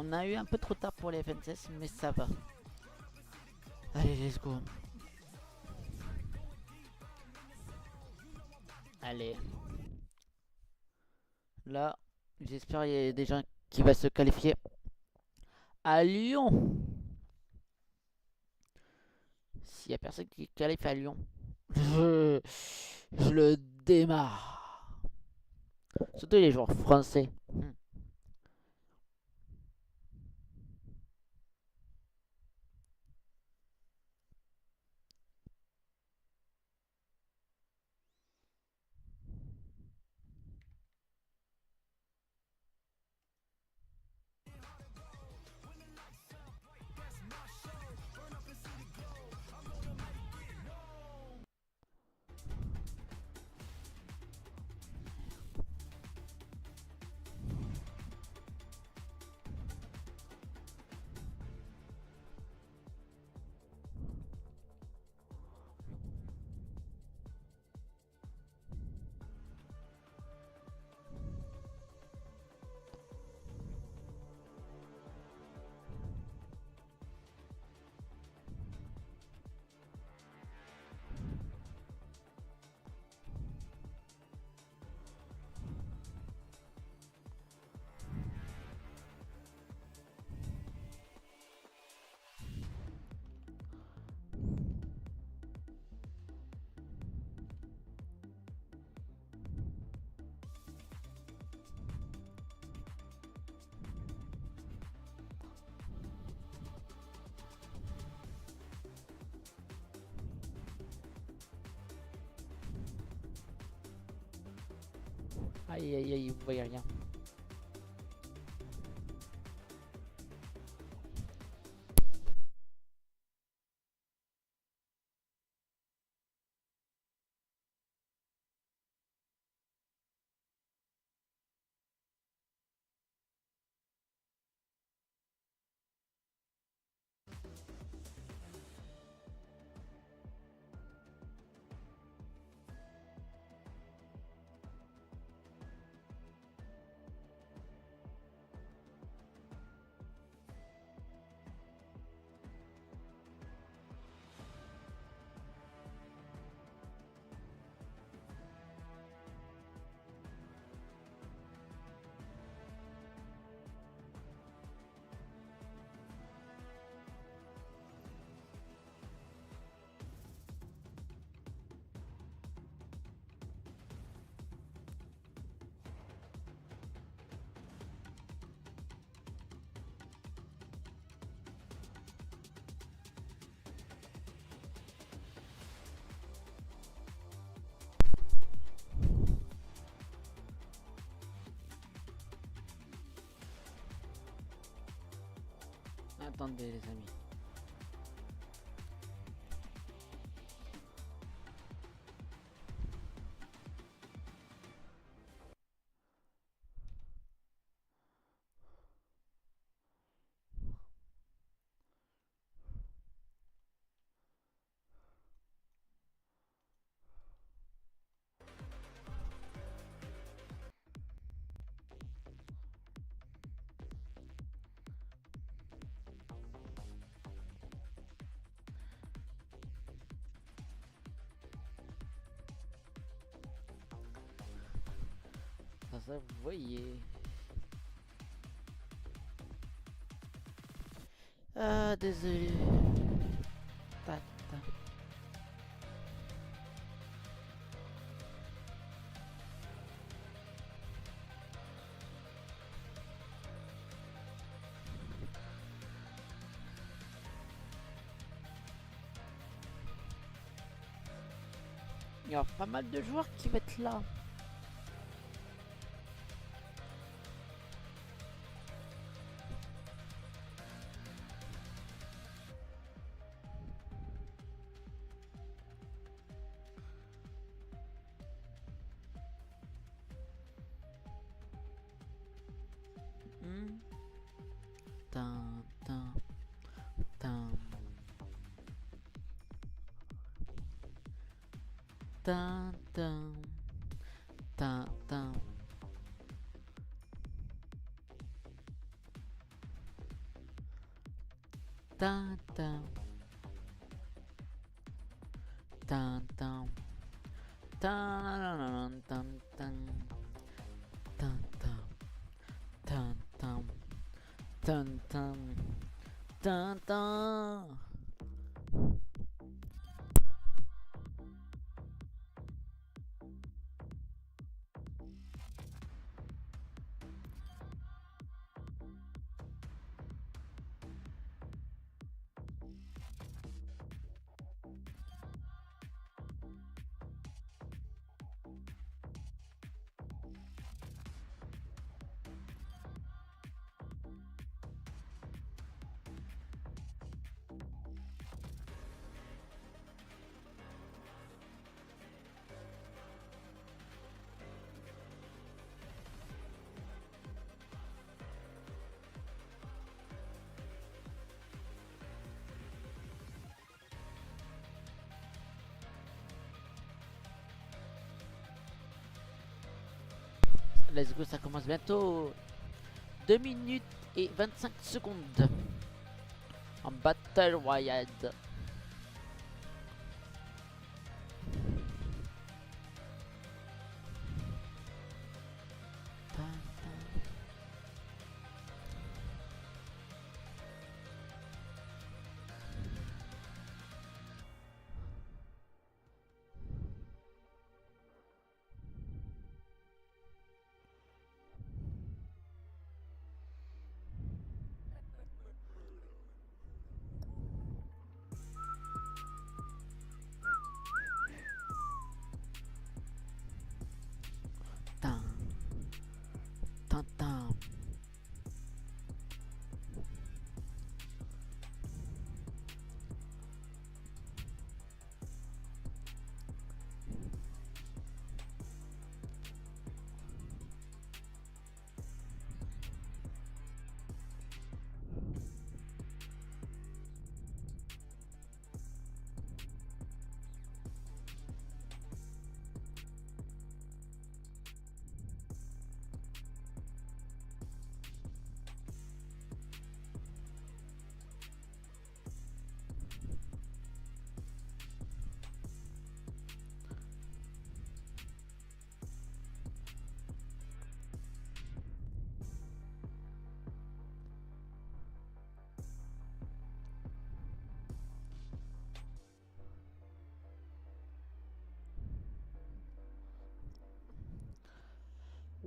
On a eu un peu trop tard pour les FNCS, mais ça va. Allez, let's go. Allez. Là, j'espère qu'il y a des gens qui vont se qualifier à Lyon. S'il y a personne qui qualifie à Lyon, je le démarre. Surtout les joueurs français. Aïe aïe aïe, vous voyez rien. Attendez les amis. Ça, vous voyez. Ah, désolé. Ta, ta. Il y a pas mal de joueurs qui vont être là. Tin, tin, tin. Tin, tin. Tin, tin. Tan tan. Tan tan. Tan tan tan. Tan tan. Tan tan. Tan tan. Tan tan. Let's go, ça commence bientôt. 2 minutes et 25 secondes. En Battle Royale. Tan, tan, tan.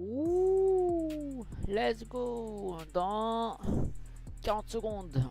Ouh, let's go. Dans 40 secondes.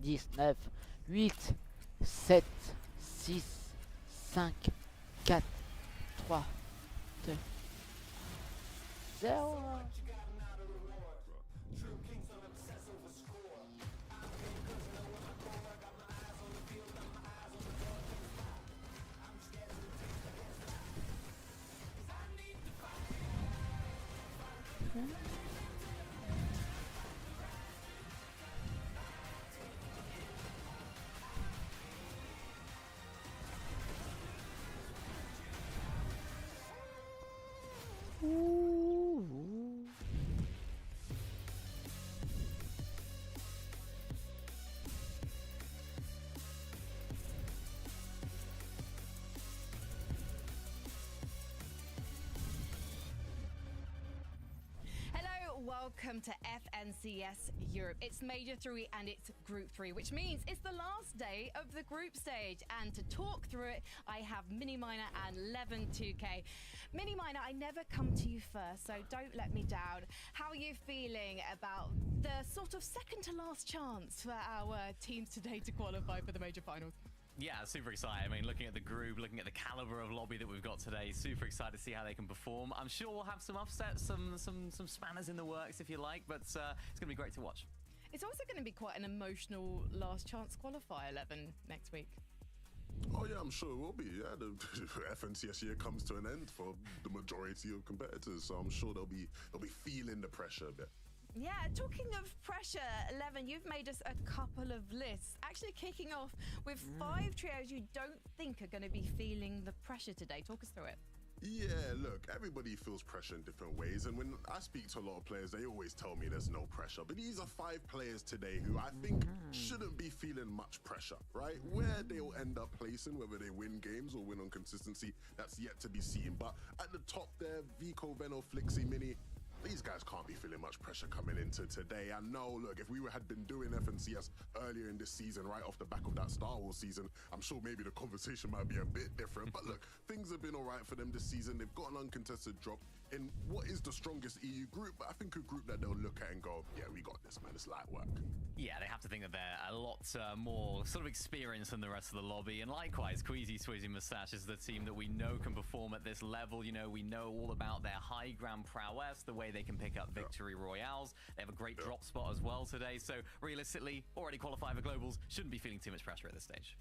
Dix, 9, 8, 7, 6, 5, 4, 3, 2, 0. Welcome to FNCS Europe. It's Major 3 and it's Group 3, which means it's the last day of the group stage. And to talk through it, I have Mini Minor and Levin 2K. Mini Minor, I never come to you first, so don't let me down. How are you feeling about the sort of second to last chance for our teams today to qualify for the major finals? Yeah, super excited. I mean, looking at the group, looking at the caliber of lobby that we've got today, super excited to see how they can perform. I'm sure we'll have some upsets, some spanners in the works, if you like, but it's going to be great to watch. It's also going to be quite an emotional last chance qualifier 11 next week. Oh yeah, I'm sure it will be. Yeah, the FNCS year comes to an end for the majority of competitors, so I'm sure they'll be feeling the pressure a bit. Yeah, talking of pressure, 11, you've made us a couple of lists. Actually kicking off with 5 trios you don't think are going to be feeling the pressure today. Talk us through it. Yeah, look, everybody feels pressure in different ways, and when I speak to a lot of players, they always tell me there's no pressure. But these are 5 players today who I think shouldn't be feeling much pressure, right? Where they'll end up placing, whether they win games or win on consistency, that's yet to be seen. But at the top there, Vico, Veno, Flixie, Mini, these guys can't be feeling much pressure coming into today. I know, look, if we had been doing FNCS earlier in this season, right off the back of that Star Wars season, I'm sure maybe the conversation might be a bit different. But look, things have been all right for them this season. They've got an uncontested drop in what is the strongest EU group, but I think a group that they'll look at and go, yeah, we got this, man. It's light work. Yeah, they have to think that they're a lot more sort of experienced than the rest of the lobby. And likewise, Queasy Swizzy Moustache is the team that we know can perform at this level. You know, we know all about their high ground prowess, the way they can pick up victory royales. They have a great drop spot as well today. So realistically, already qualified for globals, shouldn't be feeling too much pressure at this stage.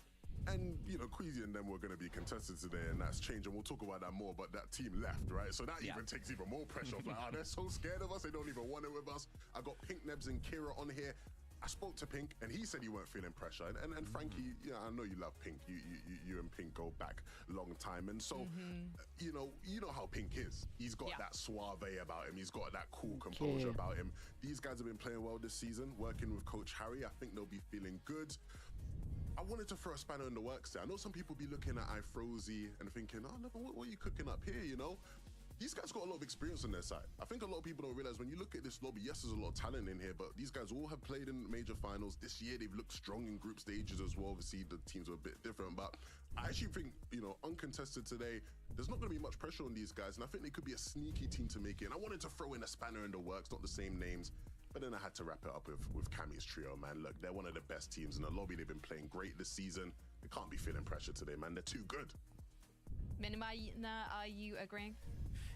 And, you know, Queasy and them were going to be contested today, and that's changed, and we'll talk about that more, but that team left, right? So that even takes even more pressure off. Like, oh, they're so scared of us, they don't even want it with us. I got Pink Nebs and Kira on here. I spoke to Pink, and he said he weren't feeling pressure. And Frankie, you know, I know you love Pink. You and Pink go back a long time. And so, you know how Pink is. He's got that suave about him. He's got that cool composure about him. These guys have been playing well this season, working with Coach Harry. I think they'll be feeling good. I wanted to throw a spanner in the works there. I know some people be looking at iFrozy and thinking, oh, no, what are you cooking up here, you know? These guys got a lot of experience on their side. I think a lot of people don't realize when you look at this lobby, yes, there's a lot of talent in here, but these guys all have played in major finals. This year, they've looked strong in group stages as well. Obviously, the teams are a bit different, but I actually think, you know, uncontested today, there's not going to be much pressure on these guys, and I think they could be a sneaky team to make it. And I wanted to throw in a spanner in the works, not the same names, but then I had to wrap it up with Cammy's trio, man. Look, they're one of the best teams in the lobby. They've been playing great this season. They can't be feeling pressure today, man. They're too good. Minimina, are you agreeing?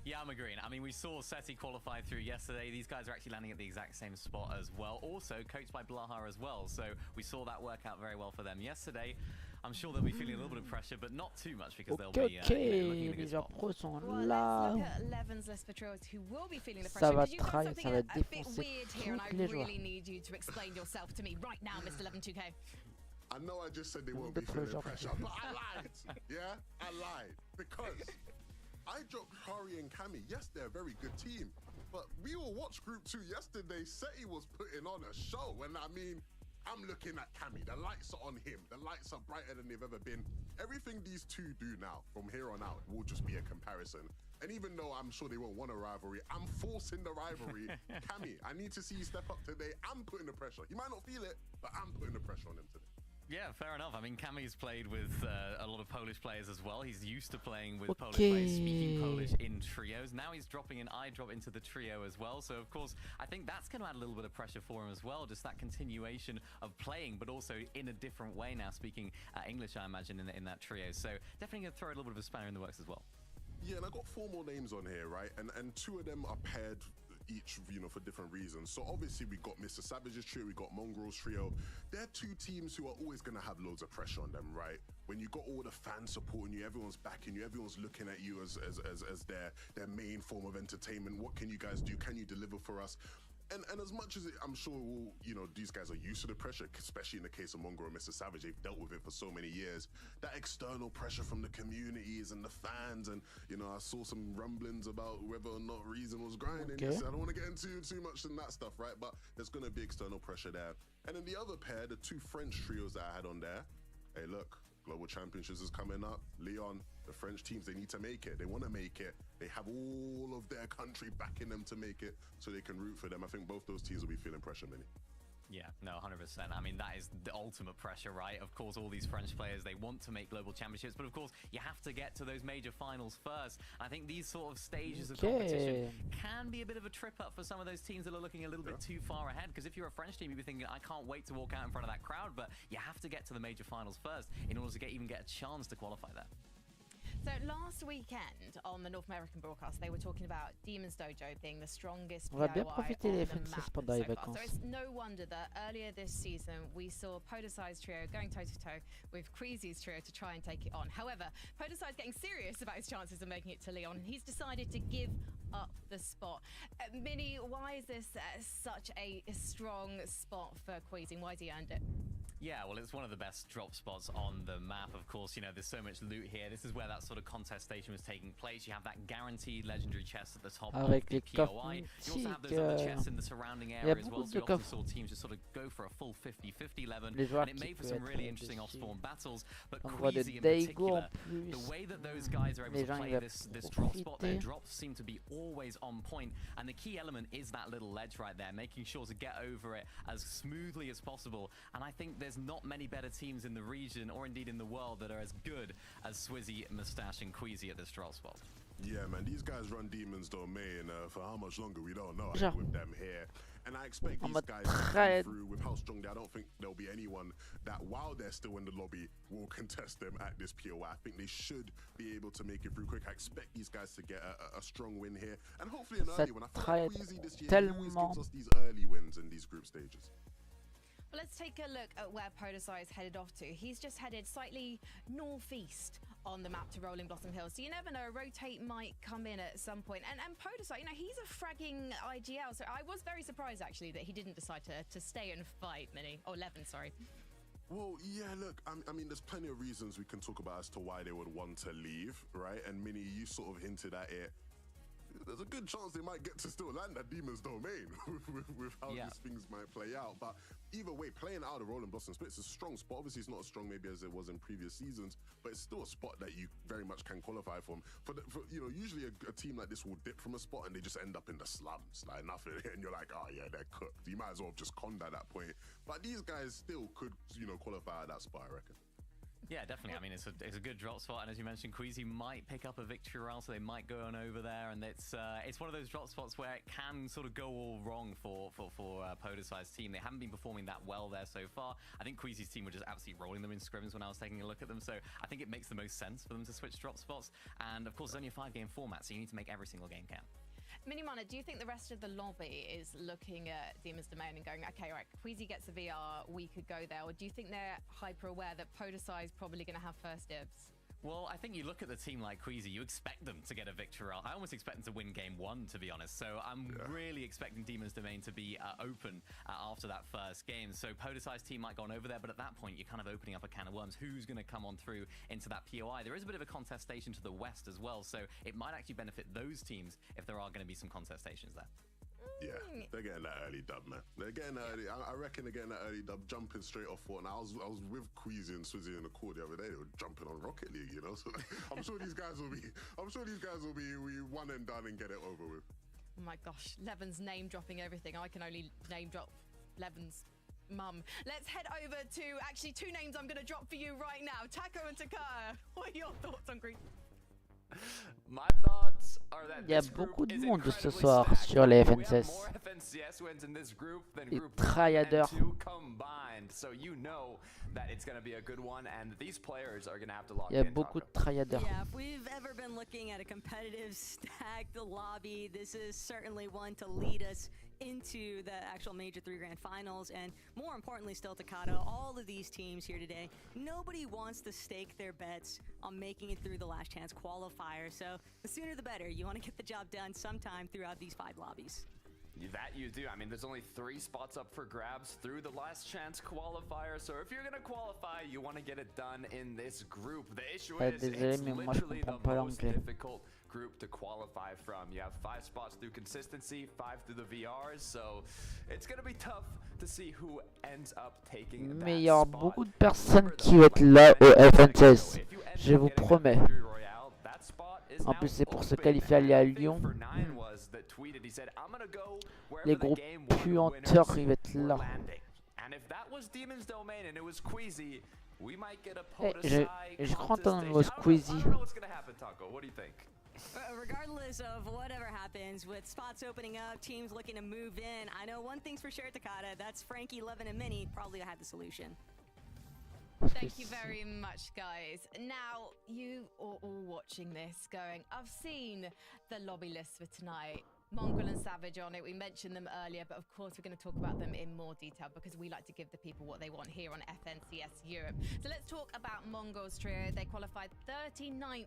Yeah, I'm agreeing. I mean, we saw SETI qualify through yesterday. These guys are actually landing at the exact same spot as well. Also, coached by Blaha as well. So we saw that work out very well for them yesterday. I'm sure they'll be feeling a little bit of pressure, but not too much because they'll be looking in a good spot. Well, let's look at 11's list for trios who will be feeling the pressure. Because you've done something a bit weird here, and I really need you to explain yourself to me right now, Mr. 11-2K. I know I just said they won't be feeling pressure, but I lied. Yeah, I lied. Because I dropped Kari and Cammy. Yes, they're a very good team. But we will watch Group 2 yesterday. SETI was putting on a show. And I mean, I'm looking at Cammy. The lights are on him. The lights are brighter than they've ever been. Everything these two do now, from here on out, will just be a comparison. And even though I'm sure they won't want a rivalry, I'm forcing the rivalry. Cammy, I need to see you step up today. I'm putting the pressure. You might not feel it, but I'm putting the pressure on him today. Yeah, fair enough. I mean, Cammy's played with a lot of Polish players as well. He's used to playing with Polish players, speaking Polish in trios. Now he's dropping an iDrop into the trio as well. So, of course, I think that's going to add a little bit of pressure for him as well. Just that continuation of playing, but also in a different way now, speaking English, I imagine, in that trio. So definitely going to throw a little bit of a spanner in the works as well. Yeah, and I got 4 more names on here, right? And 2 of them are paired each, you know, for different reasons. So obviously we got Mr. Savage's trio, we got Mongrel's trio. They're 2 teams who are always going to have loads of pressure on them, right? When you got all the fans supporting you, everyone's backing you, everyone's looking at you as their main form of entertainment. What can you guys do? Can you deliver for us? And as much as I'm sure, you know, these guys are used to the pressure, especially in the case of Mongrel and Mr. Savage, they've dealt with it for so many years. That external pressure from the communities and the fans, and, you know, I saw some rumblings about whether or not Reason was grinding. I don't want to get into too much in that stuff, right? But there's going to be external pressure there. And then the other pair, the 2 French trios that I had on there, hey, look, Global Championships is coming up. Lyon, the French teams, they need to make it. They want to make it. They have all of their country backing them to make it, so they can root for them. I think both those teams will be feeling pressure, Minnie. Yeah, no, 100%. I mean, that is the ultimate pressure, right? Of course, all these French players, they want to make global championships, but of course, you have to get to those major finals first. I think these sort of stages of competition can be a bit of a trip up for some of those teams that are looking a little bit too far ahead, because if you're a French team, you'd be thinking, I can't wait to walk out in front of that crowd, but you have to get to the major finals first in order to even get a chance to qualify there. So last weekend on the North American broadcast, they were talking about Demon's Dojo being the strongest On va bien POI profiter on des the FNCS map pendant les so far. So vacances. it's no wonder that earlier this season we saw Podeside's trio going toe-to-toe with Queasy's trio to try and take it on. However, Podeside's getting serious about his chances of making it to Lyon, and he's decided to give up the spot. Minnie, why is this such a strong spot for Queasy? Why has he earned it? Yeah, well, it's one of the best drop spots on the map. Of course, you know, there's so much loot here. This is where that sort of contestation was taking place. You have that guaranteed legendary chest at the top of Avec the les coffres POI. You also have those other chests in the surrounding y a area as well. beaucoup So de we often coffres. saw teams just sort of go for a full 50-50 11, Les joueurs and it qui made for peuvent some really être interesting dessus. off-spawn battles. But On voit Queasy des in Daigo en particular, plus. the way that those guys are able Les to gens play ils this vont drop spot, their profiter. drops seem to be always on point, and the key element is that little ledge right there, making sure to get over it as smoothly as possible. And I think there's not many better teams in the region, or indeed in the world, that are as good as Swizzy, Mustache, and Queasy at this drop spot. Yeah, man, these guys run Demon's Domain for how much longer we don't know. I Genre. think with them here, and I expect En these mode guys to très- come through with how strong they are. I don't think there'll be anyone that, while they're still in the lobby, will contest them at this POI. I think they should be able to make it through quick. I expect these guys to get a strong win here, and hopefully an Ça early one. I feel like traite Queasy this year, he always tellement. gives us these early wins in these group stages. Well, let's take a look at where Podesai is headed off to. He's just headed slightly northeast on the map to Rolling Blossom Hill. So you never know, rotate might come in at some point. And Podesai, you know, he's a fragging IGL. So I was very surprised, actually, that he didn't decide to stay and fight, Minnie. Or Levin, sorry. Well, yeah, look, I mean, there's plenty of reasons we can talk about as to why they would want to leave, right? And Minnie, you sort of hinted at it. There's a good chance they might get to still land at Demon's Domain with how these things might play out. But either way, playing out of Rolling Blossom Splits is a strong spot. Obviously, it's not as strong maybe as it was in previous seasons, but it's still a spot that you very much can qualify from. For you know, usually a team like this will dip from a spot and they just end up in the slums, like nothing, and you're like, oh yeah, they're cooked. You might as well have just conned at that point. But these guys still could, you know, qualify at that spot, I reckon. Yeah, definitely. I mean, it's a good drop spot, and as you mentioned, Queasy might pick up a victory royale, so they might go on over there, and it's one of those drop spots where it can sort of go all wrong for Podesai's team. They haven't been performing that well there so far. I think Queasy's team were just absolutely rolling them in scrims when I was taking a look at them, so I think it makes the most sense for them to switch drop spots. And of course, it's only a 5-game format, so you need to make every single game count. Minimana, do you think the rest of the lobby is looking at Demon's Domain and going, okay, right, Queasy gets a VR, we could go there? Or do you think they're hyper aware that Podesai is probably going to have first dibs? Well, I think you look at the team like Queasy, you expect them to get a victory. I almost expect them to win game 1, to be honest. So I'm really expecting Demon's Domain to be open after that first game. So Podesai's team might go on over there, but at that point, you're kind of opening up a can of worms. Who's going to come on through into that POI? There is a bit of a contestation to the west as well, so it might actually benefit those teams if there are going to be some contestations there. Yeah, they're getting that early dub, man. They're getting that early. I reckon they're getting that early dub, jumping straight off Fortnite. I was with Queasy and Swizzy in the court the other day. They were jumping on Rocket League, you know. So I'm sure these guys will be. We one and done and get it over with. Oh my gosh, Levin's name dropping everything. I can only name drop Levin's mum. Let's head over to actually 2 names I'm going to drop for you right now. Taco and Takaya. What are your thoughts on Greek? My thoughts are that Il y a this group beaucoup de is monde ce incredibly soir stacked. sur les We have FNCS. more FNCS wins in this group than Les group 1 and tryharders. 2 combined. So you know that it's going to be a good one, and these players are going to have to lock Il y a in. beaucoup de Taco. tryharders. Yeah, if we've ever been looking at a competitive, stacked lobby, this is certainly one to lead us into the actual major 3 grand finals. And more importantly still, Takata, all of these teams here today, nobody wants to stake their bets on making it through the last chance qualifier. So the sooner the better. You want to get the job done sometime throughout these 5 lobbies. That you do. I mean, there's only 3 spots up for grabs through the last chance qualifier. So if you're going to qualify, you want to get it done in this group. The issue is désolé, it's mais moi, je literally comprends the pas most l'anglais. difficult group to qualify from. You have 5 spots through consistency, 5 through the VRs. So it's going to be tough to see who ends up taking that Mais il y aura spot. beaucoup de personnes qui vont être là au FNCS. Je vous promets. En plus, c'est pour se qualifier aller à Lyon. Les groupes puanteurs, ils vont être là. Je crois entendre le mot Squeezie. Regardless of whatever happens, with spots opening up, teams looking to move in, I know one thing's for sure, Takata, that's Frankie, Levin, and Minnie probably have the solution. Thank you very much, guys. Now, you are all watching this going, I've seen the lobby list for tonight. Mongrel and Savage on it. We mentioned them earlier, but of course we're going to talk about them in more detail because we like to give the people what they want here on FNCS Europe. So let's talk about Mongrel's trio. They qualified 39th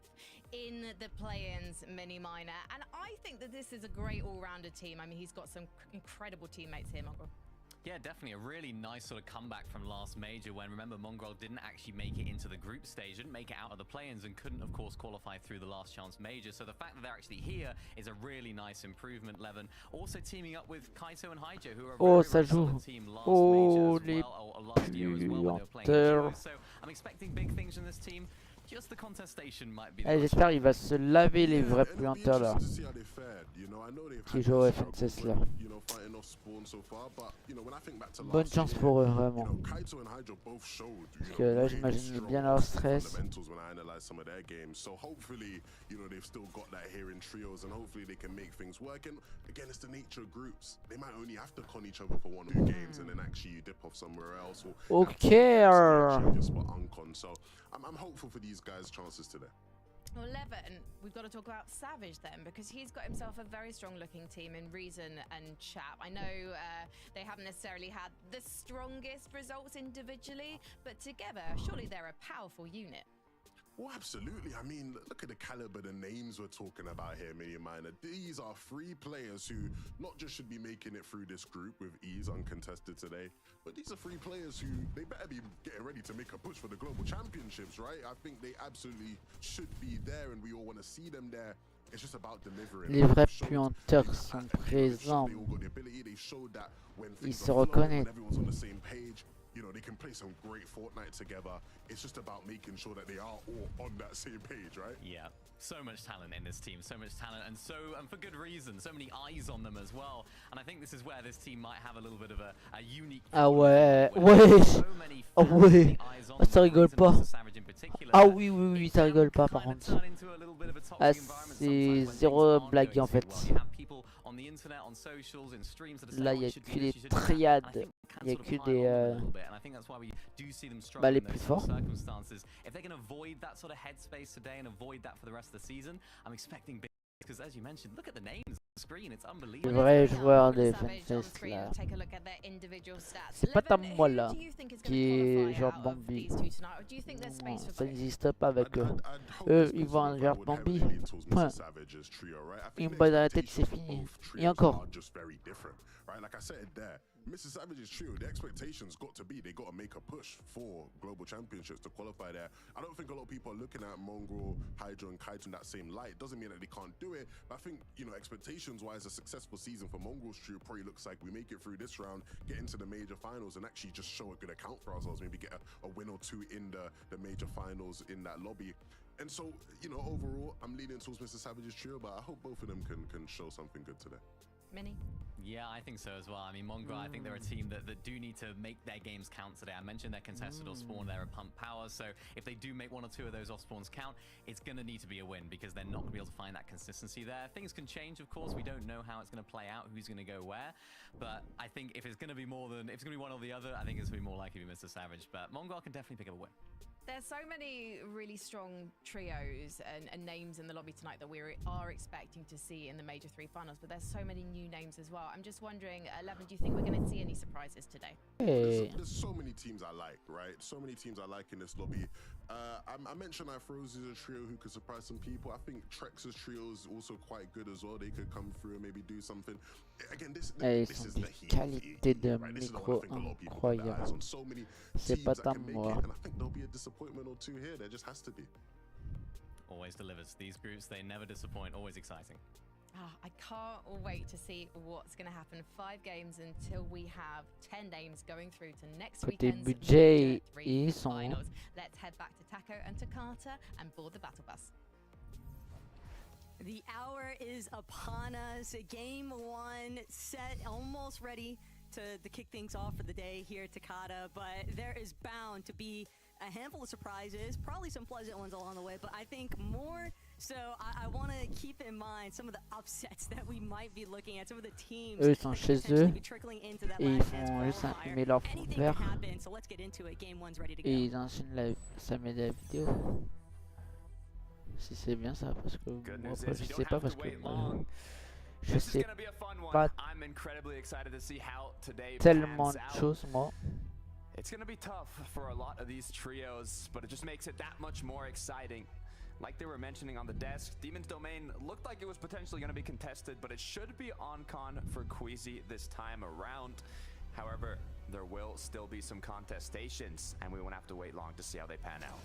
in the play-ins mini-minor, and I think that this is a great all-rounder team. I mean, he's got some incredible teammates here, Mongrel. Yeah, definitely a really nice sort of comeback from last major when, remember, Mongrel didn't actually make it into the group stage, didn't make it out of the play-ins and couldn't, of course, qualify through the last chance major. So the fact that they're actually here is a really nice improvement, Levin. Also teaming up with Kaito and Haijo, who are a very solid team last major as well, or last year as well when they were playing duos. So I'm expecting big things from this team. Just the contestation might be. J'espère qu'il va se laver les vrais puanteurs là. Qui jouent au FNCS là. Bonne chance pour eux vraiment. Parce que là j'imagine bien leur stress. Ok. I'm hopeful for these guys' chances today. Well, Levin, we've got to talk about Savage then, because he's got himself a very strong-looking team in Reason and Chap. I know they haven't necessarily had the strongest results individually, but together, surely they're a powerful unit. Well, absolutely. I mean, look at the caliber, the names we're talking about here, Mini Minor. These are three players who not just should be making it through this group with ease, uncontested today, but these are three players who, they better be getting ready to make a push for the global championships, right? I think they absolutely should be there, and we all want to see them there. It's just about delivering. Les vrais puanteurs sont présents. Ils se reconnaissent. You know, they can play some great Fortnite together. It's just about making sure that they are all on that same page, right? Yeah, so much talent in this team, so much talent, and for good reason, so many eyes on them as well. And I think this is where this team might have a little bit of a unique. Ah ouais, ouais, ah ouais, ça rigole pas. Ah oui, oui, oui, ça rigole pas par contre. Ah, c'est zéro blague en fait. Là, il n'y a que des triades, il n'y a que des les plus forts. If they can avoid that sort of headspace today and avoid that for the rest of the season, I'm expecting big, because as you mentioned, look at the names on the screen, it's unbelievable. Les vrais joueurs des FNCS là. C'est pas comme moi là, qui est genre Bambi. Non, ça n'existe pas avec eux. Eux, ils vont vers Bambi. Point. Une balle dans la tête, c'est fini. Et encore. Right, like I said there, Mr. Savage's trio, the expectations got to be they got to make a push for global championships to qualify there. I don't think a lot of people are looking at Mongrel, Hydra, and Kaito in that same light. Doesn't mean that they can't do it, but I think, you know, expectations-wise, a successful season for Mongrel's trio probably looks like we make it through this round, get into the major finals, and actually just show a good account for ourselves. Maybe get a win or two in the major finals in that lobby. And so, you know, overall, I'm leaning towards Mr. Savage's trio, but I hope both of them can show something good today. Mini? Yeah, I think so as well. I mean, Mongrel, I think they're a team that do need to make their games count today. I mentioned they're contested or spawn, they're a pump power, so if they do make one or two of those off spawns count, it's going to need to be a win because they're not going to be able to find that consistency there. Things can change, of course. We don't know how it's going to play out, who's going to go where, but I think if it's going to be if it's going to be one or the other, I think it's going to be more likely to be Mr. Savage, but Mongrel can definitely pick up a win. There's so many really strong trios and names in the lobby tonight that we are expecting to see in the Major 3 finals, but there's so many new names as well. I'm just wondering, Levin, do you think we're going to see any surprises today? Hey. There's so many teams I like, right? So many teams I like in this lobby. I mentioned Froze is a trio who could surprise some people. I think Trex's trio is also quite good as well. They could come through and maybe do something. Again, this is the heat. Qualité de micro incroyable. C'est pas tant moi. And I think there'll be a disappointment or two here. There just has to be. Always delivers. These groups, they never disappoint. Always exciting. I can't wait to see what's going to happen. 5 games until we have 10 names going through to next weekend's budget, finals. Let's head back to Taco and to Carter and board the battle bus. The hour is upon us. Game 1 set, almost ready to kick things off for the day here at Takata, but there is bound to be a handful of surprises, probably some pleasant ones along the way, but I think more So I want to keep in mind some of the upsets that we might be looking at, some of the teams Eux ils sont that chez could potentially eux be trickling into that et ils last chance font juste qualifier. imprimer leur fond Anything can vert happen, so let's get into it. Game one's ready to go. et ils enchaînent ça met la vidéo. Si c'est bien ça, parce que moi après, je sais pas, parce que moi, je sais pas tellement de choses moi. It's going to be tough for a lot of these trios, but it just makes it that much more exciting. Like they were mentioning on the desk, Demon's Domain looked like it was potentially going to be contested, but it should be on con for Queasy this time around. However, there will still be some contestations, and we won't have to wait long to see how they pan out.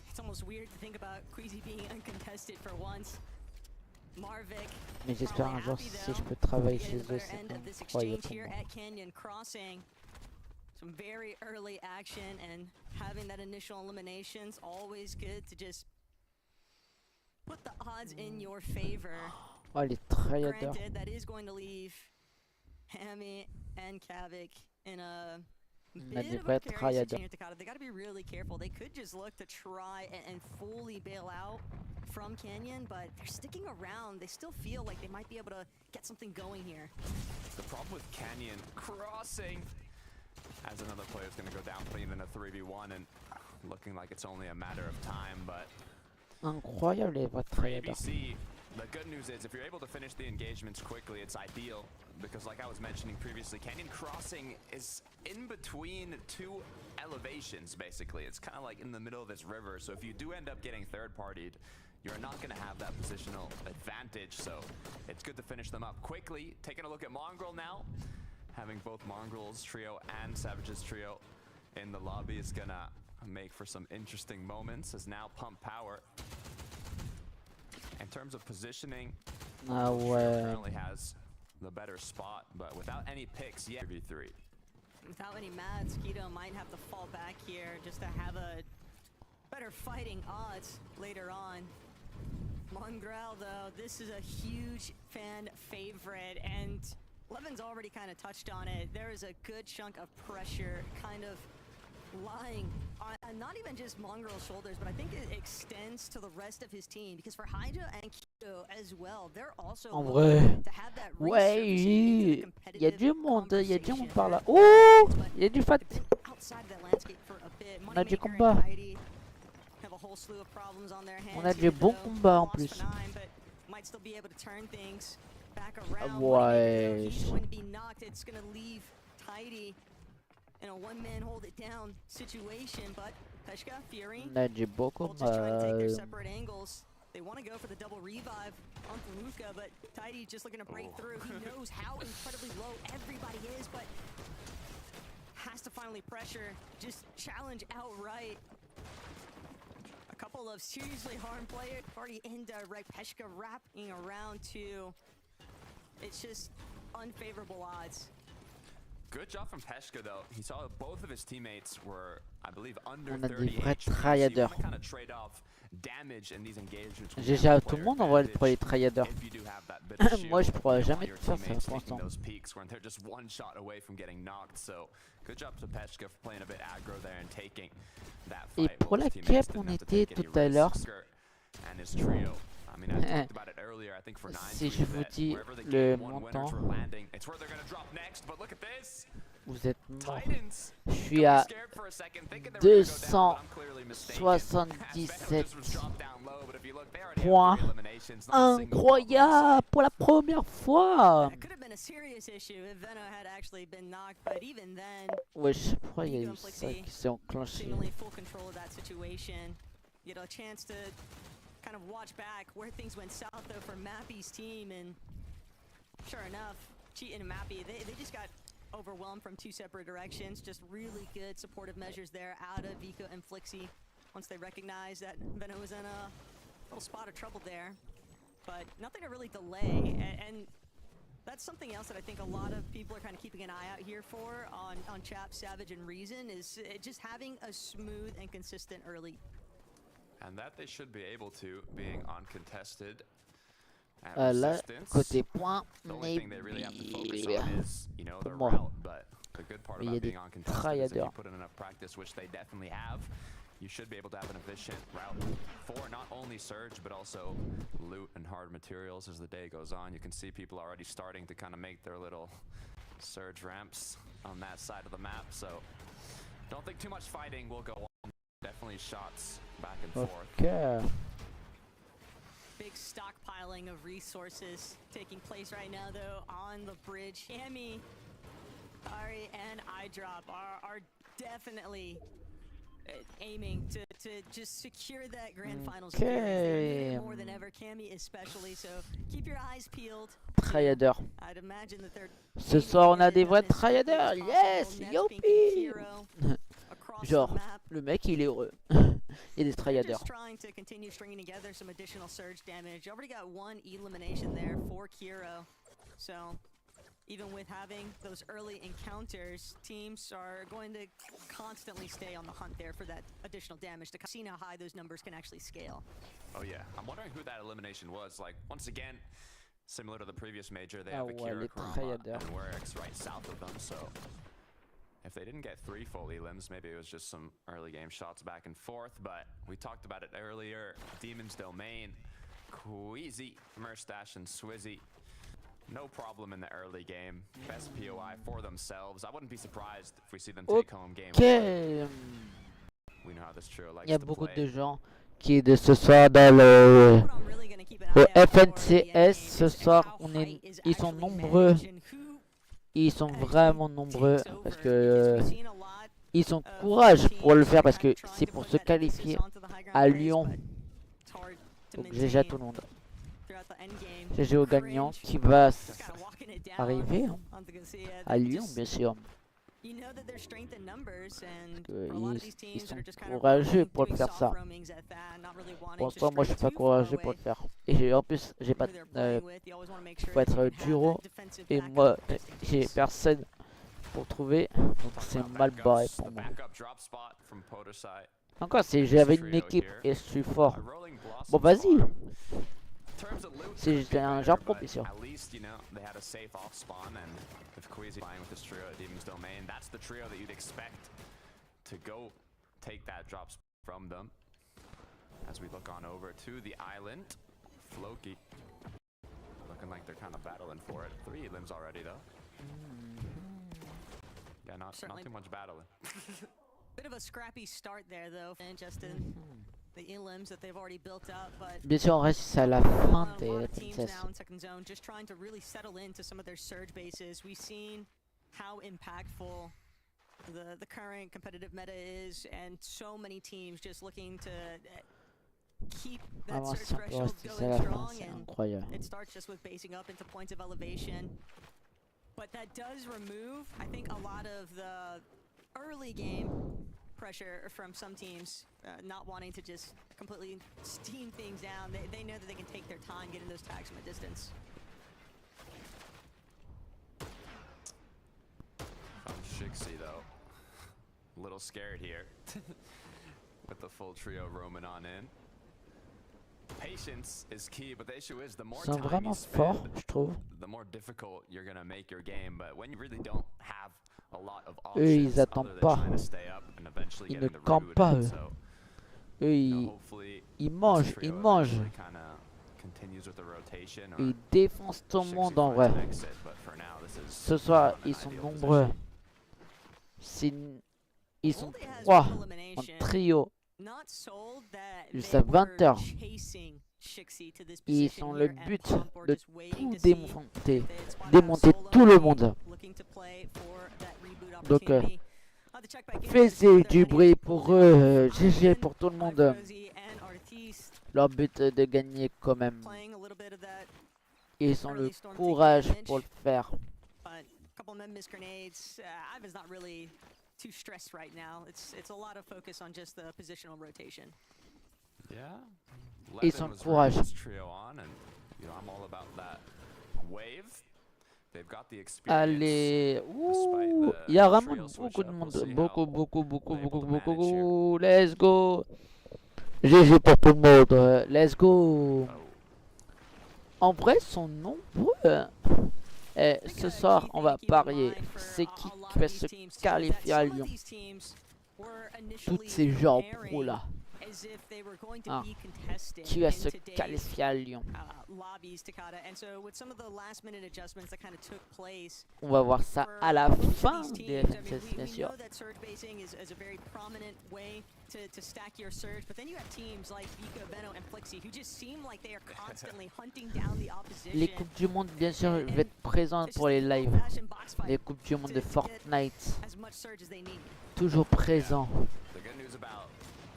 It's almost weird to think about Queasy being uncontested for once. Marvic, Mais j'espère un jour si je peux travailler chez eux, c'est incroyable pour moi. Canyon Crossing. Some very early action, and having that initial elimination's always good to just put the odds in your favor. Oh, les tryharders. Granted, that is going to leave Hammy and Kavik in a bit of a precarious situation. They got to be really careful. They could just look to try and fully bail out from Canyon, but they're sticking around. They still feel like they might be able to get something going here. The problem with Canyon Crossing, as another player is going to go down clean in a 3v1, and looking like it's only a matter of time, but Incroyable les vrais tryharders. ABC, the good news is if you're able to finish the engagements quickly, it's ideal, because like I was mentioning previously, Canyon Crossing is in between two elevations, basically. It's kind of like in the middle of this river, so if you do end up getting third-partied, you're not going to have that positional advantage, so it's good to finish them up quickly. Taking a look at Mongrel now. Having both Mongrel's trio and Savage's trio in the lobby is gonna make for some interesting moments, as now Pump Power, in terms of positioning, currently has the better spot, but without any picks yet. V3. Without any mats, Keto might have to fall back here just to have a better fighting odds later on. Mongrel, though, this is a huge fan favorite, and Levin's already kind of touched on it. There is a good chunk of pressure kind of lying on not even just Mongrel's shoulders, but I think it extends to the rest of his team, because for Hydra and Keto as well, they're also En vrai, to have that ouais, il y a du monde par là. Oh, il y a du fat. On a du combat. On a du bon combat en plus. Ouais. In a one-man hold-it-down situation, but Peshka, Fury, On a du beau just trying to take their combat. separate angles. They want to go for the double revive on Faluka, but Tidy just looking to break through. He knows how incredibly low everybody is, but has to finally pressure, just challenge outright. A couple of seriously harmed players, already indirect. Peshka wrapping around too. It's just unfavorable odds. Good job from Peshka, though. He saw both of his teammates were, I believe, under On a 30 des vrais HP, so you tryharders. want to kind of trade off damage in these engagements with GG à the tout le player monde en vrai pour les advantage tryharders. if you do have that bit of Moi je shield pourrais on jamais your faire ça teammates pour taking l'instant. those peaks when they're just one shot away from getting knocked. So good job to Peshka for playing a bit aggro there and taking that Et fight. pour while la his teammates cape didn't on have to était take any tout à l'heure. risks. And his trio. I mean, I talked about it earlier. I think for 9 Si je vous dis wherever the le game one montant, winners were landing, it's where they're going to drop next. But look at this. vous êtes morts. Titans. Je suis à Scared for a second, thinking they were gonna go down, but I'm clearly mistaken. 277 was dropped down low, but if you look, they already have points. 3 eliminations, not a single Incroyable pour la première fois. That could have been a serious issue if Veno had actually been knocked, but even then, Wesh, pourquoi il y a eu ça qui s'est enclenché? seemingly full control of that situation. You know, a chance to kind of watch back where things went south though for Mappy's team, and sure enough, Cheatin and Mappy, they just got overwhelmed from 2 separate directions. Just really good supportive measures there out of Vico and Flixie once they recognized that Veno was in a little spot of trouble there. But nothing to really delay, and that's something else that I think a lot of people are kind of keeping an eye out here for on Chap, Savage, and Reason is just having a smooth and consistent early. And that they should be able to, being uncontested. Là, côté point, The only thing they really have to focus mais on is, you know, the pour moi. route. But the good part Mais il y a about des being uncontested is if you tryharders. put in enough practice, which they definitely have, you should be able to have an efficient route for not only surge but also loot and hard materials as the day goes on. You can see people already starting to kind of make their little surge ramps on that side of the map, so don't think too much fighting will go on. Definitely shots back and forth. Ok. Big stockpiling of resources taking place right now, though, on the bridge. Cammy, Ari, and iDrop are definitely aiming to just secure that grand finals appearance. More than ever, Cammy especially. So keep your eyes peeled. Tryharder. I'd imagine that they're Ce soir, on a des vrais tryharders. Yes, youpi. Genre, le mec, il est heureux. Il y a des tryharders. Just trying to continue stringing together some additional surge damage. Already got one elimination there for Kiro. So even with having those early encounters, teams are going to constantly stay on the hunt there for that additional damage to see how high those numbers can actually scale. Oh yeah, I'm wondering who that elimination was. Like, once again, similar to the previous major, they have Akira, Kurama, and Werix right south of them, so if they didn't get 3 full elims, maybe it was just some early game shots back and forth, but we talked about it earlier. Demon's Domain, Queasy, Murstache, and Swizzy. No problem in the early game. Best POI for themselves. I wouldn't be surprised if we see them take home game. We know how this trio likes to play. Il y a beaucoup de gens qui de ce soir dans le FNCS. Ce soir, ils sont nombreux. Ils sont vraiment nombreux parce que ils ont courage pour le faire parce que c'est pour se qualifier à Lyon. Donc GG à tout le monde. GG au gagnant qui va arriver hein, à Lyon bien sûr. Ils sont courageux pour le faire ça. Pour l'instant, moi je suis pas courageux pour le faire. Et en plus, j'ai pas. Il faut être duro. Et moi, j'ai personne pour trouver. Donc c'est mal barré pour moi. Encore, si j'avais une équipe et je suis fort. Bon, vas-y. C'est un genre pro, bien sûr. If Queasy playing with this trio at Demon's Domain, that's the trio that you'd expect to go take that drop from them. As we look on over to the island, Floki looking like they're kind of battling for it. 3 limbs already though. Yeah, not too much battling. Bit of a scrappy start there though, and Justin. The elims that they've already built up, but bien sûr, on reste à la fin des princesses. Just trying to really settle into some of their surge bases. We've seen how impactful the current competitive meta is, and so many teams just looking to keep that surge threshold going strong. And it starts just with basing up into points of elevation, but that does remove, I think, a lot of the early game pressure from some teams, not wanting to just completely steam things down. They know that they can take their time getting those tags from a distance. Shixie though, a little scared here with the full trio roaming on in. Patience is key, but the issue is the more time you spend, the more difficult you're gonna make your game. But when you really don't have a lot of options other than trying to stay up and eventually getting the reboot, so ils mangent. Ils défoncent tout le monde en vrai. Ce soir, ils sont nombreux. Ils sont 3 en trio. Jusqu'à 20h. Ils sont le but de tout démonter tout le monde. Donc, faisez du bruit pour eux, GG pour tout le monde. Leur but est de gagner quand même. Ils ont le courage pour le faire. Too stressed right now. It's a lot of focus on just the positional rotation. Yeah. Ils ont le courage. Allez, il y a vraiment beaucoup de monde, beaucoup. Let's go. GG pour tout le monde. Let's go. En vrai, ils sont nombreux. Et ce soir, on va parier. C'est qui va se qualifier à Lyon? were Tous initially ces gens pro preparing là as if they were going to Ah. be contested qui va in se today's qualifier à Lyon. lobbies, Takata. And so with some of the last minute adjustments that kind of took place On va voir ça for à la most of fin these des teams, I mean, FNCS, bien we sûr. know that surge basing is a very prominent way to stack your surge, but then you have teams like Vico, Veno, and Flixie who just seem like they are constantly hunting down the opposition. Les Coupes du Monde, bien sûr, je vais être présent pour les lives. Old-fashioned box fight Les Coupes du Monde de to get Fortnite, as much surge as they need. toujours présent. The good news about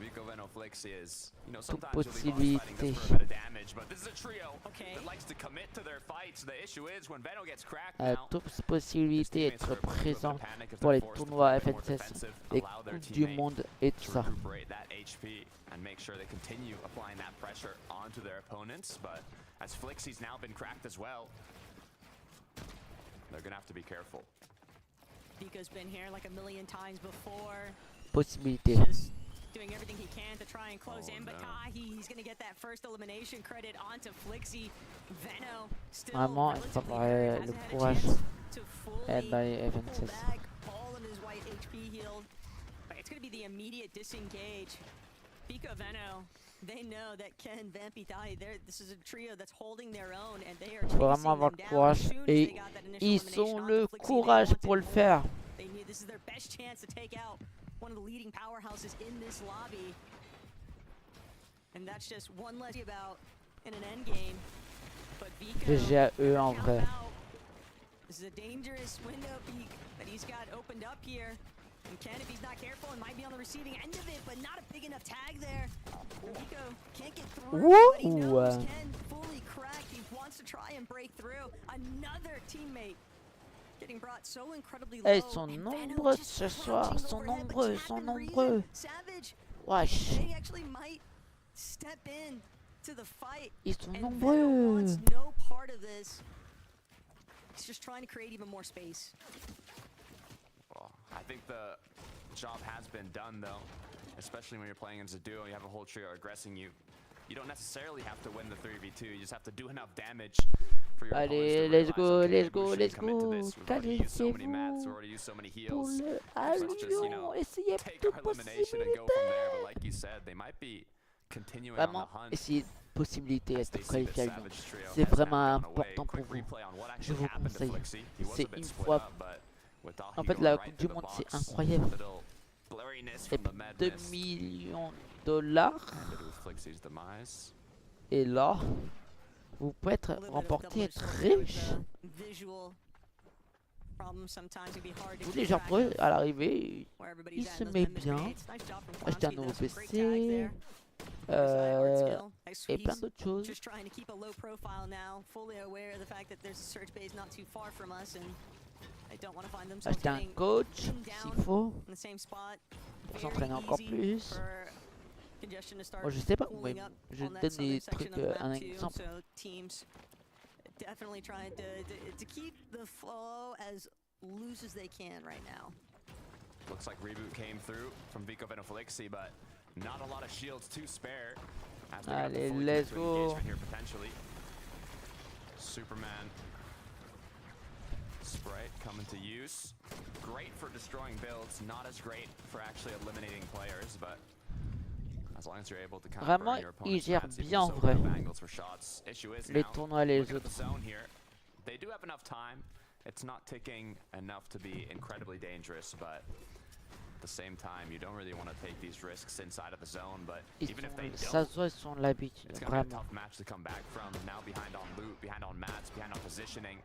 Vico, Veno, Flixie is, you know, Toute sometimes you'll be possibilité. fighting this for a bit of damage, but this is a trio Okay. that likes to commit to their fights. The issue is when Veno gets cracked now, Toute possibilité teammates d'être are a bit présent of a panic if pour they're les forced to tournois play a bit more FNCS, defensive, les allow their Coupes du teammates Monde et tout to ça. recuperate that HP and make sure they continue applying that pressure onto their opponents. But as Flixie's now been cracked as well, they're gonna have to be careful. Vico's been here like a million times before, Possibilité. just doing everything he can to try and close Oh, in, but no. he's gonna get that first elimination credit onto Flixie. Veno still Vraiment, il relatively faudrait hurt, le hasn't had a courage chance to être fully dans les pull FNCS. back all of his white HP healed. But it's gonna be the immediate disengage. Vico, Veno, they know that Ken, Vampitai, this is a trio that's holding their own, and they are Il faut chasing vraiment avoir them le down. courage As soon as et they got that initial ils elimination ont onto le Flixie, they courage wanted pour le more. faire. They knew this is their best chance to take out one of the leading powerhouses in this lobby. And that's just one less about in an end game. But Vico, GG à eux en count vrai. out. This is a dangerous window peak that he's got opened up here. And Ken, if he's not careful, and might be on the receiving end of it, but not a big enough tag there. And Vico can't get through, but he knows Whoa. Ken fully cracked. He wants to try and break through. Another teammate getting brought so incredibly low. Eh, ils sont And Veno nombreux just ce soir, crouching ils sont overhead, but nombreux, ils Cap sont and Reason, nombreux. Savage, Wesh, they actually might step in to the fight. ils sont And Veno nombreux. wants no part of this. He's just trying to create even more space. Well, I think the job has been done though, especially when you're playing as a duo. You have a whole trio aggressing you. You don't necessarily have to win the 3v2. You just have to do enough damage for your opponents to Allez, realize, let's go, okay, let's maybe we go, shouldn't let's commit to go. this. We've already used so many mats, we've Qualifiez-vous already used so many pour heals. le Let's just, you Lyon. know, Essayez take toute our elimination and go from there. But possibilité. like you said, they might be continuing on the Vraiment, hunt. essayez possibilité as d'être they see the qualifié à Lyon. Savage trio C'est has vraiment now gone away. important pour Quick vous. replay on what Je actually vous happened to conseille. Flixie. He was C'est a bit une split fois. up, but with Dahi En fait, going la right Coupe through du the Monde, c'est box, incroyable. little blurriness Et from the 2 madness. millions de dollars. Ended with Flixie's demise. Et là, vous pouvez A être little bit of remporté, être double-edged sword there with riche. the visual problem sometimes can be hard to Tous keep les gens track pour eux, of à l'arrivée, where everybody's il at se in those met members bien. grenades. Nice job from Acheter un Clownsky, nouveau though, some great tags PC. there. Hard skill. Et plein He's d'autres choses. just trying to keep a low profile now, fully aware of the fact that there's a surge base not too far from us, and they don't want to find themselves Acheter un getting coach, pinned s'il down faut. in the same spot. Pour Very s'entraîner encore easy plus. for congestion to start Moi, je sais pas, mais pooling up je on that donne southern des section trucs, of the un map too, exemple. so teams definitely trying to keep the flow as loose as they can right now. Looks like reboot came through from Vico Veno Flixie, but not a lot of shields to spare. As they got the Allez, fully let's committed go. engagement here potentially. Superman Sprite coming to use. Great for destroying builds, not as great for actually eliminating players, but as long as you're able to kind of Vraiment, burn your il opponent's gère mats, even bien en so vrai. good angles for shots. Issue is Les now, tournois, les looking at the autres. zone here. They do have enough time. It's not ticking enough to be incredibly dangerous, but at the same time, you don't really want to take these risks inside of the zone. But Ils even if they sont, ça don't, se voit, ils sont de l'habitude, it's going to be a vraiment. tough match to come back from. Now behind on loot, behind on mats, behind on positioning.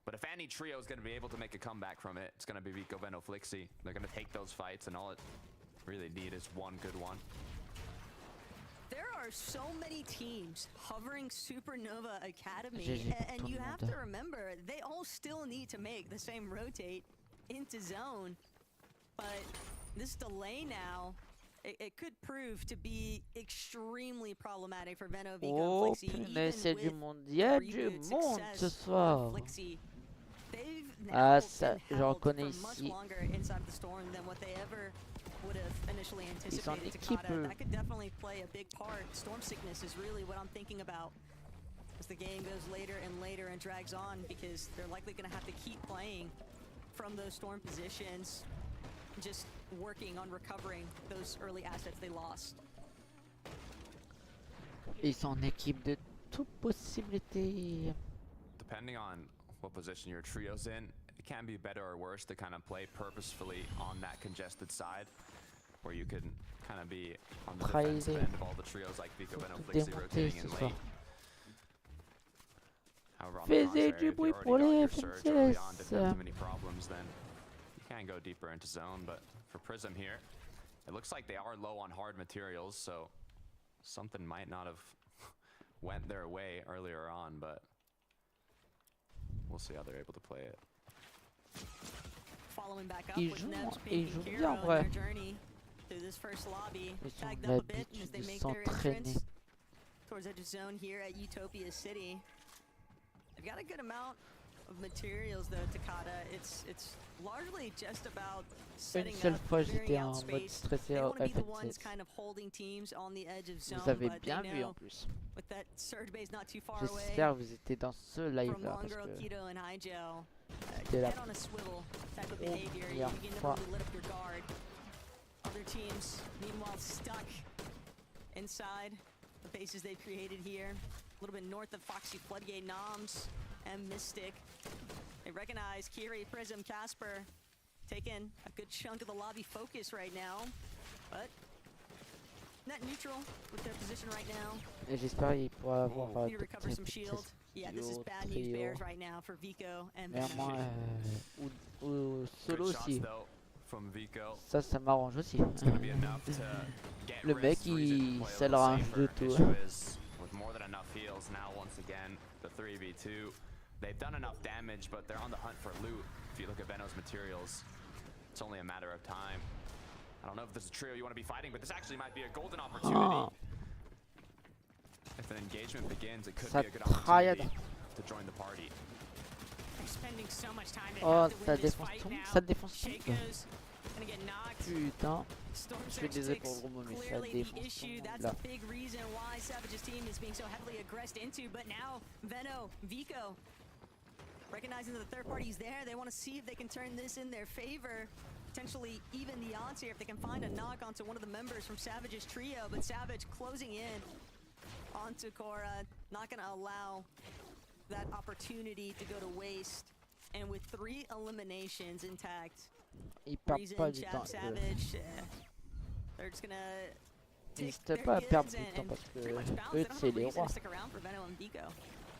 But if any trio is going to be able to make a comeback from it, it's going to be Vico Veno Flixie. They're going to take those fights, and all it really need is one good one. There are so many teams hovering Supernova Academy, GG and tout you le have monde. to remember, they all still need to make the same rotate into zone. But this delay now, it could prove to be extremely problematic for Veno, Vico, Oh, and Flixie, punaise, c'est du even monde. Il y a with du reboot monde ce success soir. of Flixie. They've Ah, now ça, been je held reconnais for much ici. longer inside of the storm than what they ever would have initially Ils sont en anticipated. équipe, Takata, eux. that could definitely play a big part. Storm sickness is really what I'm thinking about as the game goes later and later and drags on, because they're likely going to have to keep playing from those storm positions. Just working on recovering those early assets they lost. Ils sont en équipe de toute possibilité. Depending on what position your trio's in, it can be better or worse to kind of play purposefully on that congested side, where you can kind of be on the defensive end of all the trios like Vico, Venom, Flixie rotating in late. However, on the contrary, if you already got your surge early on, didn't have too many problems, then you can go deeper into zone. But for Prism here, it looks like they are low on hard materials, so something might not have went their way earlier on, but we'll see how they're able to play it. Following back up Ils with jouent, Nebs, ils Pink, jouent and bien Kiro en in vrai. their journey through this first lobby, Ils ont tagged up a bit as l'habitude they de make their s'entraîner. entrance towards edge of zone here at Utopia City. They've got a good amount of materials though, Takata. It's largely just about setting seule up, fois, clearing j'étais out en mode space. stressé They don't want to be the FNCS. ones kind of holding teams on the edge of zone, Vous avez but bien they vu en know plus. with that surge base not too far away J'espère que vous étiez dans ce live from là Long parce Girl, que Keto, and Higel. c'est la Head on a swivel type of behavior. You première can never fois. really let up your guard. Other teams, meanwhile, stuck inside the bases they've created here. A little bit north of Foxy, Floodgate, Noms, and Mystic. They recognize Kiri, Prism, Casper, taking a good chunk of the lobby focus right now. But net neutral with their position right now. et j'espère qu'il pourra avoir Need to recover some shield. Yeah, this is bad news trio. bears right now for Vico and Vraiment Venom. ou solo Good shots, aussi. though, from Vico. Ça m'arrange aussi. It's gonna be enough to get Le mec, wrist, reason, il play a sait little leur safer. jeu tout. Issue is, with more than enough heals now, once again, the 3v2. They've done enough damage, but they're on the hunt for loot. If you look at Venom's materials, it's only a matter of time. I don't know if this is a trio you want to be fighting, but this actually might be a golden opportunity. Ah, If an engagement begins, it could ça be a good trahade. opportunity to join the party. They're spending so much time. They Oh, have to ça win this défonce fight tout, now. ça défonce tout. Shaco's gonna get knocked. Putain, Storm je suis Surge désolé pour le 6, gros mot, mais ça clearly the défonce tout issue. le monde That's là. the big reason why Savage's team is being so heavily aggressed into. But now Veno, Vico, recognizing that the third party's there, they want to see if they can turn this in their favor. Potentially even the odds here if they can find a knock onto one of the members from Savage's trio. But Savage closing in onto Cora, not going to allow that opportunity to go to waste. And with 3 eliminations intact, Ils perdent Reason, pas du Chap, temps. Savage, they're just gonna take N'hésitez their pas à perdre kids du temps and parce que pretty much bounce. eux They don't c'est have a les reason rois. to stick around for Venom and Vico.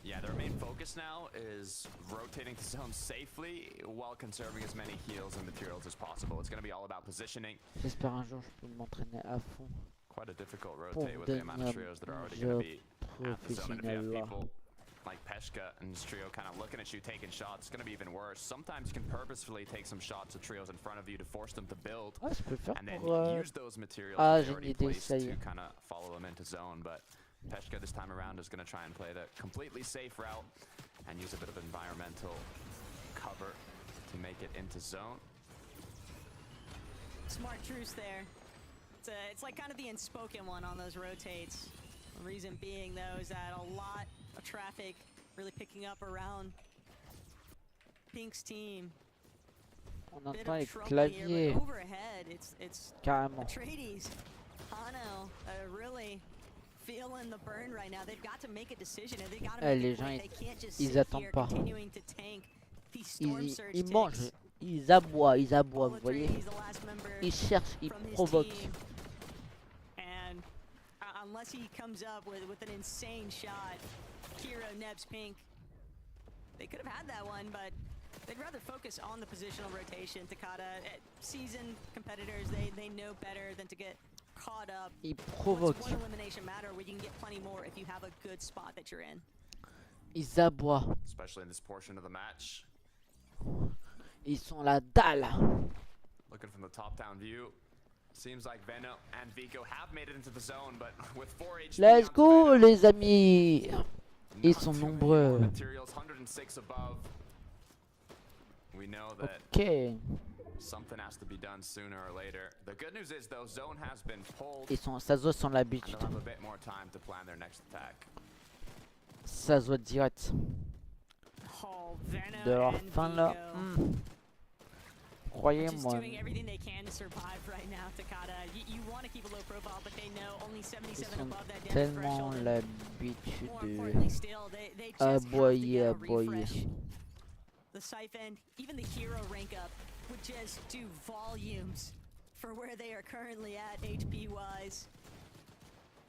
Yeah, their main focus now is rotating to zone safely while conserving as many heals and materials as possible. It's going to be all about positioning. J'espère un jour je peux m'entraîner à fond Quite a difficult pour rotate with the amount of devenir trios that are already un going to joueur be at the zone. And if you have professionnel là. people like Peshka and his trio kind of looking at you taking shots, it's going to be even worse. Sometimes you can purposefully take some shots at trios in front of you to force them to build. Ouais, je peux faire And then pour use those materials Ah, that j'ai they une already idée, placed ça y to est. kind of follow them into zone. But Peshka this time around is going to try and play the completely safe route and use a bit of environmental cover to make it into zone. Smart truce there. It's like kind of the unspoken one on those rotates. The reason being though is that a lot of traffic really picking up around Pink's team. On Bit entend of les trouble claviers here, but overhead, it's carrément. Atreides, Hano, really feeling the burn right now. They've got to make a decision and they got to Eh, make les it gens, quick. They can't just ils sit attendent here pas. continuing to tank these storm surge Ils mangent, ticks. ils aboient, All vous voyez. Atreides, the last member Ils cherchent, ils from his provoquent. team. And unless he comes up with an insane shot, Kira, Nebs, Pink, they could have had that one, but they'd rather focus on the positional rotation. Takata, seasoned competitors, they know better than to get caught up. Ils What's provoquent. one elimination matter where you can get plenty more if you have a good spot that you're in. Ils aboient. Especially in this portion of the match. Ils sont la dalle. Looking from the top-down view, seems like Venom and Vico have made it into the zone, but with 4 HP Let's onto go Venom, les amis. Ils not sont too many nombreux. more materials, 106 above. We know that Ok. something has to be done sooner or later. The good news is though, zone has been pulled, Ils sont, ça se voit sur and l'habitude. they'll have a bit more time to plan their next attack. Ça se voit direct. Oh, Venom De leur and fin là. Vico. Croyez-moi. doing everything they can to survive right now, Takada. You want to keep a low profile, but they know only 77 above that damage Tellement threshold. l'habitude More de importantly still, they just have to aboyer, get a aboyer. refresh. The Siphon, even the hero rank up, would just do volumes for where they are currently at HP wise.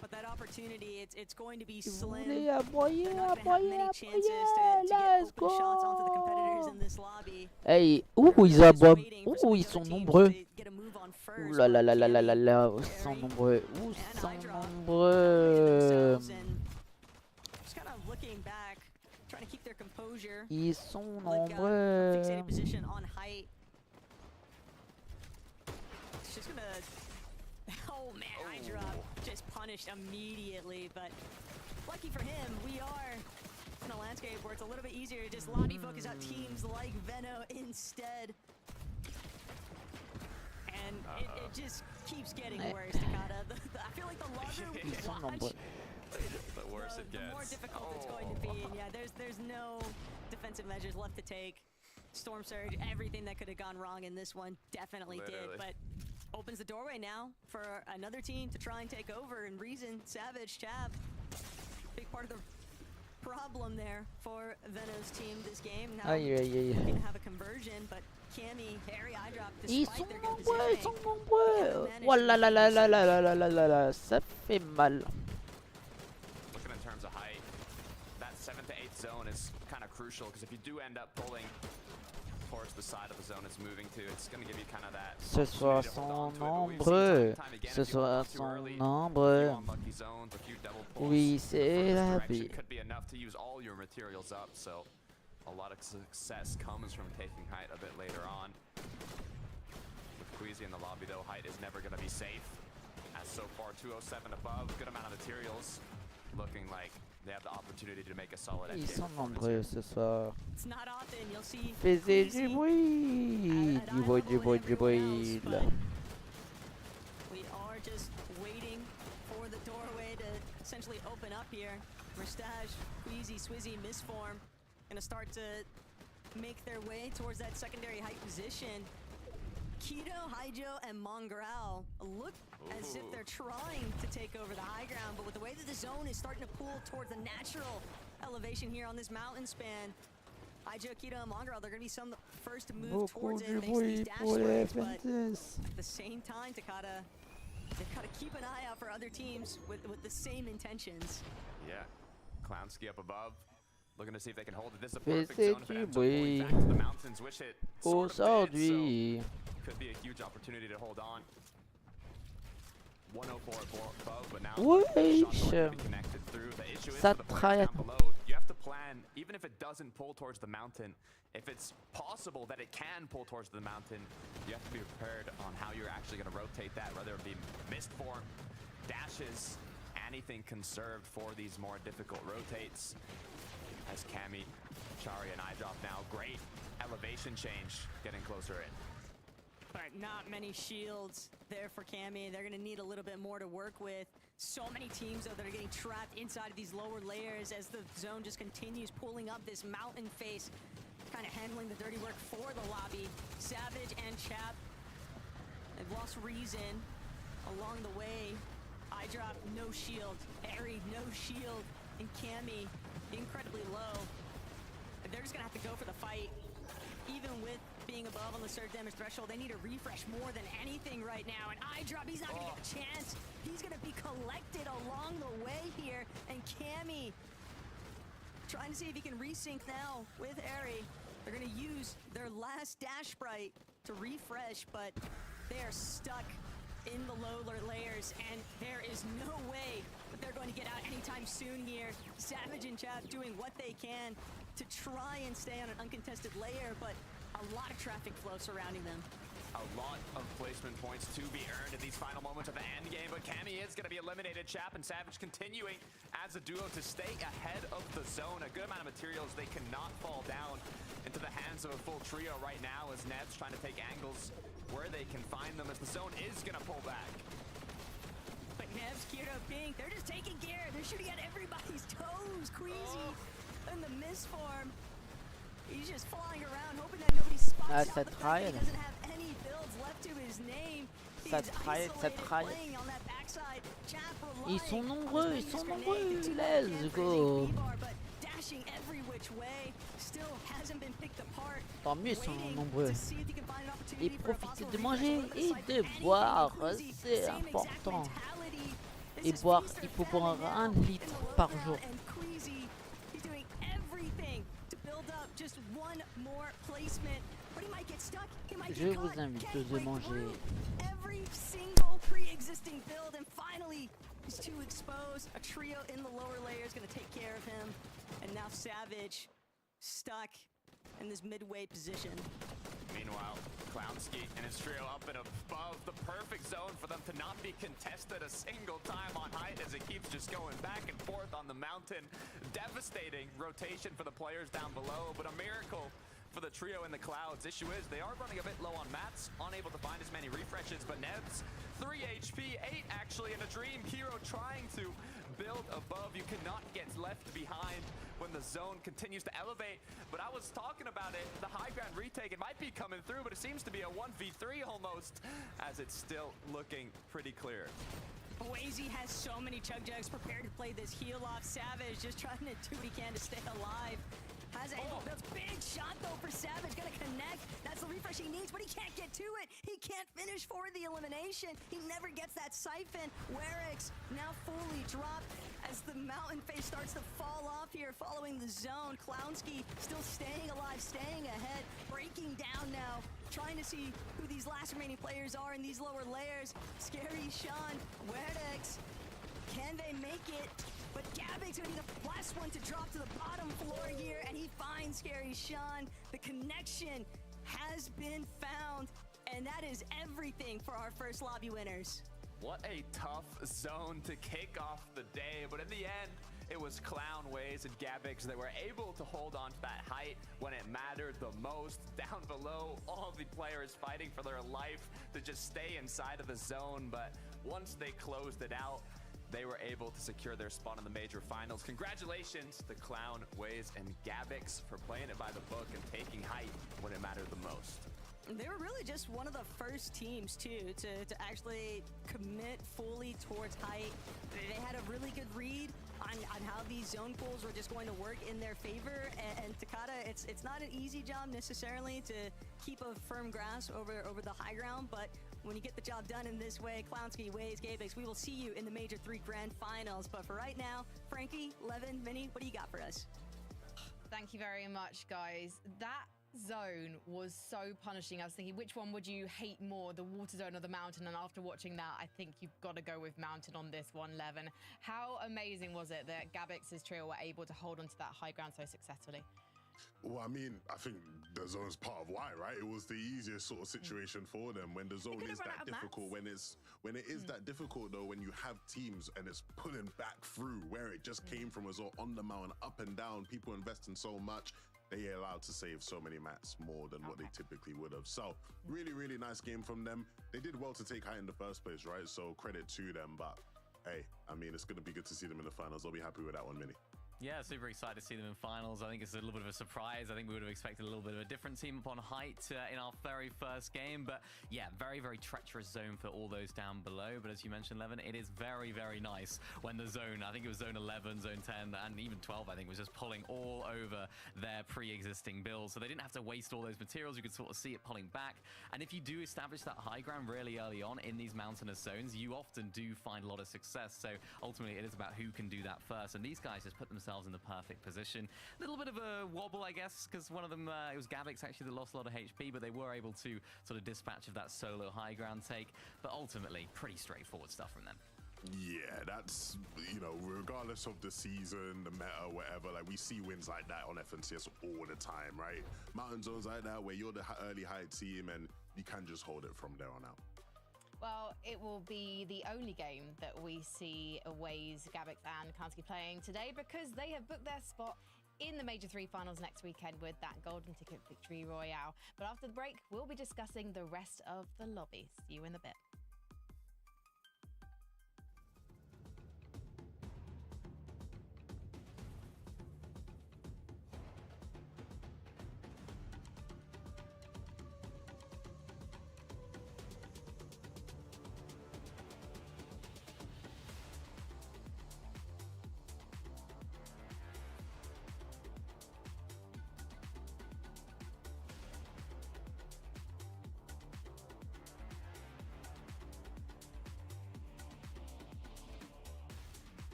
But that opportunity, it's going to be Si vous slim. voulez They're aboyer, not going to have aboyer, many chances aboyer, to get let's open shots onto the competitors go. in this lobby. Hey, They're ouh, ils really just aboient. waiting for Ouh, some of ils the sont other teams nombreux. to get a move on first, Ouh là là but là là là là Cammy, là, ils sont Harry, nombreux. Ouh, and ils sont iDrop nombreux. themselves and just kind of looking back, trying to keep their composure. Ils sont Like a nombreux. fixated position on height. It's just gonna. Oh man, iDrop just punished immediately, but lucky for him, we are in a landscape where it's a little bit easier to just lobby focus out teams like Veno instead. And it just keeps getting worse, Takada. I feel like the longer we Ils sont watch, nombreux. The worse it the gets. more difficult it's going to be. And yeah, there's no defensive measures left to take. Storm Surge, everything that could have gone wrong in this one definitely Literally. did. But opens the doorway now for another team to try and take over. And Reason, Savage, Chap, big part of the problem there for Veno's team this game. Now Aïe aïe aïe. looking to have a conversion, but Cammy, Harry, iDrop, Ils despite sont their good nombreux, ils positioning, sont nombreux. Oh là là là là là là là là là là, ça fait mal. Looking in terms of height, that 7th to 8th zone is kind of crucial because if you do end up pulling towards the side of the zone it's moving to, it's going to give you kind of that. Ce soir opportunity to hold sont on to it. But we've seen nombreux. time and time again, Ce if you hold soir on too sont early, nombreux. a few unlucky zones, a few double pulls, Oui, the c'est furthest la direction vie. could be enough to use all your materials up. So a lot of success comes from taking height a bit later on. With Queasy in the lobby though, height is never going to be safe. As so far 207 above, good amount of materials, looking like they have the opportunity to make a solid Ils endgame sont performance nombreux here. ce soir. it's not often you'll see Faisez Queasy du bruit. at Du eye bruit, level du and bruit, du everyone else, bruit. but we are just waiting for the doorway to essentially open up here. Mustache, Queasy, Swizzy, Misform, gonna start to make their way towards that secondary height position. Keto, Haijo, and Mongrel look as if Ooh. they're trying to take over the high ground, but with the way that the zone is starting to pull towards the natural elevation here on this mountain span, Haijo, Keto, and Mongrel, they're gonna be some first to move Beaucoup towards du it thanks to these bruit dash pour les spreads, but FNTS. at the same time, Takada, they've got to keep an eye out for other teams with the same intentions. Yeah, Clownski up above, looking to see if they can hold it. This is a perfect Faisez zone if it du ends up going back to bruit. the mountains, which it sort of did, so Aujourd'hui. could be a huge opportunity to hold on. 104 above, but now Ouais, shots are going to be connected through. The issue is ça for the players traite. down below, you have to plan, even if it doesn't pull towards the mountain, if it's possible that it can pull towards the mountain, you have to be prepared on how you're actually going to rotate that, whether it be mist form, dashes, anything conserved for these more difficult rotates. As Cammy, Chari, and iDrop now, great elevation change, getting closer in. But not many shields there for Cammy. They're going to need a little bit more to work with. So many teams, though, that are getting trapped inside of these lower layers as the zone just continues pulling up this mountain face, kind of handling the dirty work for the lobby. Savage and Chap, they've lost Reason along the way. iDrop, no shield. Airy, no shield. And Cammy, incredibly low. They're just going to have to go for the fight. Even with being above on the surge damage threshold, they need a refresh more than anything right now. And iDrop, he's not going to get a chance. He's going to be collected along the way here. And Cammy trying to see if he can resync now with Airy. They're going to use their last dash sprite to refresh, but they are stuck in the lower layers, and there is no way that they're going to get out anytime soon here. Savage and Chap doing what they can to try and stay on an uncontested layer, but a lot of traffic flow surrounding them. A lot of placement points to be earned in these final moments of the end game, but Cammy is going to be eliminated. Chap and Savage continuing as a duo to stay ahead of the zone. A good amount of materials. They cannot fall down into the hands of a full trio right now as Neb's trying to take angles where they can find them as the zone is going to pull back. But Nebs, Kiro, Pink, they're just taking care. They're shooting at everybody's toes. Queasy in the misform. He's just flying around, hoping that nobody spots out ça the fact that traîne. he doesn't have any builds left to his name. Ça He's traîne, ça isolated, traîne. playing on that backside. Jap Ils sont relying on nombreux, his ils sont grenade nombreux. to Let's again go. freezing V-bar, but dashing every which way, still hasn't been picked apart. Tant mieux, ils sont Waiting nombreux. to see if he can find an Et opportunity for a profitez possible de refresh, manger a little bit et of sight, de anything boire, inclusive, c'est same exact important. mentality. This Et is boire, feast or il faut famine boire now 1 in litre the par lowground, jour. and Queasy, he's doing everything to build up just one more placement, but he might get stuck, he might Je get vous caught. invite Can he de break manger. through every single pre-existing build, and finally he's too exposed. A trio in the lower layer is going to take care of him, and now Savage stuck in this midway position. Meanwhile, Clownski and his trio up and above the perfect zone for them to not be contested a single time on height as it keeps just going back and forth on the mountain. Devastating rotation for the players down below, but a miracle for the trio in the clouds. Issue is they are running a bit low on mats, unable to find as many refreshes, but Nebs, 3 HP, 8 actually in a dream. Kiro trying to build above. You cannot get left behind when the zone continues to elevate. But I was talking about it, the high ground retake, it might be coming through, but it seems to be a 1v3 almost, as it's still looking pretty clear. Boise has so many chug jugs prepared to play this heel off. Savage just trying to do what he can to stay alive. Has angle builds. Big shot though for Savage. Gonna connect. That's the refresh he needs, but he can't get to it. He can't finish for the elimination. He never gets that siphon. Werix now fully dropped as the mountain face starts to fall off here following the zone. Clownski still staying alive, staying ahead, breaking down now. Trying to see who these last remaining players are in these lower layers. Scary Sean, Werix. Can they make it? But Gabig's gonna be the last one to drop to the bottom floor here, and he finds Scary Sean. The connection has been found, and that is everything for our first lobby winners. What a tough zone to kick off the day, but in the end, it was Clownways and Gabix that were able to hold on to that height when it mattered the most. Down below, all of the players fighting for their life to just stay inside of the zone, but once they closed it out, they were able to secure their spot in the major finals. Congratulations to Clownways and Gabix for playing it by the book and taking height when it mattered the most. They were really just one of the first teams, too, to actually commit fully towards height. They had a really good read on how these zone pools were just going to work in their favor. And Takata, it's not an easy job necessarily to keep a firm grasp over the high ground, but when you get the job done in this way, Clownski, Ways, Gabix, we will see you in the Major 3 Grand Finals. But for right now, Frankie, Levin, Minnie, what do you got for us? Thank you very much, guys. That zone was so punishing. I was thinking, which one would you hate more, the water zone or the mountain? And after watching that, I think you've got to go with mountain on this one, Levin. How amazing was it that Gabix's trio were able to hold onto that high ground so successfully? Well, I mean, I think the zone's part of why, right? It was the easiest sort of situation for them when the zone is that difficult. When it is that difficult, though, when you have teams and it's pulling back through where it just came from as well, on the mountain, up and down, people investing so much. They are allowed to save so many mats more than what they typically would have. So really, really nice game from them. They did well to take height in the first place, right? So credit to them. But hey, I mean, it's going to be good to see them in the finals. I'll be happy with that one, Minnie. Yeah, super excited to see them in finals. I think it's a little bit of a surprise. I think we would have expected a little bit of a different team upon height in our very first game. But yeah, very, very treacherous zone for all those down below. But as you mentioned, Levin, it is very, very nice when the zone, I think it was zone 11, zone 10, and even 12, I think, was just pulling all over their pre-existing builds. So they didn't have to waste all those materials. You could sort of see it pulling back. And if you do establish that high ground really early on in these mountainous zones, you often do find a lot of success. So ultimately, it is about who can do that first. And these guys just put themselves in the perfect position. A little bit of a wobble, I guess, because one of them, it was Gabix actually that lost a lot of HP, but they were able to sort of dispatch of that solo high ground take. But ultimately, pretty straightforward stuff from them. Yeah, that's, you know, regardless of the season, the meta, whatever, like we see wins like that on FNCS all the time, right? Mountain zones like that where you're the early high team and you can just hold it from there on out. Well, it will be the only game that we see Ways, Gabix and Kansky playing today because they have booked their spot in the Major 3 finals next weekend with that golden ticket victory royale. But after the break, we'll be discussing the rest of the lobby. See you in a bit.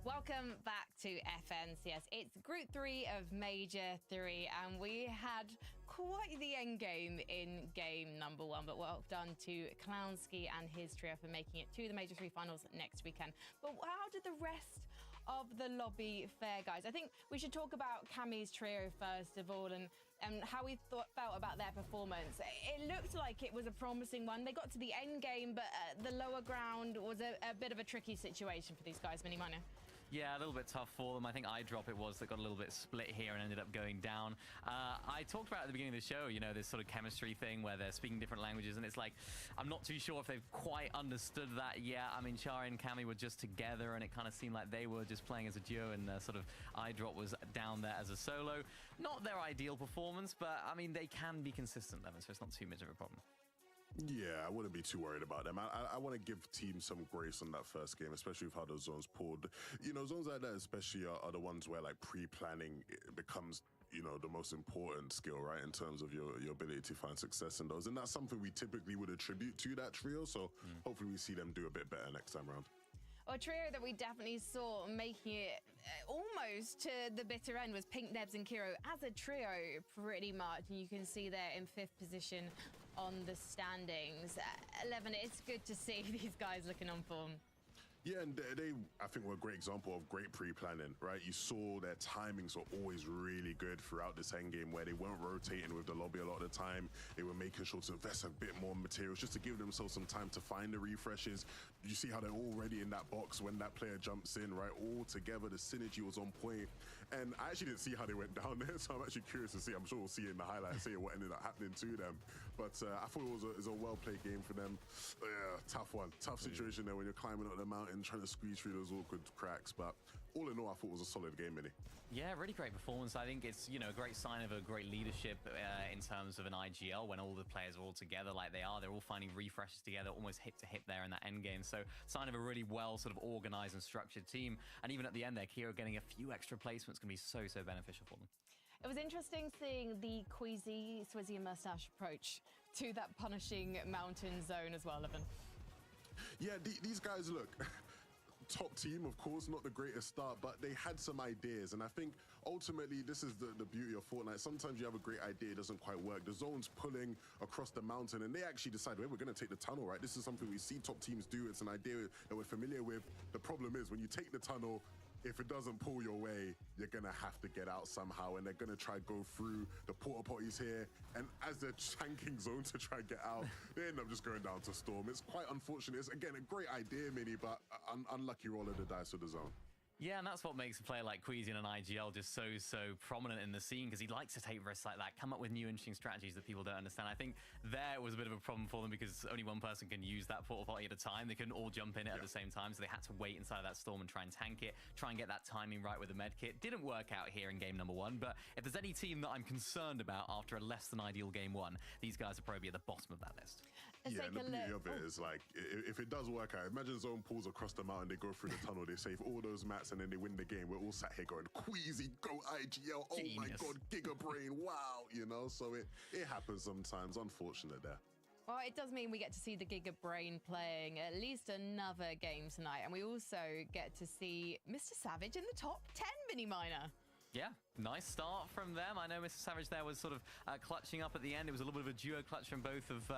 Welcome back to FNCS. It's Group 3 of Major 3, and we had quite the end game in game number 1, but well done to Clownsky and his trio for making it to the Major 3 finals next weekend. But how did the rest of the lobby fare, guys? I think we should talk about Cammy's trio first of all, and how we felt about their performance. It looked like it was a promising one. They got to the end game, but the lower ground was a bit of a tricky situation for these guys, Mini Minor. Yeah, a little bit tough for them. I think iDrop it was that got a little bit split here and ended up going down. I talked about at the beginning of the show, you know, this sort of chemistry thing where they're speaking different languages, and it's like, I'm not too sure if they've quite understood that yet. I mean, Chari and Cammy were just together, and it kind of seemed like they were just playing as a duo, and sort of iDrop was down there as a solo. Not their ideal performance, but I mean, they can be consistent, Levin, so it's not too much of a problem. Yeah, I wouldn't be too worried about them. I want to give teams some grace on that first game, especially with how those zones pulled. You know, zones like that especially are the ones where like pre-planning becomes, you know, the most important skill, right, in terms of your ability to find success in those. And that's something we typically would attribute to that trio, so hopefully we see them do a bit better next time around. A trio that we definitely saw making it almost to the bitter end was Pink, Nebs and Kiro as a trio pretty much. And you can see they're in 5th position on the standings. 11, it's good to see these guys looking on form. Yeah, and they, I think, were a great example of great pre-planning, right? You saw their timings were always really good throughout this endgame where they weren't rotating with the lobby a lot of the time. They were making sure to invest a bit more materials just to give themselves some time to find the refreshes. You see how they're already in that box when that player jumps in, right? All together, the synergy was on point. And I actually didn't see how they went down there, so I'm actually curious to see. I'm sure we'll see in the highlights here what ended up happening to them. But I thought it was a well-played game for them. Yeah, tough one. Tough situation there when you're climbing up the mountain, trying to squeeze through those awkward cracks. But all in all, I thought it was a solid game, Mini. Yeah, really great performance. I think it's, you know, a great sign of a great leadership in terms of an IGL when all the players are all together like they are. They're all finding refreshes together, almost hip to hip there in that end game. So sign of a really well sort of organized and structured team. And even at the end there, Kiro getting a few extra placements can be so beneficial for them. It was interesting seeing the queasy, Swizzy and Mustache approach to that punishing mountain zone as well, Evan. Yeah, these guys, look, top team, of course, not the greatest start, but they had some ideas. And I think ultimately this is the beauty of Fortnite. Sometimes you have a great idea, it doesn't quite work. The zone's pulling across the mountain and they actually decide, well, we're going to take the tunnel, right? This is something we see top teams do. It's an idea that we're familiar with. The problem is when you take the tunnel, if it doesn't pull your way, you're going to have to get out somehow, and they're going to try go through the porta potties here, and as they're chanking zone to try and get out, they end up just going down to Storm. It's quite unfortunate. It's, again, a great idea, Mini, but unlucky roll of the dice with the zone. Yeah, and that's what makes a player like Queasy and an IGL just so prominent in the scene, because he likes to take risks like that, come up with new interesting strategies that people don't understand. I think there was a bit of a problem for them because only one person can use that porta potty at a time. They couldn't all jump in it at the same time, so they had to wait inside of that storm and try and tank it, try and get that timing right with the med kit. Didn't work out here in game number 1, but if there's any team that I'm concerned about after a less than ideal game 1, these guys are probably at the bottom of that list. Yeah, and the beauty of it is, like, if it does work out, imagine zone pulls across the mountain, they go through the tunnel, they save all those mats, and then they win the game. We're all sat here going, Queasy, go IGL, oh Genius. my god, Giga Brain, wow, you know, so it happens sometimes, unfortunate there. Well, it does mean we get to see the Giga Brain playing at least another game tonight, and we also get to see Mr. Savage in the top 10, Mini Minor. Yeah, nice start from them. I know Mr. Savage there was sort of clutching up at the end. It was a little bit of a duo clutch from both of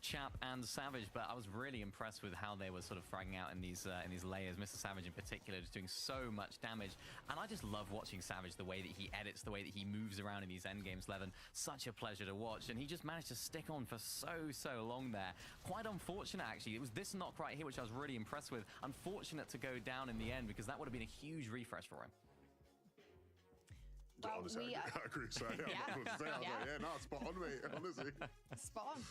Chap and Savage, but I was really impressed with how they were sort of fragging out in these layers. Mr. Savage in particular just doing so much damage, and I just love watching Savage, the way that he edits, the way that he moves around in these end games, Levin. Such a pleasure to watch, and he just managed to stick on for so long there. Quite unfortunate, actually. It was this knock right here which I was really impressed with. Unfortunate to go down in the end because that would have been a huge refresh for him. Well, honestly, I agree. Sorry, yeah, no, spot on, mate. Honestly, spot on.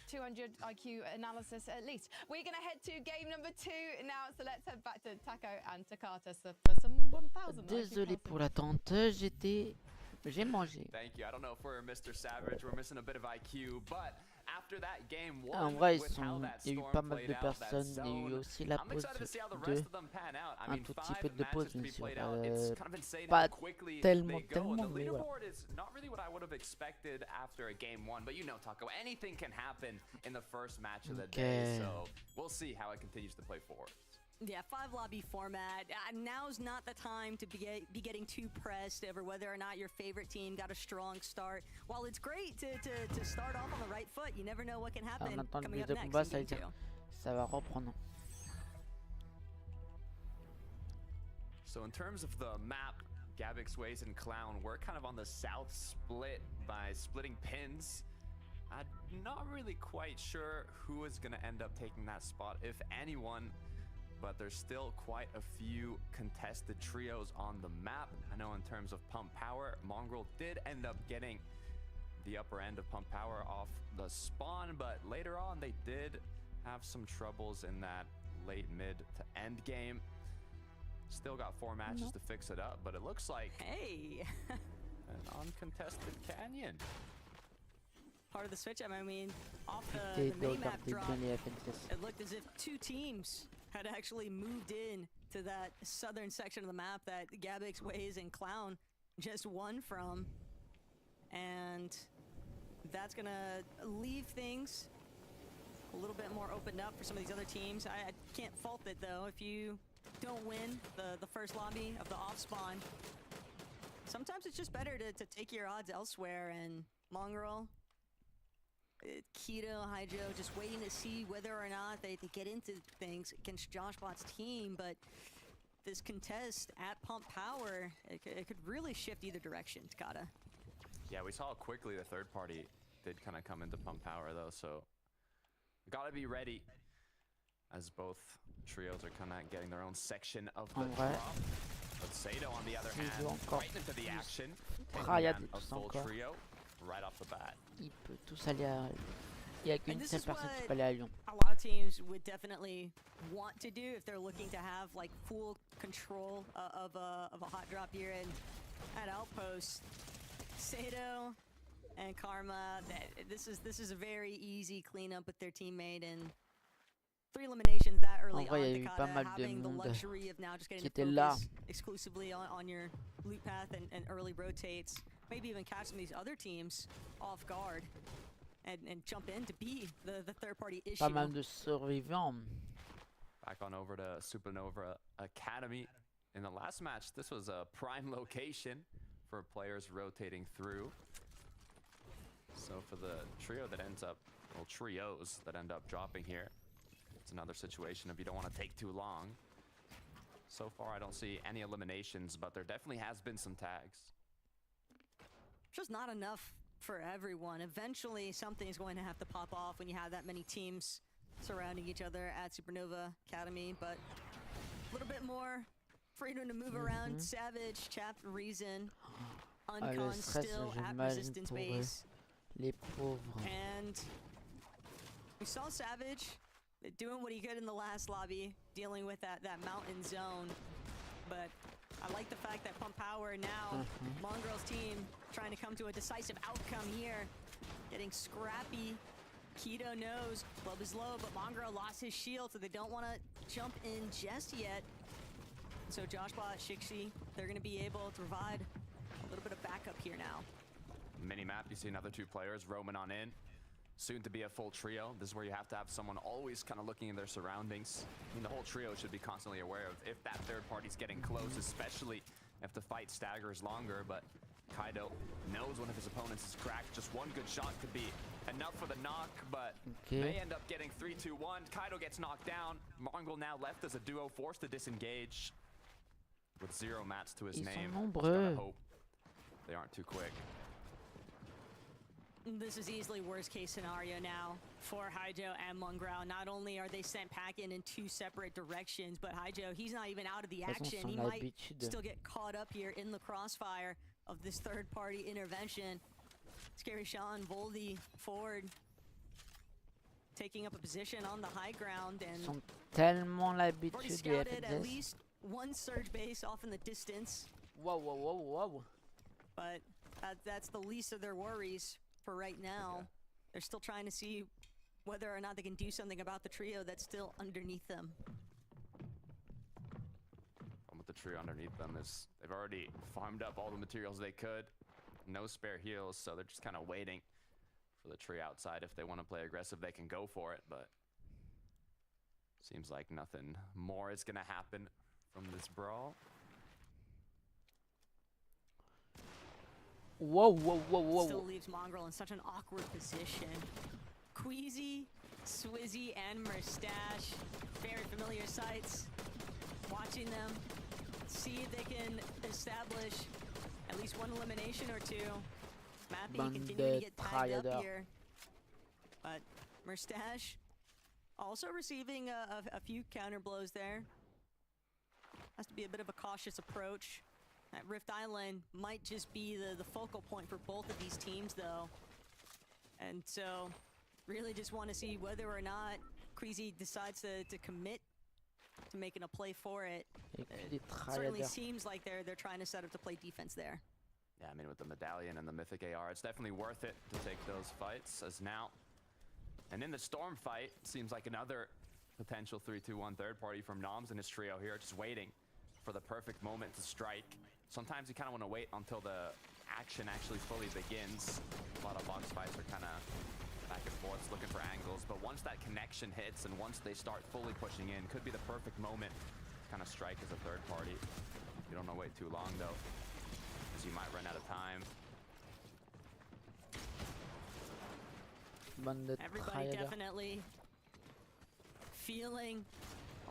200 IQ analysis at least. We're gonna head to game number 2 now, so let's head back to Taco and Takata for some 1000. Désolé pour l'attente, j'ai mangé. Thank you. I don't know if we're Mr. Savage, we're missing a bit of IQ, but after that game 1, En vrai, with how that il y a eu storm pas mal played de out, that personnes. Il y a eu zone, aussi la I'm pause excited to see how the de rest of them pan out. I un mean, tout petit 5 peu de pause, matches to bien be sûr. played out. It's kind of insane Pas how quickly tellement, they go. And the mais voilà. leaderboard is not really what I would have expected after a game 1, but you know, Taco, anything can happen in the first match of the day, so we'll see how it continues to play forward. Yeah, 5 lobby format. Now's not the time to be getting too pressed over whether or not your favorite team got a strong start. While it's great to start off on the right foot, you never know what can happen Maintenant le coming bus up de next combat, in ça, game 2. ça va reprendre. So in terms of the map, Gabix, Waze, and Clown, we're kind of on the south split by splitting pins. I'm not really quite sure who is going to end up taking that spot, if anyone, but there's still quite a few contested trios on the map. I know in terms of Pump Power, Mongrel did end up getting the upper end of Pump Power off the spawn, but later on they did have some troubles in that late mid to end game. Still got 4 matches to fix it up, but it looks like Hey! an uncontested Canyon. Part of the switch, I mean, off the map drop, FNCS. it looked as if 2 teams had actually moved in to that southern section of the map that Gabix, Waze, and Clown just won from. And that's gonna leave things a little bit more opened up for some of these other teams. I can't fault it though. If you don't win the first lobby of the off spawn, sometimes it's just better to take your odds elsewhere. And Mongrel, Keto, Hydro, just waiting to see whether or not they get into things against Joshbot's team. But this contest at Pump Power, it could really shift either direction, Takata. Yeah, we saw how quickly the third party did kind of come into Pump Power though, so we gotta be ready as both trios are kind of getting their own section of the drop. But Sato, on the other hand, right into the action, taking down a full trio right off the bat. Il peut tous aller à... Il y a qu'une seule personne qui peut aller à Lyon. A lot of teams would definitely want to do if they're looking to have like full control of a hot drop here at Outpost. Sato and Karma, this is a very easy cleanup with their teammate, and 3 eliminations that early on. Takata having the luxury of now just getting to focus exclusively on your loot path and early rotates, maybe even catch some of these other teams off guard and jump in to be the third party issue. Pas mal de survivants. Back on over to Supernova Academy. In the last match, this was a prime location for players rotating through. So for the trio that ends up, well, trios that end up dropping here, it's another situation if you don't want to take too long. So far, I don't see any eliminations, but there definitely has been some tags. Just not enough for everyone. Eventually, something's going to have to pop off when you have that many teams surrounding each other at Supernova Academy, but a little bit more freedom to move around. Savage, Chapped, Reason, Uncon still at resistance base. Les pauvres. And we saw Savage doing what he could in the last lobby, dealing with that mountain zone. But I like the fact that Pump Power now, Mongrel's team, trying to come to a decisive outcome here. Getting scrappy. Keto knows club is low, but Mongrel lost his shield, so they don't want to jump in just yet. So Joshbot, Shixi, they're going to be able to provide a little bit of backup here now. Mini-map, you see another 2 players roaming on in. Soon to be a full trio. This is where you have to have someone always kind of looking in their surroundings. I mean, the whole trio should be constantly aware of if that third party's getting close, especially if the fight staggers longer. But Kaido knows one of his opponents is cracked. Just one good shot could be enough for the knock, but they end up getting 3-2-1. Kaido gets knocked down. Mongrel now left as a duo, forced to disengage with 0 mats to his name. Just gotta hope they aren't too quick. This is easily worst case scenario now for Hydro and Mongrel. Not only are they sent packing in 2 separate directions, but Hydro, he's not even out of the action. He might still get caught up here in the crossfire of this third party intervention. Scary Sean, Voldy forward, taking up a position on the high ground, and Ils ont tellement already l'habitude des scouted at FNCS. least 1 surge base off in the distance. Wow. But that's the least of their worries for right now. They're still trying to see whether or not they can do something about the trio that's still underneath them. With the trio underneath them is they've already farmed up all the materials they could. No spare heals, so they're just kind of waiting for the trio outside. If they want to play aggressive, they can go for it, but Seems like nothing more is gonna happen from this brawl. Whoa, whoa, whoa, whoa. Still leaves Mongrel in such an awkward position. Queasy, Swizzy, and Mustache, very familiar sights. Watching them, see if they can establish at least one elimination or two. Mappy continuing to get tagged up here. But Mustache also receiving a few counter blows there. Has to be a bit of a cautious approach. That Rift Island might just be the focal point for both of these teams, though. And so, really just want to see whether or not Queasy decides to commit to making a play for it. It certainly seems like they're trying to set up to play defense there. Yeah, I mean, with the medallion and the mythic AR, it's definitely worth it to take those fights as now. And in the Storm fight, seems like another potential 3-2-1 third party from Noms and his trio here, just waiting for the perfect moment to strike. Sometimes you kind of want to wait until the action actually fully begins. A lot of box fights are kind of back and forth, looking for angles, but once that connection hits and once they start fully pushing in, could be the perfect moment to kind of strike as a third party. You don't want to wait too long, though, because you might run out of time. Everybody definitely feeling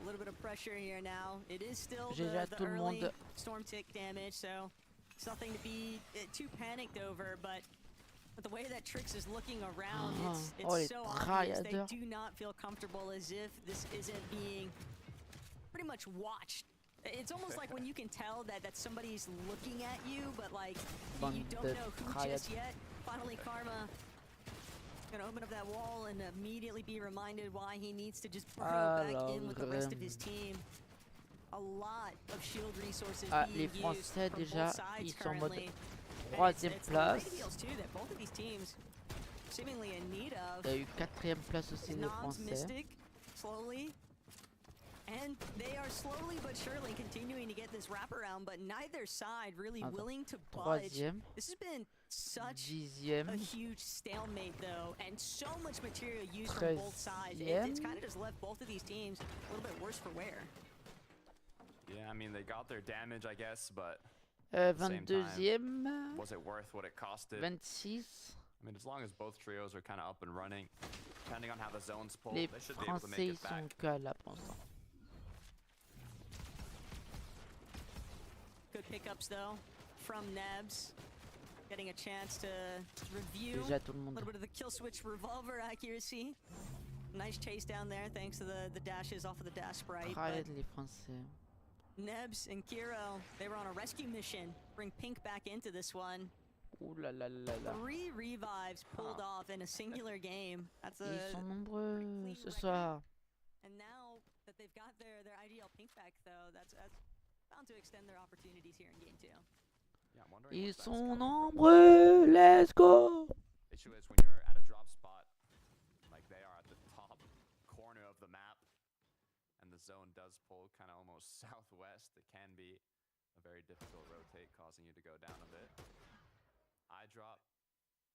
a little bit of pressure here now. It is still the early storm tick damage, so it's nothing to be too panicked over, but with the way that Trix is looking around, it's so obvious they do not feel comfortable, as if this isn't being pretty much watched. It's almost like when you can tell that somebody's looking at you, but like you don't know who just yet. Finally, Karma gonna open up that wall and immediately be reminded why he needs to just burrow back in with the rest of his team. A lot of shield resources being used from both sides currently. Troisième place. That both of these teams seemingly in need of. Il y a eu quatrième place aussi des Français. Mystic, slowly. And they are slowly but surely continuing to get this wraparound, but neither side really willing to budge. This has been such a huge stalemate, though, and so much material used from both sides. It's kind of just left both of these teams a little bit worse for wear. Yeah, I mean, they got their damage, I guess, but 22e. Was it worth what it costed? 26. I mean, as long as both trios are kind of up and running, depending on how the zones pull, Les they should be able to make it back. Français sont que là pour l'instant. Good pickups, though, from Nebs. Getting a chance to review Déjà tout le a monde. little bit of the kill switch revolver accuracy. Nice chase down there, thanks to the dashes off of the dash sprite. Les Français. Nebs and Kiro, they were on a rescue mission. Bring Pink back into this one. Ouh là là là là. 3 revives pulled off in a singular game. That's a Ils sont nombreux ce soir. And now that they've got their IGL Pink back, though, that's bound to extend their opportunities here in game 2. Yeah, I'm wondering Ils what sont nombreux. Let's go. Issue is when you're at a drop spot, like they are at the top corner of the map, and the zone does pull kind of almost southwest, it can be a very difficult rotate, causing you to go down a bit. I drop,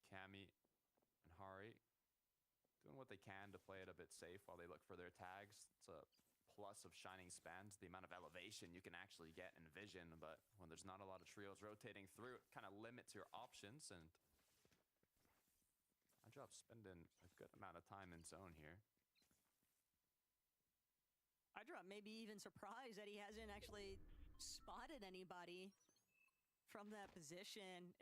Cammy, and Hari doing what they can to play it a bit safe while they look for their tags. It's a plus of shining spans, the amount of elevation you can actually get in vision, but when there's not a lot of trios rotating through, it kind of limits your options, and I drop spending a good amount of time in zone here. I drop maybe even surprised that he hasn't actually spotted anybody from that position.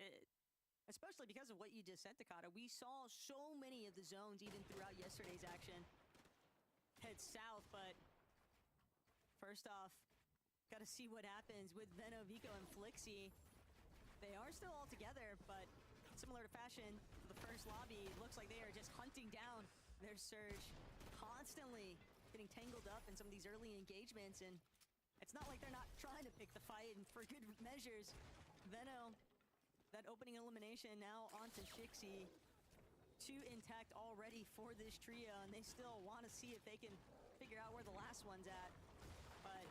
Especially because of what you just said, Takata. We saw so many of the zones, even throughout yesterday's action, head south, but first off, got to see what happens with Veno, Vico, and Flixie. They are still all together, but similar to fashion, for the first lobby, it looks like they are just hunting down their Surge, constantly getting tangled up in some of these early engagements, and it's not like they're not trying to pick the fight, and for good measures, Veno, that opening elimination now onto Shixie. 2 intact already for this trio, and they still want to see if they can figure out where the last one's at. But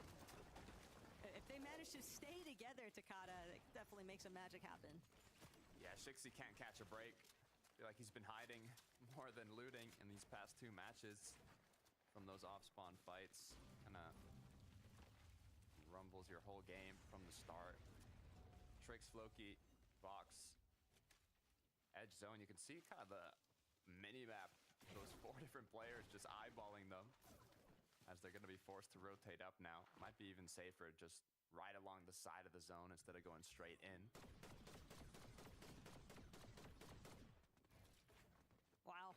if they manage to stay together, Takata, it definitely makes some magic happen. Yeah, Shixie can't catch a break. I feel like he's been hiding more than looting in these past 2 matches from those off-spawn fights. Kind of rumbles your whole game from the start. Tricks, Floki, Vox, edge zone. You can see kind of the mini-map, those 4 different players just eyeballing them as they're going to be forced to rotate up now. Might be even safer just right along the side of the zone instead of going straight in. Wow.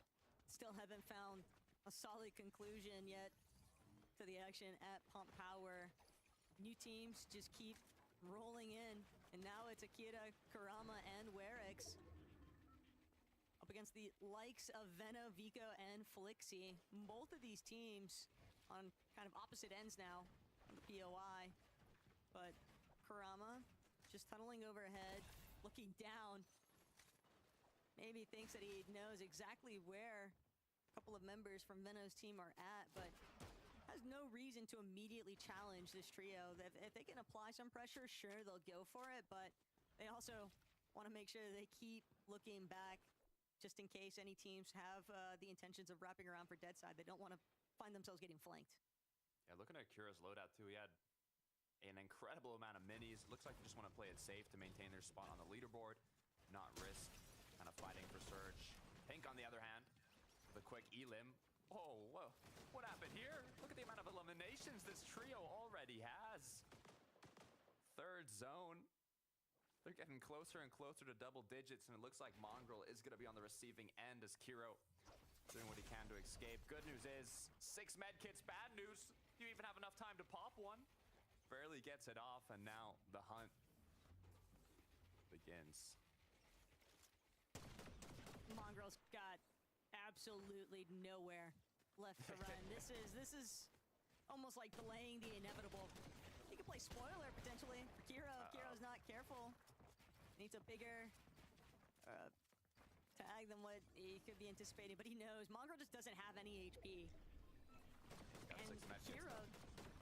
Still haven't found a solid conclusion yet to the action at Pump Power. New teams just keep rolling in, and now it's Akira, Kurama, and Werex up against the likes of Veno, Vico, and Flixie. Both of these teams on kind of opposite ends now on the POI, but Kurama just tunneling overhead, looking down. Maybe thinks that he knows exactly where a couple of members from Veno's team are at, but has no reason to immediately challenge this trio. If they can apply some pressure, sure, they'll go for it, but they also want to make sure they keep looking back just in case any teams have the intentions of wrapping around for dead side. They don't want to find themselves getting flanked. Yeah, looking at Kira's loadout too, he had an incredible amount of minis. Looks like they just want to play it safe to maintain their spot on the leaderboard, not risk kind of fighting for Surge. Pink, on the other hand, with a quick elim. Oh, whoa. What happened here? Look at the amount of eliminations this trio already has. Third zone. They're getting closer and closer to double digits, and it looks like Mongrel is going to be on the receiving end as Kiro doing what he can to escape. Good news is 6 med kits. Bad news, you even have enough time to pop one. Barely gets it off, and now the hunt begins. Mongrel's got absolutely nowhere left to run. This is almost like delaying the inevitable. He could play spoiler potentially for Kiro if Kiro's not careful. Needs a bigger tag than what he could be anticipating, but he knows Mongrel just doesn't have any HP. And Kiro,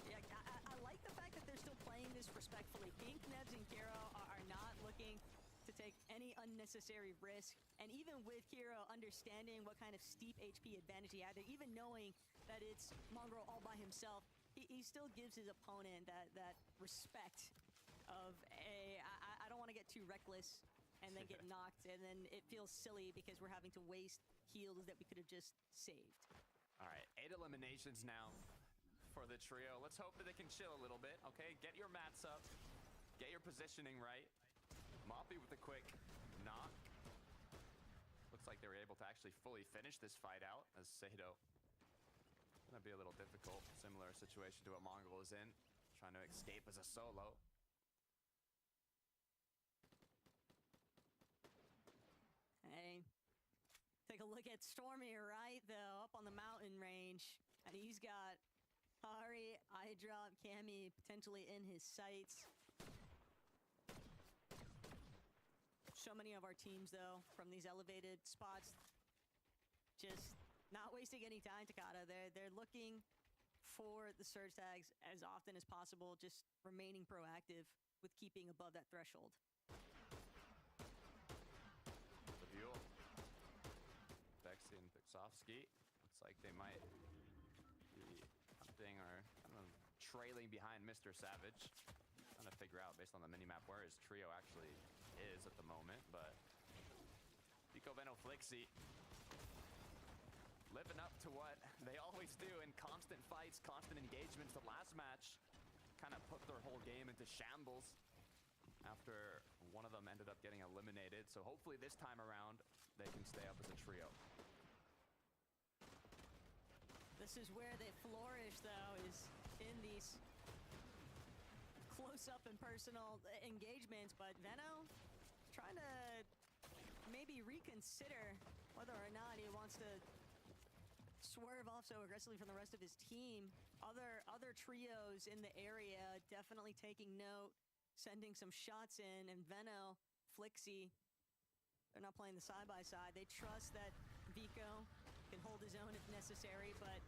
yeah, I like the fact that they're still playing this respectfully. Pink, Nebs, and Kiro are not looking to take any unnecessary risk, and even with Kiro understanding what kind of steep HP advantage he had there, even knowing that it's Mongrel all by himself, he still gives his opponent that respect of I don't want to get too reckless and then get knocked, and then it feels silly because we're having to waste heals that we could have just saved. All right, 8 eliminations now for the trio. Let's hope that they can chill a little bit, okay? Get your mats up, get your positioning right. Moppy with a quick knock. Looks like they were able to actually fully finish this fight out as Sado. Gonna be a little difficult. Similar situation to what Mongrel is in. Trying to escape as a solo. Hey, take a look at Stormy right though, up on the mountain range. And he's got Hari, Eyedrop, Cammy potentially in his sights. So many of our teams, though, from these elevated spots, just not wasting any time, Takata. They're looking for the surge tags as often as possible, just remaining proactive with keeping above that threshold. The Buell. Bexy and Pixovsky. Looks like they might be hunting or kind of trailing behind Mr. Savage. Trying to figure out based on the minimap where his trio actually is at the moment, but Vico, Veno, Flixie living up to what they always do in constant fights, constant engagements. The last match kind of put their whole game into shambles after one of them ended up getting eliminated. So hopefully this time around they can stay up as a trio. This is where they flourish, though, is in these close-up and personal engagements, but Veno trying to maybe reconsider whether or not he wants to swerve off so aggressively from the rest of his team. Other trios in the area definitely taking note, sending some shots in, and Veno, Flixie, they're not playing the side-by-side. They trust that Vico can hold his own if necessary, but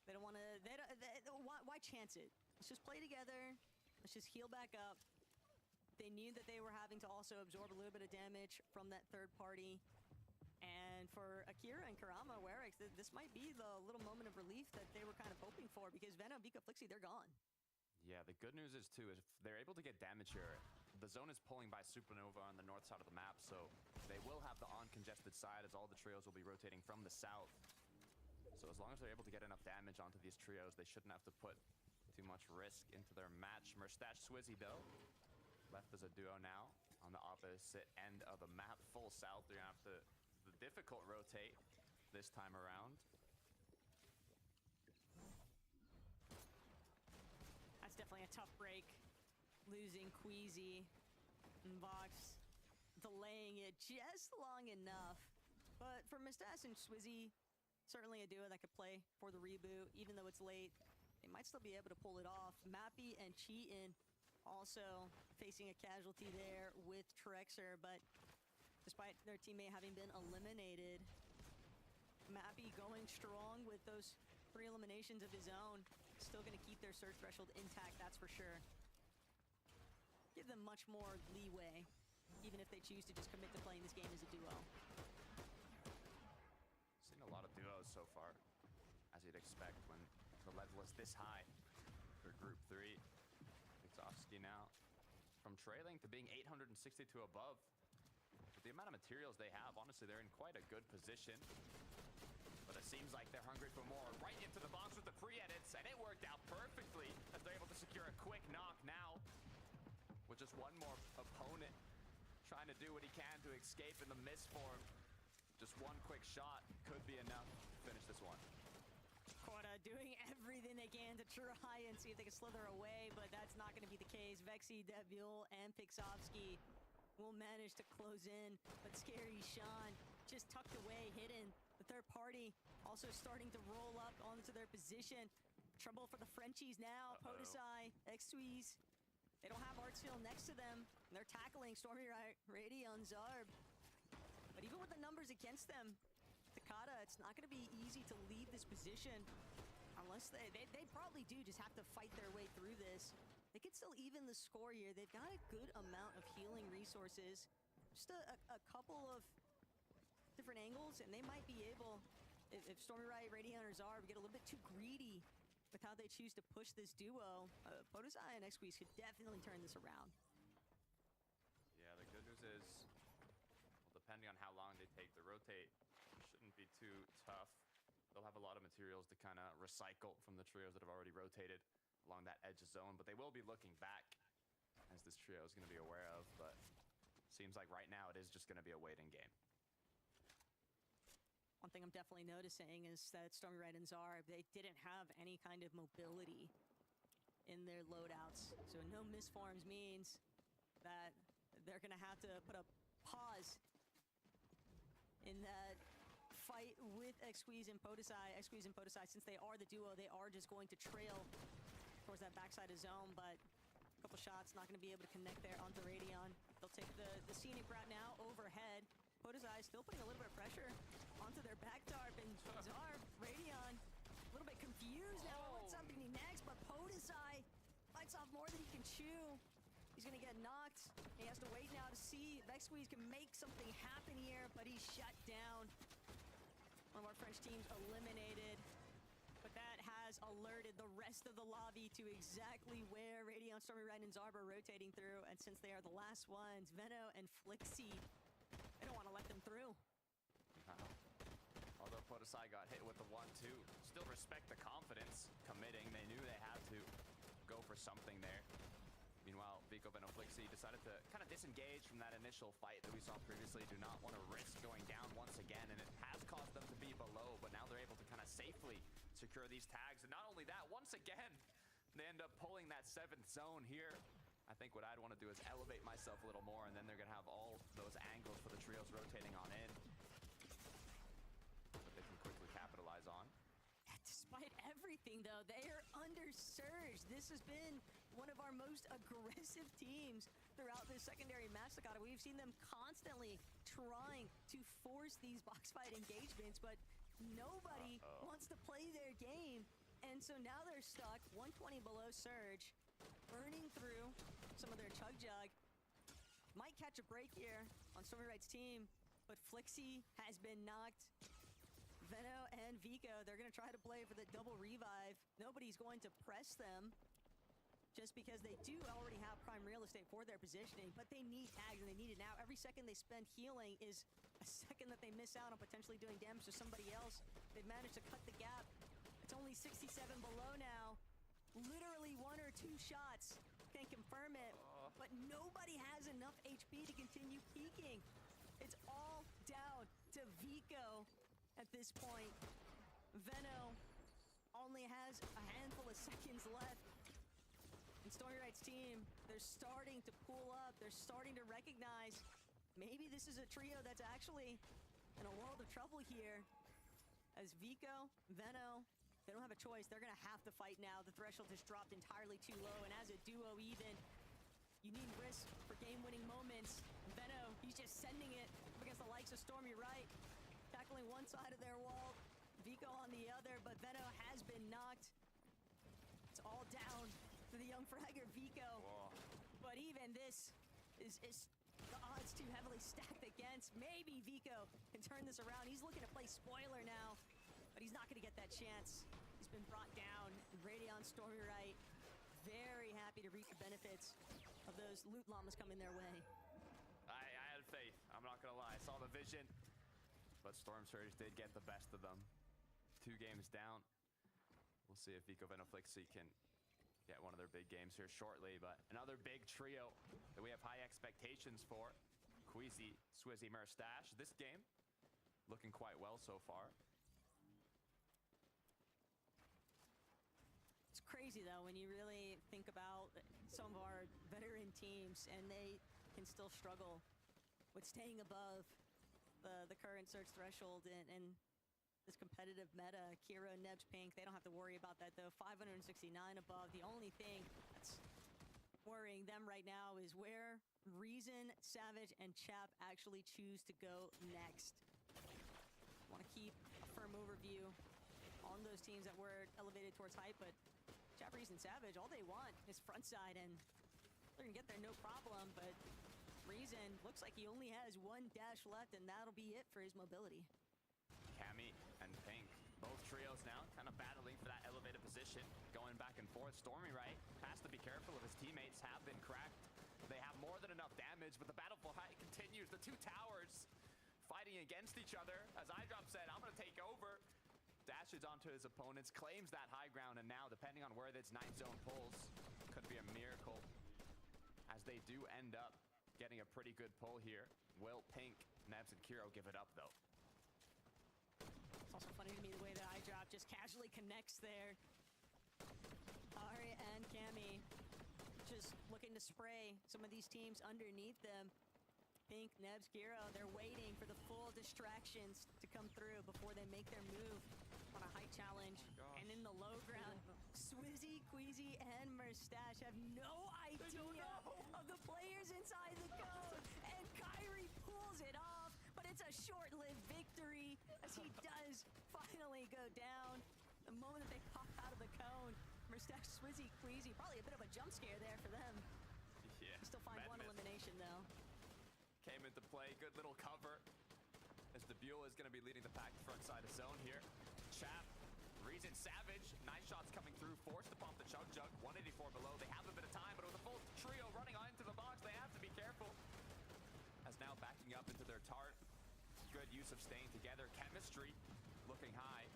they don't want to, why chance it? Let's just play together. Let's just heal back up. They knew that they were having to also absorb a little bit of damage from that third party. And And for Akira and Karama, Werex, this might be the little moment of relief that they were kind of hoping for, because Venom, Vika, Flixie, they're gone. Yeah, the good news is, too, is if they're able to get damage here, the zone is pulling by Supernova on the north side of the map, so they will have the uncongested side as all the trios will be rotating from the south. So as long as they're able to get enough damage onto these trios, they shouldn't have to put too much risk into their match. Merstache Swizzy, though, left as a duo now on the opposite end of the map, full south. They're going to have to the difficult rotate this time around. That's definitely a tough break. Losing Queasy and Vox, delaying it just long enough. But for Merstache and Swizzy, certainly a duo that could play for the reboot, even though it's late. They might still be able to pull it off. Mappy and Cheatin also facing a casualty there with Trexer, but despite their teammate having been eliminated, Mappy going strong with those 3 eliminations of his own. Still going to keep their surge threshold intact, that's for sure. Give them much more leeway, even if they choose to just commit to playing this game as a duo. Seen a lot of duos so far, as you'd expect when the level is this high for Group 3. Vixovsky now from trailing to being 860 to above. With the amount of materials they have, honestly, they're in quite a good position. But it seems like they're hungry for more. Right into the box with the pre-edits, and it worked out perfectly as they're able to secure a quick knock now. With just one more opponent trying to do what he can to escape in the misform. Just one quick shot could be enough to finish this one. Quota doing everything they can to try and see if they can slither away, but that's not going to be the case. Vexy, Debule, and Pixovsky will manage to close in, but Scary Sean just tucked away, hidden. The third party also starting to roll up onto their position. Trouble for the Frenchies now. Podesai, X-Squeeze. They don't have Artsfield next to them. They're tackling Stormy Radion, Zarb. But even with the numbers against them, Takada, it's not going to be easy to leave this position unless they probably do just have to fight their way through this. They could still even the score here. They've got a good amount of healing resources. Just a couple of different angles, and they might be able, if Stormy Radion or Zarb get a little bit too greedy with how they choose to push this duo, Podesai and X-Squeeze could definitely turn this around. Yeah, the good news is, well, depending on how long they take to rotate, it shouldn't be too tough. They'll have a lot of materials to kind of recycle from the trios that have already rotated along that edge zone, but they will be looking back, as this trio is going to be aware of, but seems like right now it is just going to be a waiting game. One thing I'm definitely noticing is that Stormy Red and Zarb, they didn't have any kind of mobility in their loadouts. So no misforms means that they're going to have to put a pause in that fight with X-Squeeze and Podesai. X-Squeeze and Podesai, since they are the duo, they are just going to trail towards that backside of zone, but a couple shots, not going to be able to connect there onto Radion. They'll take the scenic route now overhead. Podesai still putting a little bit of pressure onto their back tarp, and Zarb, Radion, a little bit confused now what's happening next, but Podesai bites off more than he can chew. He's gonna get knocked. He has to wait now to see if X-Squeeze can make something happen here, but he's shut down. One of our French teams eliminated, but that has alerted the rest of the lobby to exactly where Radion, Stormy Red, and Zarb are rotating through, and since they are the last ones, Veno and Flixie, they don't want to let them through. Although Podesai got hit with the 1-2, still respect the confidence, committing. They knew they had to go for something there. Meanwhile, Vico and Flixie decided to kind of disengage from that initial fight that we saw previously. Do not want to risk going down once again, and it has caused them to be below, but now they're able to kind of safely secure these tags. And not only that, once again, they end up pulling that 7th zone here. I think what I'd want to do is elevate myself a little more, and then they're going to have all those angles for the trios rotating on in that they can quickly capitalize on. Despite everything, though, they are under surge. This has been one of our most aggressive teams throughout this secondary match, Takada. We've seen them constantly trying to force these box fight engagements, but nobody wants to play their game. And so now they're stuck 120 below surge, burning through some of their chug jug. Might catch a break here on Stormy Red's team. but Flixie has been knocked. Veno and Vico, they're going to try to play for the double revive. Nobody's going to press them just because they do already have prime real estate for their positioning, but they need tags and they need it now. Every second they spend healing is a second that they miss out on potentially doing damage to somebody else. They've managed to cut the gap. It's only 67 below now. Literally 1 or 2 shots can confirm it, but nobody has enough HP to continue peeking. It's all down to Vico at this point. Veno only has a handful of seconds left. And Stormy Right's team, they're starting to pull up. They're starting to recognize maybe this is a trio that's actually in a world of trouble here. As Vico, Veno, they don't have a choice. They're going to have to fight now. The threshold has dropped entirely too low. And as a duo even, you need risk for game-winning moments. Veno, he's just sending it against the likes of Stormy Right. Tackling one side of their wall, Vico on the other, but Veno has been knocked. It's all down to the young fragger Vico. Whoa. But even this is the odds too heavily stacked against. Maybe Vico can turn this around. He's looking to play spoiler now, but he's not going to get that chance. He's been brought down. Radeon, Stormy Right, very happy to reap the benefits of those loot llamas coming their way. I had faith. I'm not going to lie. I saw the vision, but Storm Surge did get the best of them. 2 games down. We'll see if Vico Veno Flixie can get one of their big games here shortly, but another big trio that we have high expectations for. Queasy, Swizzy, Mustache. This game looking quite well so far. It's crazy though when you really think about some of our veteran teams and they can still struggle with staying above the current search threshold and this competitive meta. Kiro, Nebs, Pink, they don't have to worry about that though. 569 above. The only thing that's worrying them right now is where Reason, Savage, and Chap actually choose to go next. Want to keep a firm overview on those teams that were elevated towards hype, but Chap, Reason, Savage, all they want is front side, and they're gonna get there no problem, but Reason looks like he only has 1 dash left, and that'll be it for his mobility. Cammy and Pink, both trios now kind of battling for that elevated position, going back and forth. Stormy Right has to be careful if his teammates have been cracked. They have more than enough damage, but the battle for height continues. The 2 towers fighting against each other. As iDrop said, I'm going to take over. Dashes onto his opponents, claims that high ground, and now, depending on where this 9 zone pulls, could be a miracle. As they do end up getting a pretty good pull here. Will Pink, Nebs, and Kiro give it up, though? It's also funny to me the way that iDrop just casually connects there. Ari and Cammy just looking to spray some of these teams underneath them. Pink, Nebs, Kiro, they're waiting for the full distractions to come through before they make their move on a height challenge. And in the low ground, Swizzy, Queasy, and Mustache have no idea of the players inside the cone. And Kyrie pulls it off, but it's a short-lived victory as he does finally go down. The moment that they pop out of the cone, Mustache, Swizzy, Queasy, probably a bit of a jump scare there for them. Yeah. They still find one elimination though. Came into play, good little cover. As the Buell is going to be leading the pack front side of zone here. Chap, Reason, Savage, nice shots coming through, forced to pump the Chug Jug, 184 below. They have a bit of time, but with a full trio running onto the box, they have to be careful. As now backing up into their tart. Good use of staying together. Chemistry looking high.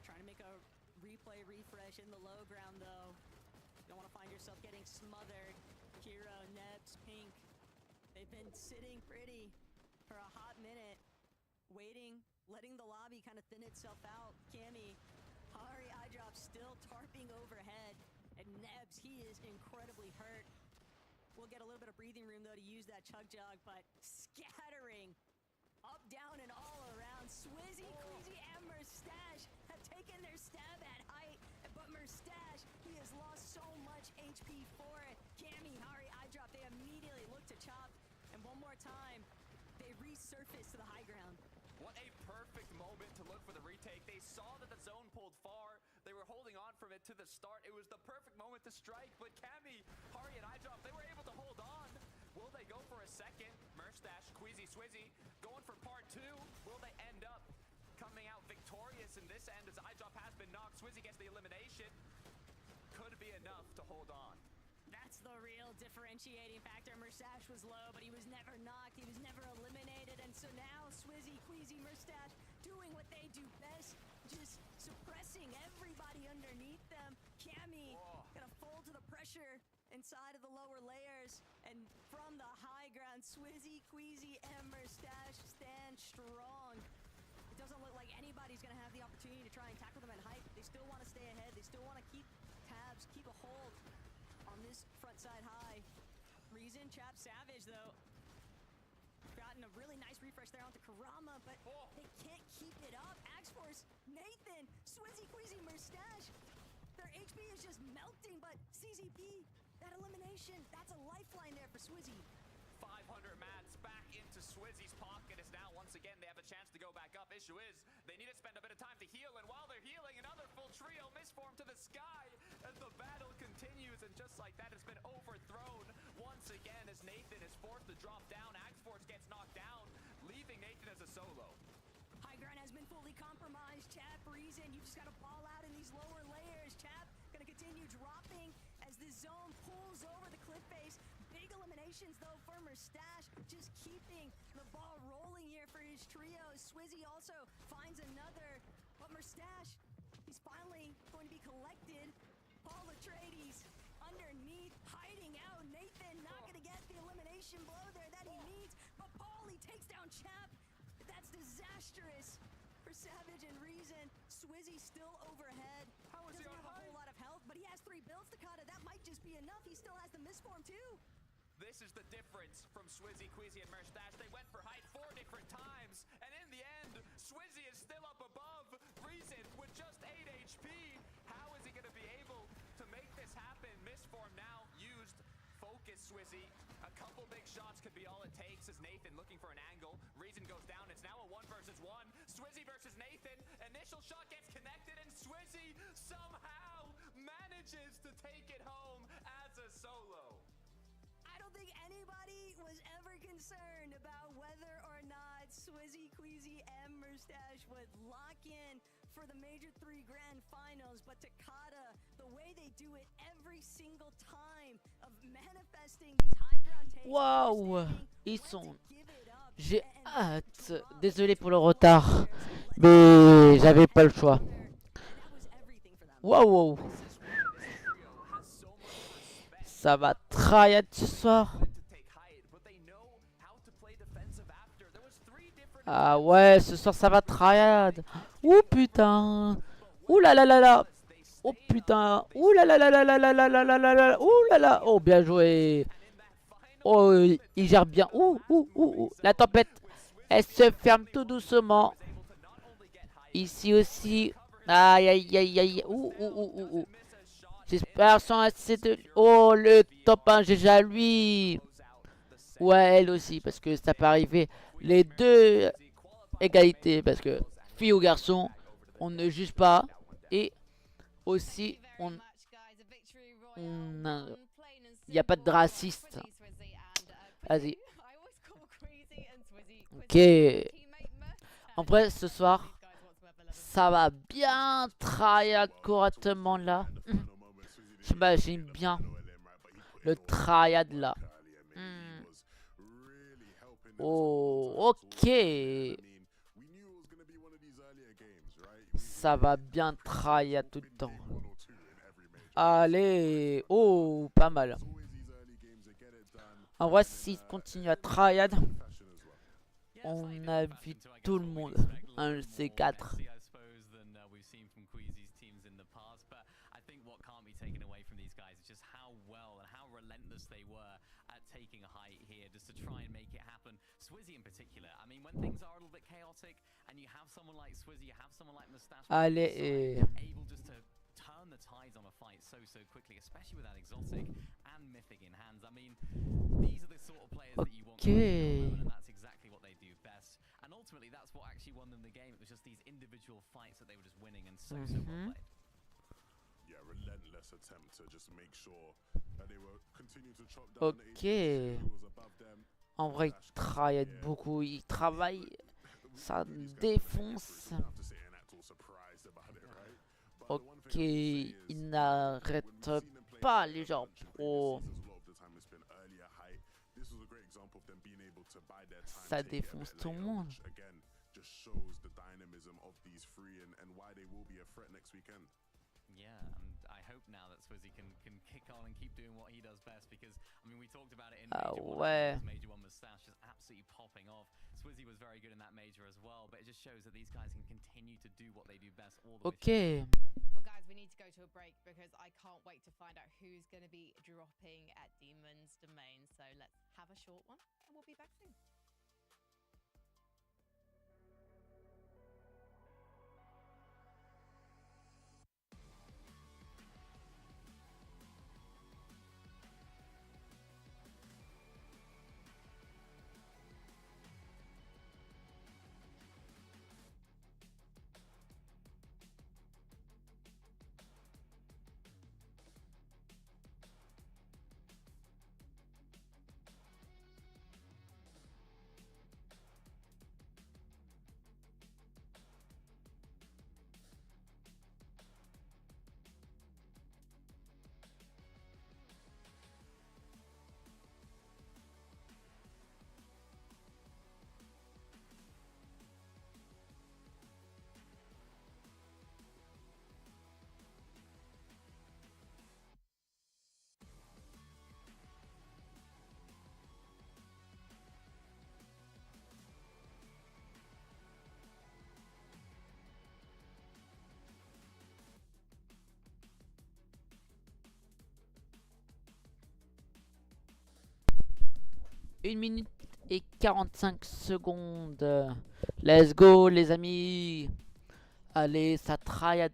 Trying to make a replay refresh in the low ground though. You don't want to find yourself getting smothered. Kiro, Nebs, Pink, they've been sitting pretty for a hot minute, waiting, letting the lobby kind of thin itself out. Cammy, Hari, iDrop still tarping overhead, and Nebs, he is incredibly hurt. We'll get a little bit of breathing room though to use that Chug Jug, but scattering up, down, and all around. Swizzy, Queasy, and Mustache have taken their stab at height, but Mustache, he has lost so much HP for it. Cammy, Hari, iDrop, they immediately look to chop, and one more time, they resurface to the high ground. What a perfect moment to look for the retake. They saw that the zone pulled far. They were holding on from it to the start. It was the perfect moment to strike, but Cammy, Hari, and iDrop, they were able to hold on. Will they go for a second? Merstash, Queasy, Swizzy going for part 2. Will they end up coming out victorious in this end as iDrop has been knocked? Swizzy gets the elimination. Could be enough to hold on. That's the real differentiating factor. Merstash was low, but he was never knocked. He was never eliminated. And so now Swizzy, Queasy, Merstash doing what they do best, just suppressing everybody underneath them. Cammy gonna fold to the pressure inside of the lower layers. And from the high ground, Swizzy, Queasy, and Merstash stand strong. It doesn't look like anybody's gonna have the opportunity to try and tackle them at height. They still want to stay ahead. They still want to keep tabs, keep a hold on this front side high. Reason, Chap Savage though, gotten a really nice refresh there onto Karama, but they can't keep it up. Axe Force, Nathan, Swizzy, Queasy, Merstash, their HP is just melting, but CZP, that elimination, that's a lifeline there for Swizzy. 500 mats back into Swizzy's pocket as now once again they have a chance to go back up. Issue is they need to spend a bit of time to heal, and while they're healing, another full trio misformed to the sky as the battle continues, and just like that it's been overthrown once again as Nathan is forced to drop down. Axe Force gets knocked down, leaving Nathan as a solo. High ground has been fully compromised. Chap, Reason, you just gotta ball out in these lower layers. Chap gonna continue dropping as the zone pulls over the cliff face. Big eliminations though for Merstash, just keeping the ball rolling here for his trio. Swizzy also finds another, but Merstash, he's finally going to be collected. Paul Atreides underneath, hiding out. Nathan not gonna get the elimination blow there that he needs, but Paulie takes down Chap. That's disastrous for Savage and Reason. Swizzy still overhead. Doesn't have a whole lot of health, but he has 3 builds, Takata. That might just be enough. He still has the misform too. This is the difference from Swizzy, Queasy, and Merstash. They went for height 4 different times, and in the end, Swizzy is still up above. Reason with just 8 HP. How is he going to be able to make this happen? Misform now used. Focus, Swizzy. A couple big shots could be all it takes as Nathan looking for an angle. Reason goes down. It's now a 1 versus 1. Swizzy versus Nathan. Initial shot gets connected, and Swizzy somehow manages to take it home as a solo. I don't think anybody was ever concerned about whether or not Swizzy, Queasy, and Merstash would lock in for the Major 3 Grand Finals, but Takata, the way they do it every single time of manifesting these high ground takes. Waouh, ils sont... J'ai hâte. Désolé pour le retard, mais j'avais pas le choix. Waouh. Ça va tryhard ce soir. Ah ouais, ce soir ça va tryhard. Ouh putain. Ouh là là là là. Oh putain. Ouh là là là là là là là là là là là. Ouh là là. Oh bien joué. Oh il gère bien. Ouh ouh ouh ouh. La tempête, elle se ferme tout doucement. Ici aussi. Aïe aïe aïe aïe. Ouh ouh ouh ouh ouh. J'espère sans assez de... Oh, le top 1 GG à lui. Ouais, elle aussi, parce que ça peut arriver. Les deux égalités, parce que fille ou garçon, on ne juge pas. Et aussi, il n'y a pas de raciste. Vas-y. Ok. En vrai, ce soir, ça va bien tryhard correctement là. J'imagine bien le tryhard là. Oh, ok. Ça va bien tryhard tout le temps. Allez. Oh, pas mal. En vrai, s'il continue à tryhard, on a vu tout le monde. Un C4. Allez. Ok. Yeah, relentless attempt to just make sure Ok. En vrai, il travaille beaucoup. Il travaille. Ça défonce. Ok. Il n'arrête pas les gens pro. Ça défonce tout le monde. Yeah, and I hope now that Swizzy can kick on and keep doing what he does best because, I mean, we talked about it in Ah Major 1. ouais. Major 1 Moustache just absolutely popping off. Swizzy was very good in that Major as well, but it just shows that these guys can continue to do what they do best all the way through. Ok. Well, guys, we need to go to a break because I can't wait to find out who's going to be dropping at Demon's Domain. So let's have a short one and we'll be back soon. Une minute et 45 secondes. Let's go les amis. Allez, ça tryhard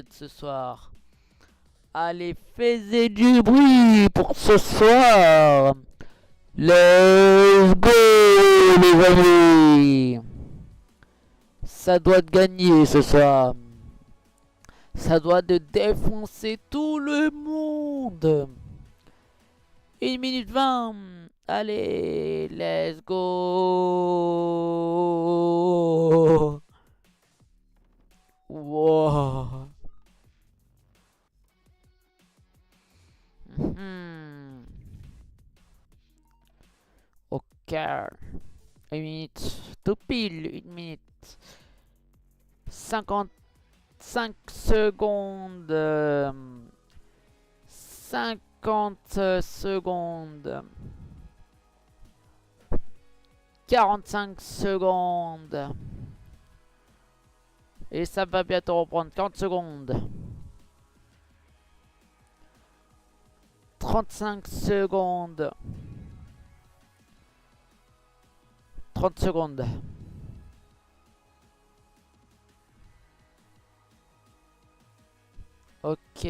ce soir. Allez, faites du bruit pour ce soir. Let's go les amis. Ça doit te gagner ce soir. Ça doit te défoncer tout le monde. 1 minute 20. Allez, let's go. Wow. Ok. 1 minute. Tout pile. 1 minute. 55 secondes. 50 secondes. 45 secondes. Et ça va bientôt reprendre. 40 secondes. 35 secondes. 30 secondes. Ok.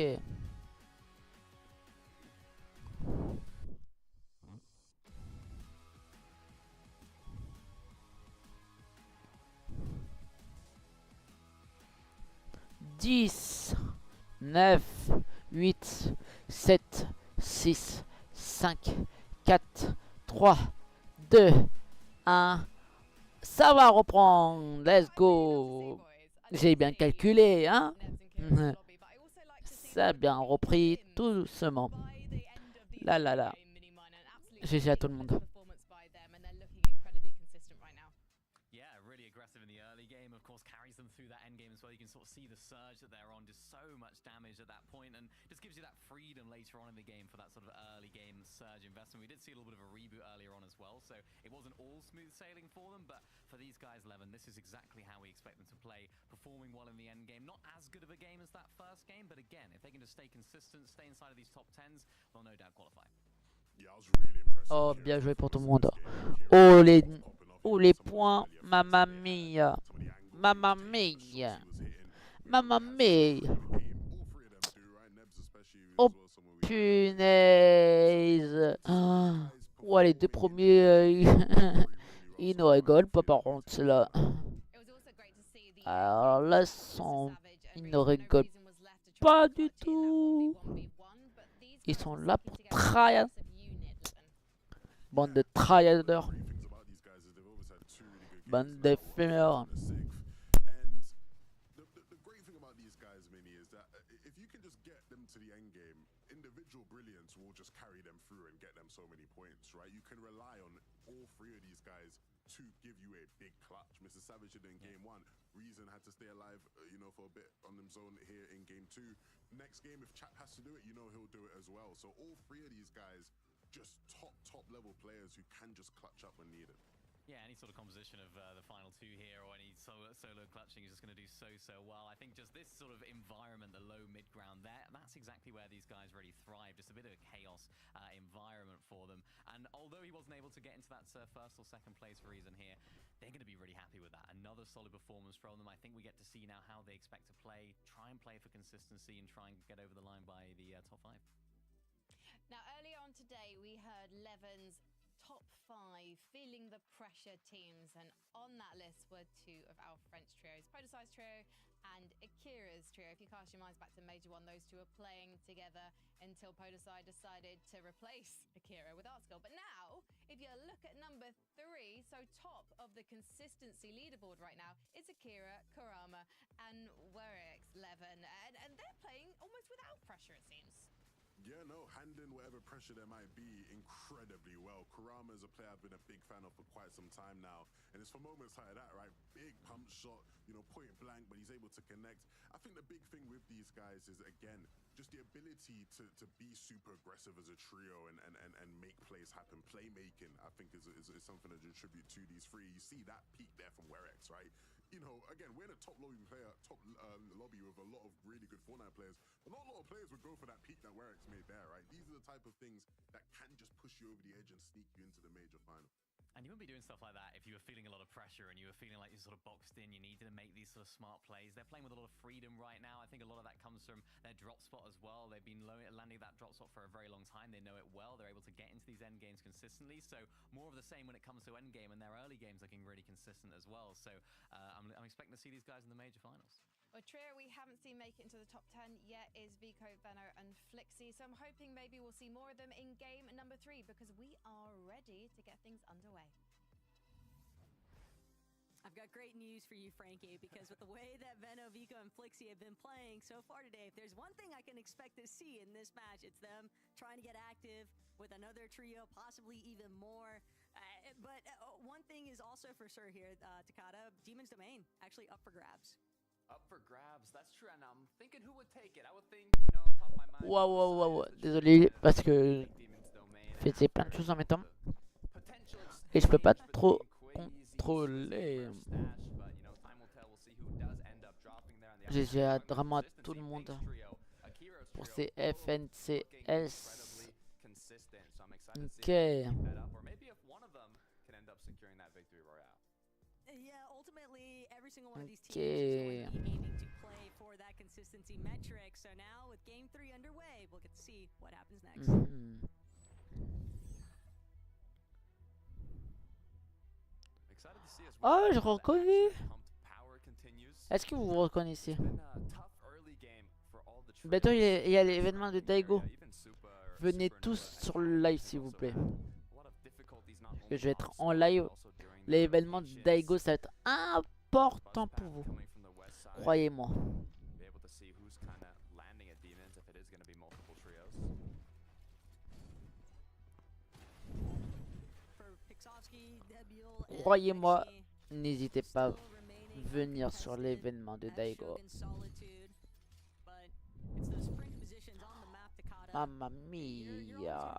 Dix, 9, 8, 7, 6, 5, 4, 3, 2, 1. Ça va reprendre. Let's go. J'ai bien calculé, hein? Ça a bien repris tout doucement. Là, là, là. GG à tout le monde. Yeah, really aggressive in the early game, of course, carries them through that end game as well. You can sort of see the surge that they're on, just so much damage at that point, and just gives you that freedom later on in the game for that sort of early game surge investment. We did see a little bit of a reboot earlier on as well, so it wasn't all smooth sailing for them, but for these guys, Levin, this is exactly how we expect them to play, performing well in the end game. Not as good of a game as that first game, but again, if they can just stay consistent, stay inside of these top 10s, they'll no doubt qualify. Oh, bien joué pour tout le monde. Oh, les points. Mamma mia. Mamma mia. Mamma mia. Oh, punaise. Oh, les deux premiers, ils ne rigolent pas par contre, là. Alors là, ils ne rigolent pas du tout. Ils sont là pour tryhard. Bande de tryharders. Bande d'éphémères. The great thing about these guys, Minnie, is that if you can just get them to the end game, individual brilliance will just carry them through and get them so many points, right? You can rely on all three of these guys to give you a big clutch. Mr. Savage did it in game one. Reason had to stay alive, for a bit on them zone here in game two. Next game, if Chap has to do it, he'll do it as well. So all three of these guys, just top level players who can just clutch up when needed. Yeah, any sort of composition of the final two here or any solo clutching is just going to do so well. I think just this sort of environment, the low mid ground there, that's exactly where these guys really thrive. Just a bit of a chaos environment for them. And although he wasn't able to get into that first or second place reason here, they're going to be really happy with that. Another solid performance from them. I think we get to see now how they expect to play, try and play for consistency and try and get over the line by the top 5. Now, earlier on today, we heard Levin's top 5 feeling the pressure teams, and on that list were two of our French trios, Podeside's trio and Akira's trio. If you cast your minds back to Major 1, those two were playing together until Podeside decided to replace Akira with Artskill. But now, if you look at number 3, so top of the consistency leaderboard right now, it's Akira, Kurama and Werix Levin, and they're playing almost without pressure, it seems. Yeah, no, handling whatever pressure there might be incredibly well. Kurama is a player I've been a big fan of for quite some time now. And it's for moments like that, right? Big pump shot, point blank, but he's able to connect. I think the big thing with these guys is, again, just the ability to be super aggressive as a trio and make plays happen. Playmaking, I think, is something to attribute to these three. You see that peak there from Werix, right? Again, we're in a top lobby lobby with a lot of really good Fortnite players. But not a lot of players would go for that peak that Werix made there, right? These are the type of things that can just push you over the edge and sneak you into the major final. And you wouldn't be doing stuff like that if you were feeling a lot of pressure and you were feeling like you're sort of boxed in, you needed to make these sort of smart plays. They're playing with a lot of freedom right now. I think a lot of that comes from their drop spot as well. They've been landing that drop spot for a very long time. They know it well. They're able to get into these end games consistently. So more of the same when it comes to end game, and their early games looking really consistent as well. So I'm expecting to see these guys in the major finals. A trio we haven't seen make it into the top 10 yet is Vico, Venno and Flixie, so I'm hoping maybe we'll see more of them in game number 3 because we are ready to get things underway. I've got great news for you, Frankie, because with the way that Venno, Vico, and Flixie have been playing so far today, if there's one thing I can expect to see in this match, it's them trying to get active with another trio, possibly even more. But one thing is also for sure here, Takada, Demon's Domain actually up for grabs. Up for grabs, that's true. And I'm thinking who would take it. I would think, top of my mind. Wow. Désolé parce que je faisais plein de choses en même temps et je peux pas trop contrôler. J'ai vraiment à tout le monde pour ces FNCS. Ok. Yeah, ultimately, every single one of these teams is going to be aiming to play for that consistency metric. So now, with Game 3 underway, we'll get to see what happens next. Oh, je reconnais. Est-ce que vous vous reconnaissez? Bientôt, il y a l'événement de Daigo. Venez tous sur le live, s'il vous plaît. Parce que je vais être en live. L'événement de Daigo, ça va être important pour vous. Croyez-moi. Croyez-moi, n'hésitez pas à venir sur l'événement de Daigo. Mamma mia.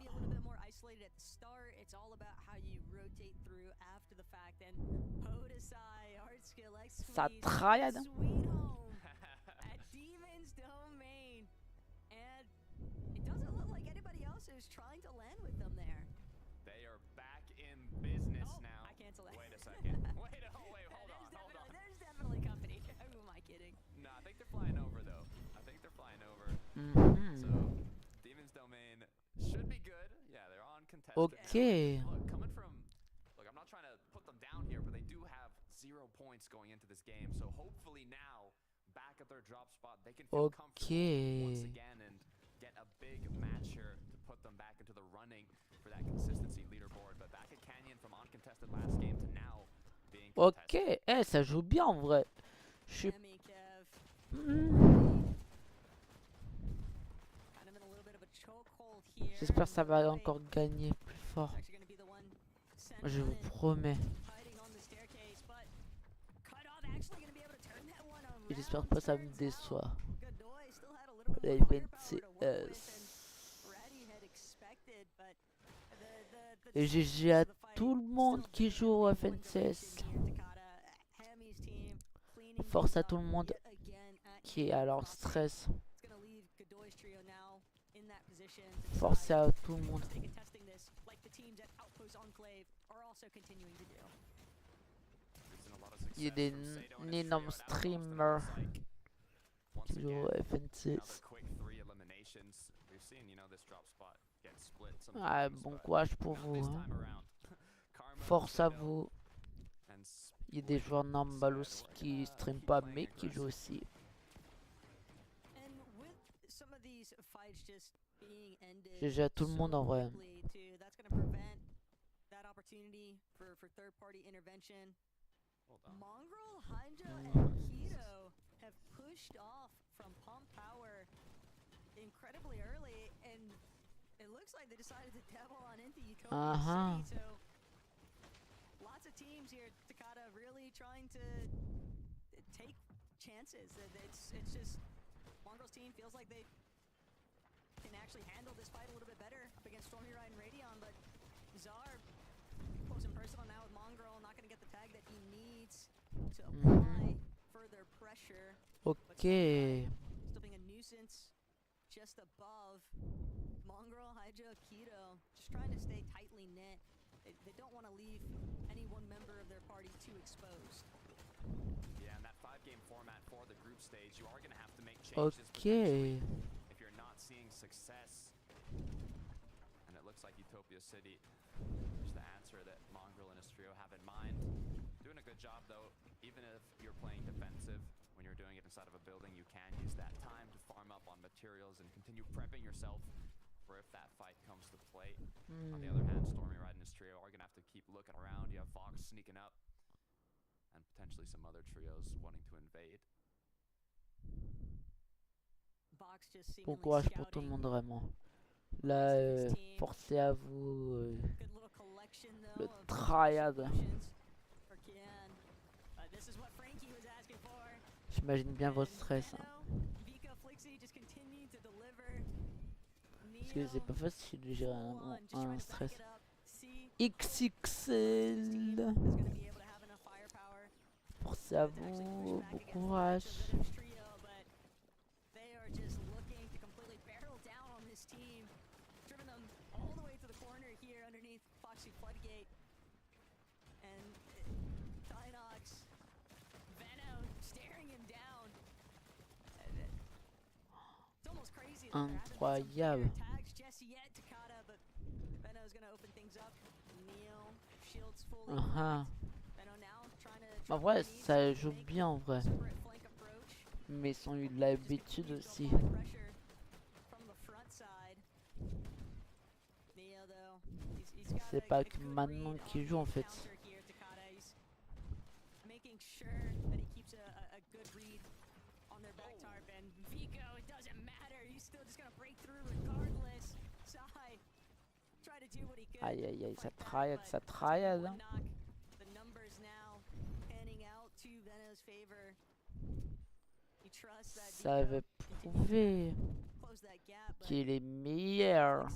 Ça triade. Trying to land with them there. They are back in business now. I cancel that. Wait a second. Wait, hold on. There's definitely company. Who am I kidding? No, I think they're flying over though. So, Demon's Domain should be good. Yeah, they're on contested. Okay. Look, I'm not trying to put them down here, but they do have 0 points going into this game. So hopefully now, back at their drop spot, they can feel comfortable once again and get a big match here them back into the running for that consistency leaderboard. But back at Canyon from uncontested last game to now being Ok, eh, ça joue bien en vrai. Je suis... Demi, Kev. Hmm. Kind of in a little bit of a chokehold here. J'espère que ça va encore gagner plus fort. It's actually gonna be the one sent Je vous running, promets. hiding on the staircase, but Cutoff actually gonna be able to turn that one Et j'espère around. pas que ça me Turns out déçoit. Godoy still had a little bit Les more firepower to work with FNCS. than Ratty had expected, but Et GG à tout le monde qui joue au FNCS. Force à tout le monde qui est alors stress. Force à tout le monde. Il y a des énormes streamers qui jouent au FNCS. Ah, bon courage pour vous. Hein. Force à vous. Il y a des joueurs normaux aussi qui streament pas mais qui jouent aussi. GG à tout le monde en vrai. Mongrel, Hanja, and Keto have pushed off from pump power incredibly early, and it looks like they decided to devil on into Utopia City. So lots of teams here, Takata, really trying to take chances. It's just Mongrel's team feels like they can actually handle this fight a little bit better up against Stormy Ride and Radeon, but Czar close and personal now with Mongrel, not going to get the tag that he needs to apply further pressure. Okay. Still being a nuisance just above Mongrel, Hydra, Keto, just trying to stay tightly knit. They don't want to leave any one member of their party too exposed. Yeah, in that 5-game format for the group stage, you are going to have to make changes. Okay. If you're not seeing success, and it looks like Utopia City is the answer that Mongrel and his trio have in mind. Doing a good job though, even if you're playing defensive, when you're doing it inside of a building, you can use that time to farm up on materials and continue prepping yourself for if that fight comes to play. On the other hand, Stormy Ride and his trio are going to have to keep looking around. You have Fox sneaking up, and potentially some other trios wanting to invade. Bon courage pour tout le monde vraiment. Là, forcez à vous le triad. J'imagine bien votre stress. Hein. Parce que c'est pas facile de gérer un stress. XXL. Forcez à vous, bon courage. Incroyable. En vrai, ça joue bien en vrai. Mais ils ont eu de l'habitude aussi. C'est pas que maintenant qu'ils jouent en fait. Aïe aïe aïe, ça triade, ça triade. Hein. Ça veut prouver qu'il est meilleur.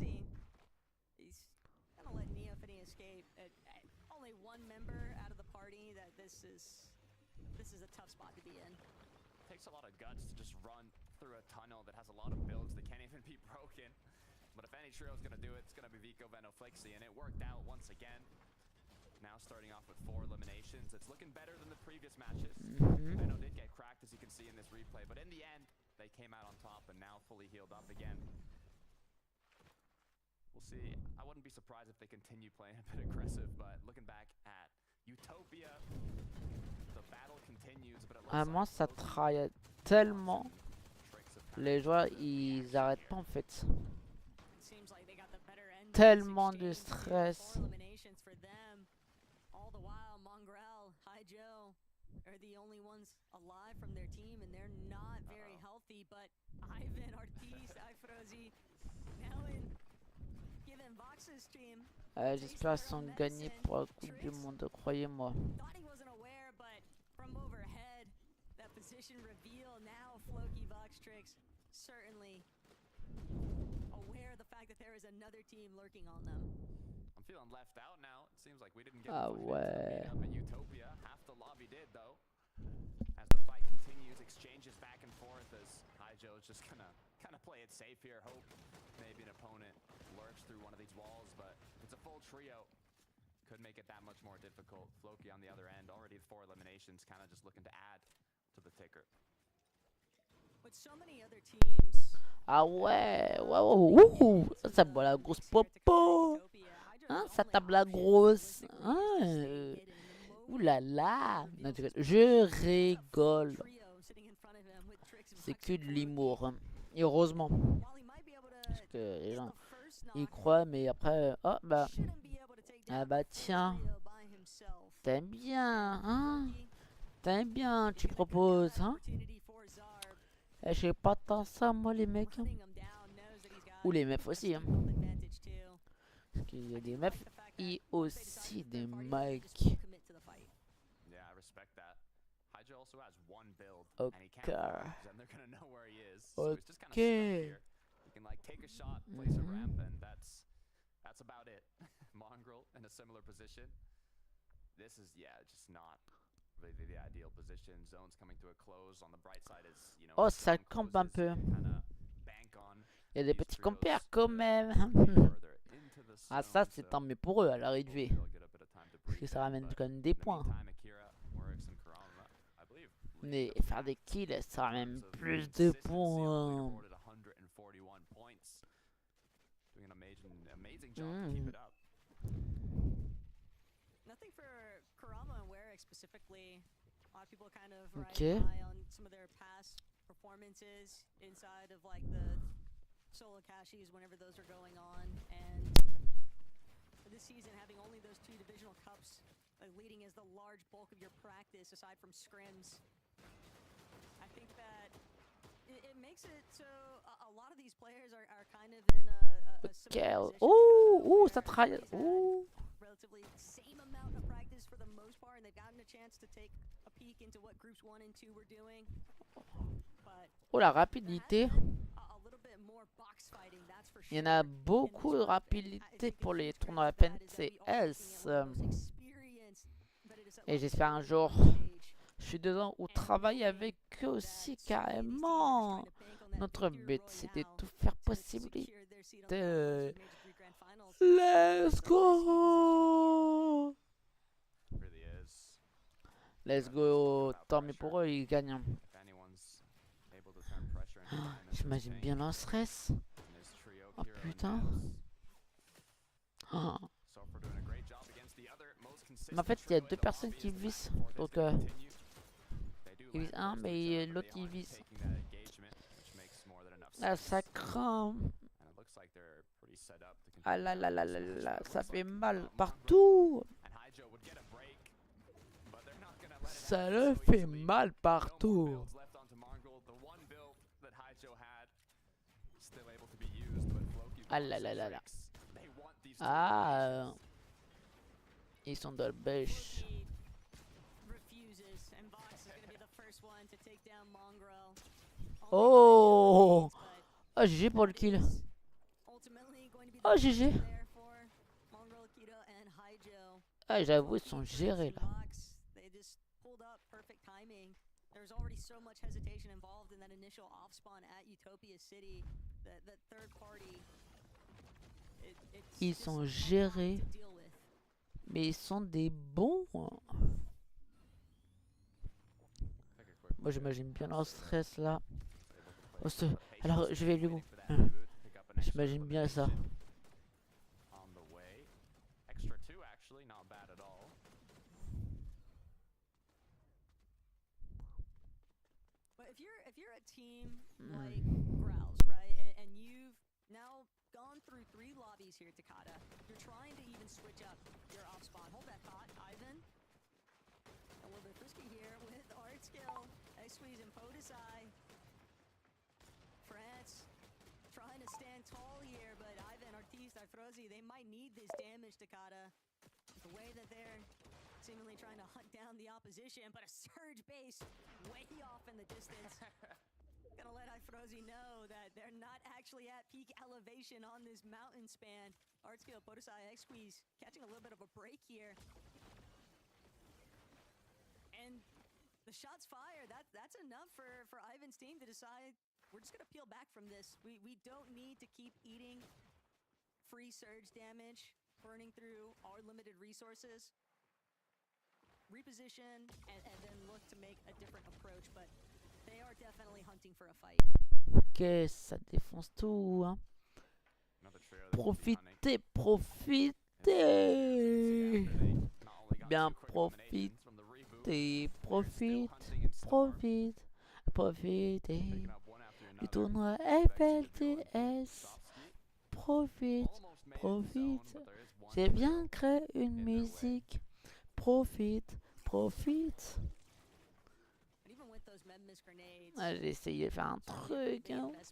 Takes a lot of guts to just run through a tunnel that has a lot of builds that can't even be broken. But if any trio is going to do it, it's going to be Vico, Veno, Flixie, and it worked out once again. Now starting off with 4 eliminations. It's looking better than the previous matches. Veno did get cracked, as you can see in this replay, but in the end, they came out on top and now fully healed up again. We'll see. I wouldn't be surprised if they continue playing a bit aggressive, but looking back at Utopia, the battle continues, but it looks Vraiment, ça travaille tellement. Les joueurs, ils arrêtent pas en fait. seems like they got the better end of this Tellement de exchange. stress. 4 eliminations for them. All the while, Mongrel, Hi Joe are the only ones alive from their team, and they're not very healthy. But Ivan, Ortiz, Ifrozi, Nellen, given Vox's team. J'espère qu'ils sont gagnés pour la Coupe du Monde, croyez-moi. Thought he wasn't aware, but from overhead, that position reveal now, Floki Voxtrix certainly aware of the fact that there is another team lurking on them. I'm feeling left out now. It seems like we didn't get Ah pushed into the ouais. beat up at Utopia. Half the lobby did though. As the fight continues, exchanges back and forth as Hijo is just gonna kind of play it safe here. Hope maybe an opponent lurks through one of these walls, but it's a full trio. Could make it that much more difficult. Floki on the other end, already 4 eliminations, kind of just looking to add to the ticker. With so many other teams. Ah ouais, ouh, ça boit la grosse popo. Hein, ça tape la grosse. Hein, ouh là là. Non, je rigole. C'est que de l'humour. Hein. Et heureusement. Parce que les gens, ils croient, mais après, oh bah. Ah bah tiens. T'aimes bien, hein? T'aimes bien, tu proposes, hein? Eh, j'ai pas tant ça, moi, les mecs. Hein. Ou les meufs aussi, hein. Parce qu'il y a des meufs et aussi des mecs. Yeah, I respect that. Hijo also has 1 build, Ok. and he can't lose, and they're gonna know where he is. So he's just kind of stuck here. He can like take a shot, place a ramp, and that's about it. Mongrel in a similar position. This is just not really the ideal position. Zone's coming to a close. On the bright side is, you know, Oh, ça campe un peu. Il y a des petits campeurs quand même. Ah, ça, c'est tant mieux pour eux à l'arrivée. Parce que ça ramène quand même des points. Mais faire des kills, ça ramène plus de points. Nothing for Kurama and Warwick specifically. A lot of people kind of Okay. riding high on some of their past performances inside of like the solo Kashis whenever those are going on, and for this season having only those 2 divisional cups leading as the large bulk of your practice aside from scrims. I think that it makes it so a lot of these players are kind of in a similar position. Ouh, ça travaille. Ouh. Relatively same amount of practice for the most part, and they've gotten a chance to take a peek into what groups 1 and 2 were doing. But Oh, la rapidité. a little bit more box fighting, that's for sure. Il y en a beaucoup de rapidité pour les tournois PNCS. Et j'espère un jour, je suis dedans ou travailler avec eux aussi carrément. Notre but, c'est de tout faire possibilité. Let's go! Let's go! Tant mieux pour eux, ils gagnent. J'imagine bien leur stress. Oh putain. Oh. Mais en fait, il y a 2 personnes qui visent. Donc, il vise un, mais l'autre il vise. Ah, ça craint. Ah là là là là là, ça fait mal partout. Ça le fait mal partout. Ah là là là là. Ah. Ils sont dans le bêche. Oh. Oh, GG pour le kill. Oh, GG. Ah, j'avoue, ils sont gérés là. There's already so much hesitation involved in that initial off spawn at Utopia City that third party. Ils sont gérés, mais ils sont des bons. Moi, j'imagine bien leur stress là. Oh, alors, je vais lui. J'imagine bien ça. If you're a team like Growls, right, and you've now gone through 3 lobbies here, Takada. You're trying to even switch up your off spawn. Hold that thought, Ivan. A little bit frisky here with art skill. Squeeze and Podesai. France trying to stand tall here, but Ivan, Artiste, Arthrosi, they might need this damage, Takada. The way that they're seemingly trying to hunt down the opposition, but a surge base way off in the distance. Gonna let Ifrozi know that they're not actually at peak elevation on this mountain span. Art skill, Podesai, X-Squeeze catching a little bit of a break here. And the shots fired, that's enough for Ivan's team to decide we're just gonna peel back from this. We don't need to keep eating free surge damage, burning through our limited resources. Reposition and then look to make a different approach, but they are definitely hunting for a fight. Ok, ça défonce tout, hein. Profitez, profitez. Bien profitez, profitez du tournoi FLTS. Profite. J'ai bien créé une musique. Profite. Ah, j'ai essayé de faire un truc, hein. Mais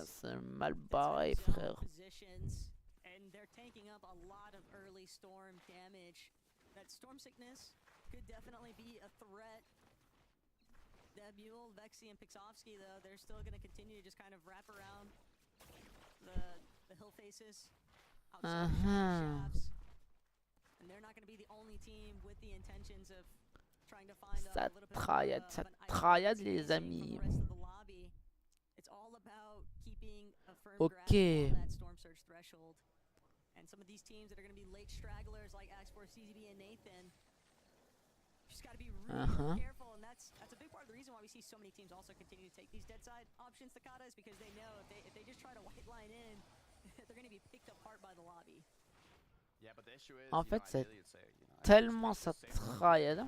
c'est mal barré, frère. And they're tanking up a lot of early storm damage. That storm sickness could definitely be a threat. Debule, Vexy, and Pixovsky, though, they're still going to continue to just kind of wrap around the hill faces outside the shafts. And they're not going to be the only team with the intentions of trying to find a little bit ça triade, les amis. It's all about keeping a firm grasp on that storm surge threshold. And some of these teams that are going to be late stragglers like X4, CZB, and Nathan, you just got to be really careful. And that's a big part of the reason why we see so many teams also continue to take these dead side options, Takada, is because they know if they just try to white line in, they're going to be picked apart by the lobby. En fait, c'est tellement ça triade.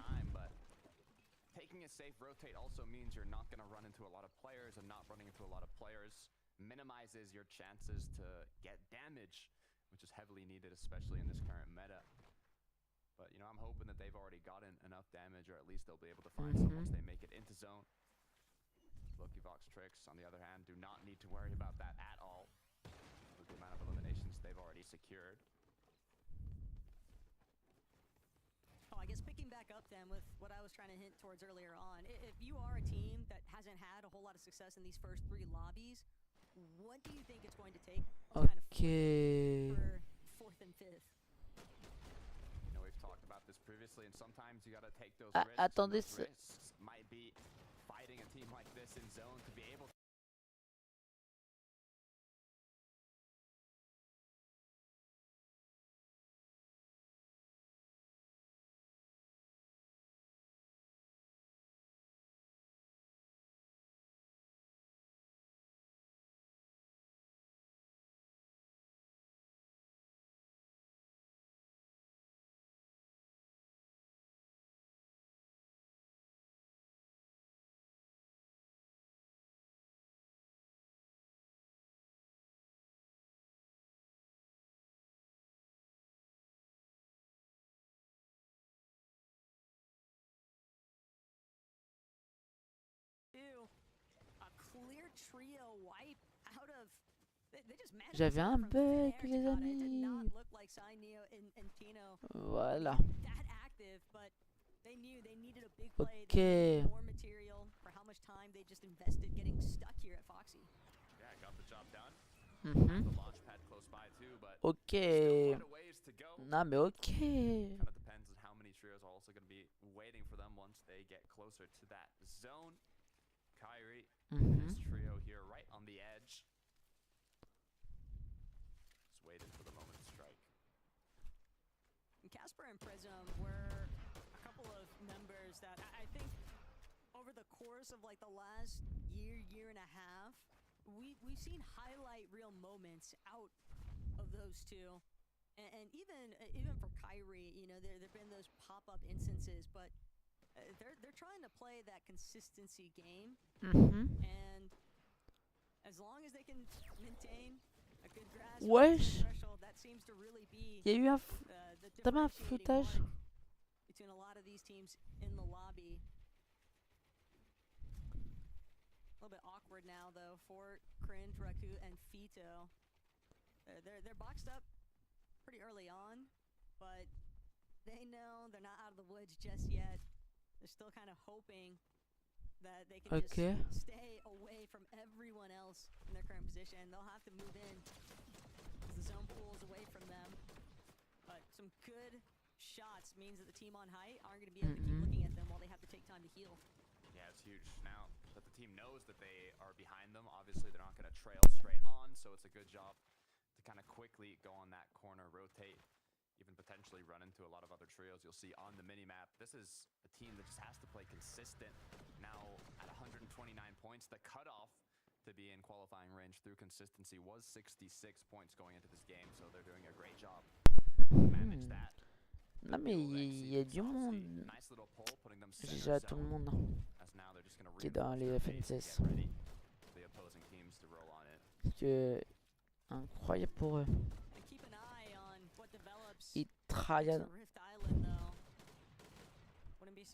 Taking a safe rotate also means you're not going to run into a lot of players, and not running into a lot of players minimizes your chances to get damage, which is heavily needed, especially in this current meta. But, you know, I'm hoping that they've already gotten enough damage, or at least they'll be able to find some once they make it into zone. Lucky Vox Tricks, on the other hand, do not need to worry about that at all, with the amount of eliminations they've already secured. I guess picking back up then with what I was trying to hint towards earlier on, if you are a team that hasn't had a whole lot of success in these first 3 lobbies, what do you think it's going to take to kind of for 4th and 5th? You know, we've talked about this previously, and sometimes you gotta take those risks. Attendez, Risks might be fighting a team like this in zone to be able to. A clear trio wipe out of. J'avais un bug, les amis. Voilà. Ok. Ok. Non mais ok. Depends on how many trios are also going to be waiting for them once they get closer to that zone. Kyrie, this trio here right on the edge. Just waiting for the moment to strike. Casper and Prism were a couple of members that I think over the course of like the last year and a half, we've seen highlight reel moments out of those two. And even for Kyrie, you know, there've been those pop-up instances, but they're trying to play that consistency game. And as long as they can maintain a good grasp Wesh. threshold, that seems to really be Il y a eu un the t'as un differentiating footage. mark between a lot of these teams in the lobby. A little bit awkward now though for Cringe, Raku, and Fito. They're boxed up pretty early on, but they know they're not out of the woods just yet. They're still kind of hoping that they can just stay away from everyone else in their current position. They'll have to move in as the zone pulls away from them. But some good shots means that the team on height aren't going to be able to keep looking at them while they have to take time to heal. Yeah, it's huge. Now that the team knows that they are behind them, obviously they're not going to trail straight on, so it's a good job to kind of quickly go on that corner, rotate, even potentially run into a lot of other trios you'll see on the mini-map. This is a team that just has to play consistent. Now at 129 points, the cutoff to be in qualifying range through consistency was 66 points going into this game, so they're doing a great job to manage that. Non mais il y a du monde. J'ai déjà tout le monde qui est dans les FNCS. C'est incroyable pour eux. Ils travaillent.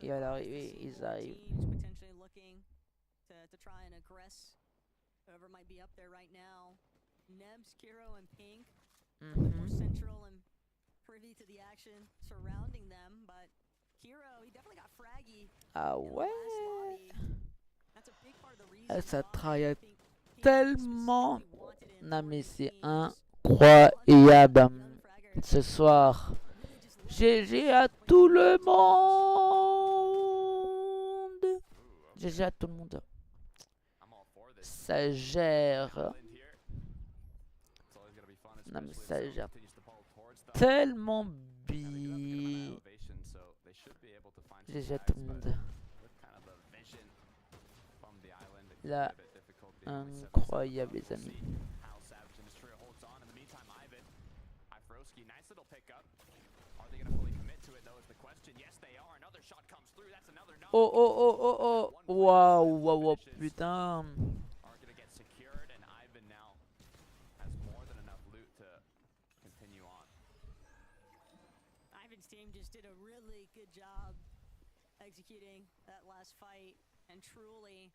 Et à l'arrivée, ils arrivent. Privy to the action surrounding them, but Kiro, he definitely got fraggy. Ah ouais. That's a big part of the reason Ça why travaille I think he tellement. specifically wanted it in Non mais Fortnite c'est games. incroyable. Ce soir. GG à tout le monde. GG à tout le monde. Ça gère. Non mais ça gère tellement bien. GG à tout le monde. Là, incroyable les amis. Oh oh oh oh oh. Waouh waouh wow, putain. Team just did a really good job executing that last fight and truly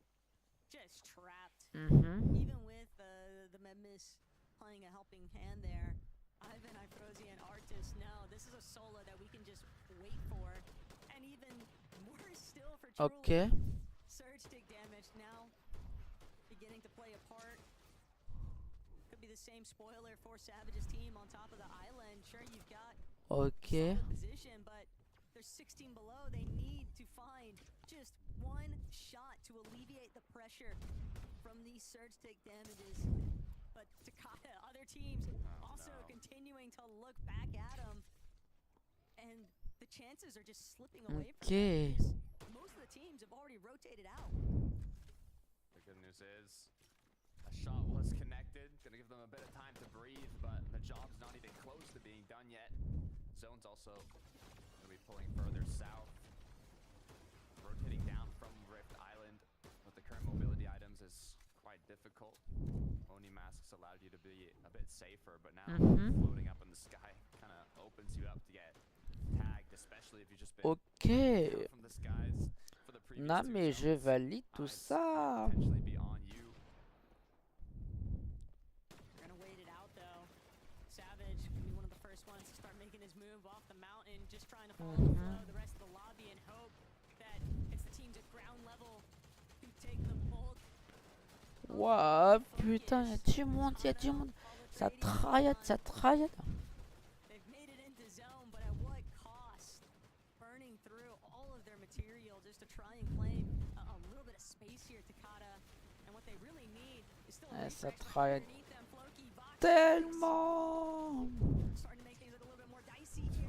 just trapped. Even with the Memmis playing a helping hand there, Ivan, Ifrozi, and Artis know this is a solo that we can just wait for, and even worse still for truly. Surge stick damage now beginning to play a part. Could be the same spoiler for Savage's team on top of the island. Sure, you've got position, but there's 16 below. They need to find just one shot to alleviate the pressure from these surge take damages. But Takata, other teams also continuing to look back at him, and the chances are just slipping away from them because most of the teams have already rotated out. The good news is a shot was connected. Gonna give them a bit of time to breathe, but the job's not even close to being done yet. Zone's also gonna be pulling further south, rotating down from Rift Island with the current mobility items is quite difficult. Oni masks allowed you to be a bit safer, but now floating up in the sky kind of opens you up to get tagged, especially if you just been from the skies for the previous non mais je valide tout ça. Just trying to follow the flow, the rest of the lobby, and hope that it's the teams at ground level who take the bulk. Waouh, putain, y'a du monde, y'a du monde. Ça traille, ça traille. They've made it into zone, but at what cost? Burning through all of their material just to try and claim a little bit of space here, Takata. And what they really need is still a Ça traille underneath them. Floki, Vox, tellement. starting to make things look a little bit more dicey here.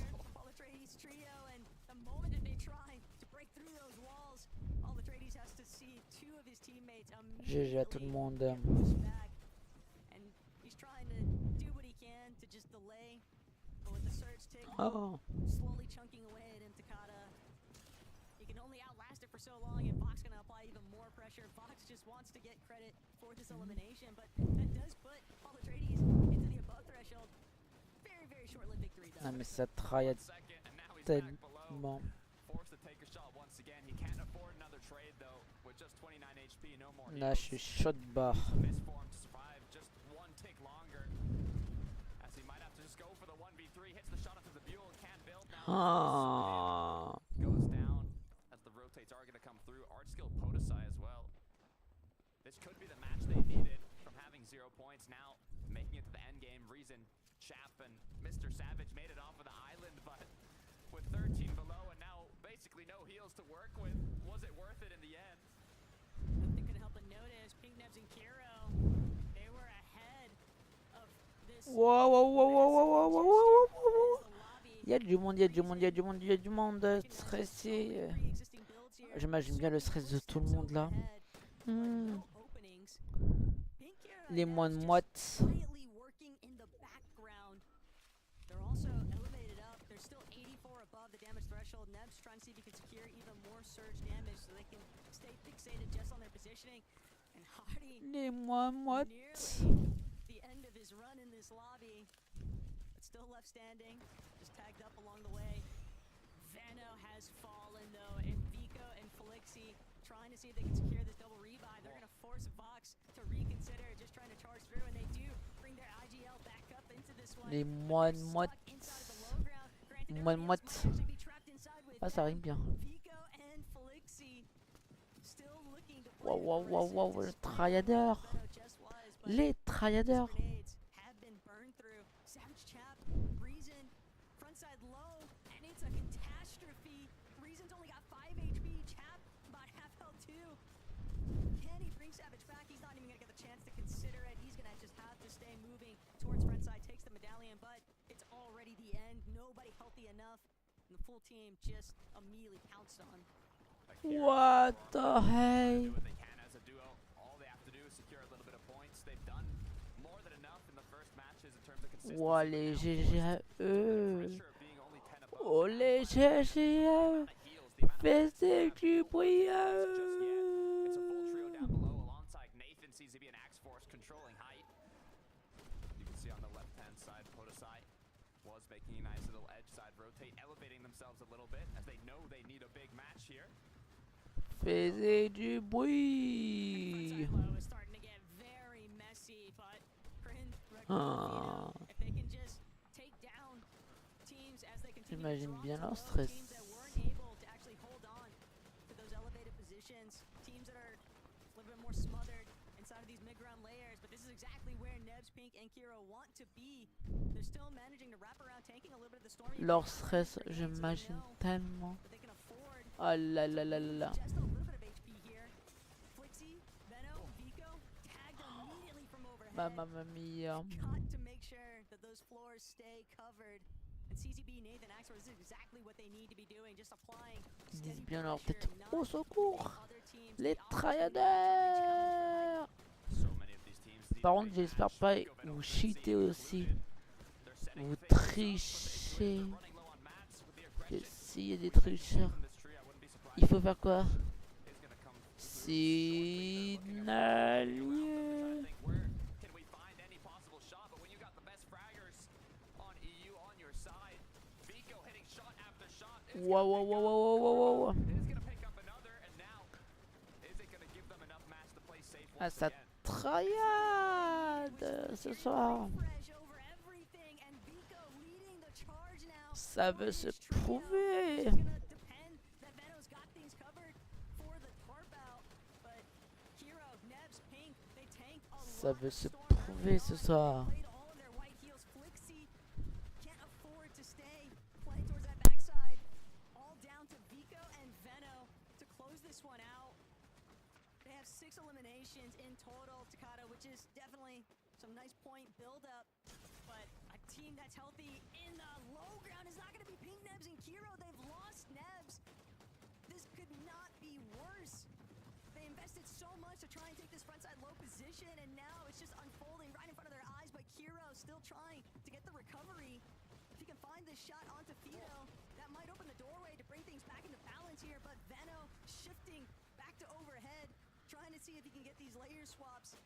Trio, and the moment that they try to break through those walls, all the Trades has to see two of his teammates GG à tout le monde. Back, and he's trying to do what he can to just delay, but with the surge tick slowly chunking away at him, Takata, he can only outlast it for so long, and Vox gonna apply even more pressure. Vox just wants to get credit for this elimination, but that does put all the tradies into the above threshold. Very short-lived victory though. Ah mais ça tryhard tellement. Là je suis shot bar. Ah. Goes down as the rotates are going to come through. Art skill Podesai as well. This could be the match they needed from having 0 points. Now making it to the end game. Reason, Chap, and Mr. Savage made it off of the island, but with 13 below and now basically no heals to work with, was it worth it in the end? They couldn't help but notice Pink Nebs and Kiro. They were ahead of this. Wow. Il y a du monde, il y a du monde, il y a du monde, il y a du monde stressé. J'imagine bien le stress de tout le monde là. Les moines moites. They're also elevated up. They're still 84 above the damage threshold. Nebs trying to see if he can secure even more surge damage so they can stay fixated just on their positioning. And Hardy Les moines moites. nearly the end of his run in this lobby, but still left standing, just tagged up along the way. Vano has fallen though, and Vico and Felixi trying to see if they can secure this double rebuy. They're gonna force Vox to reconsider, just trying to charge through, and they do bring their IGL back up into this one. Les moines moites. Moines moites. Ah ça rime bien. Wow, le tryhardeur. Les tryhardeurs. Savage back, he's not even gonna get the chance to consider it. He's gonna just have to stay moving towards front side, takes the medallion, but it's already the end. Nobody healthy enough, and the full team just immediately pounced on. What the hell? Wow, les GG à eux. Oh les GG à eux. Faites du bruit à eux. Making a nice little edge side rotate, elevating themselves a little bit as they know they need a big match here. Faisez du bruit. Is starting to get very messy, but if they can just take down teams as they continue J'imagine to bien drop leur to stress. teams that weren't able to actually hold on to those elevated positions, teams that are a little bit more smothered inside of these mid-ground layers, but this is exactly where Nebs, Pink, and Kiro want to be. They're still managing to wrap around, taking a little bit of the storm. Leur stress, j'imagine tellement. Oh là là là là. Just a little bit of HP here. Flixi, Veno, Vico, tagged immediately from overhead. Mamma mia. Got to make sure that those floors stay covered. And CCB, Nathan, Axel, this is exactly what they need to be doing, just applying Ils disent steady bien leur tête. pressure, Au not secours. other teams Les the opposite tryhardeurs. Par contre, j'espère pas vous cheatez aussi. Vous trichez. Et s'il y a des tricheurs, il faut faire quoi? Signaler. Wow. Ah, ça tryhard ce soir. Ça veut se prouver. Ça veut se prouver ce soir. Eliminations in total, Takata, which is definitely some nice point build-up, but a team that's healthy in the low ground is not going to be Pink Nebs and Kiro. They've lost Nebs. This could not be worse. They invested so much to try and take this frontside low position, and now it's just unfolding right in front of their eyes, but Kiro still trying to get the recovery. If he can find this shot onto Fido, that might open the doorway to bring things back into balance here, but Veno shifting back to overhead, trying to to see if he can get these layer swaps.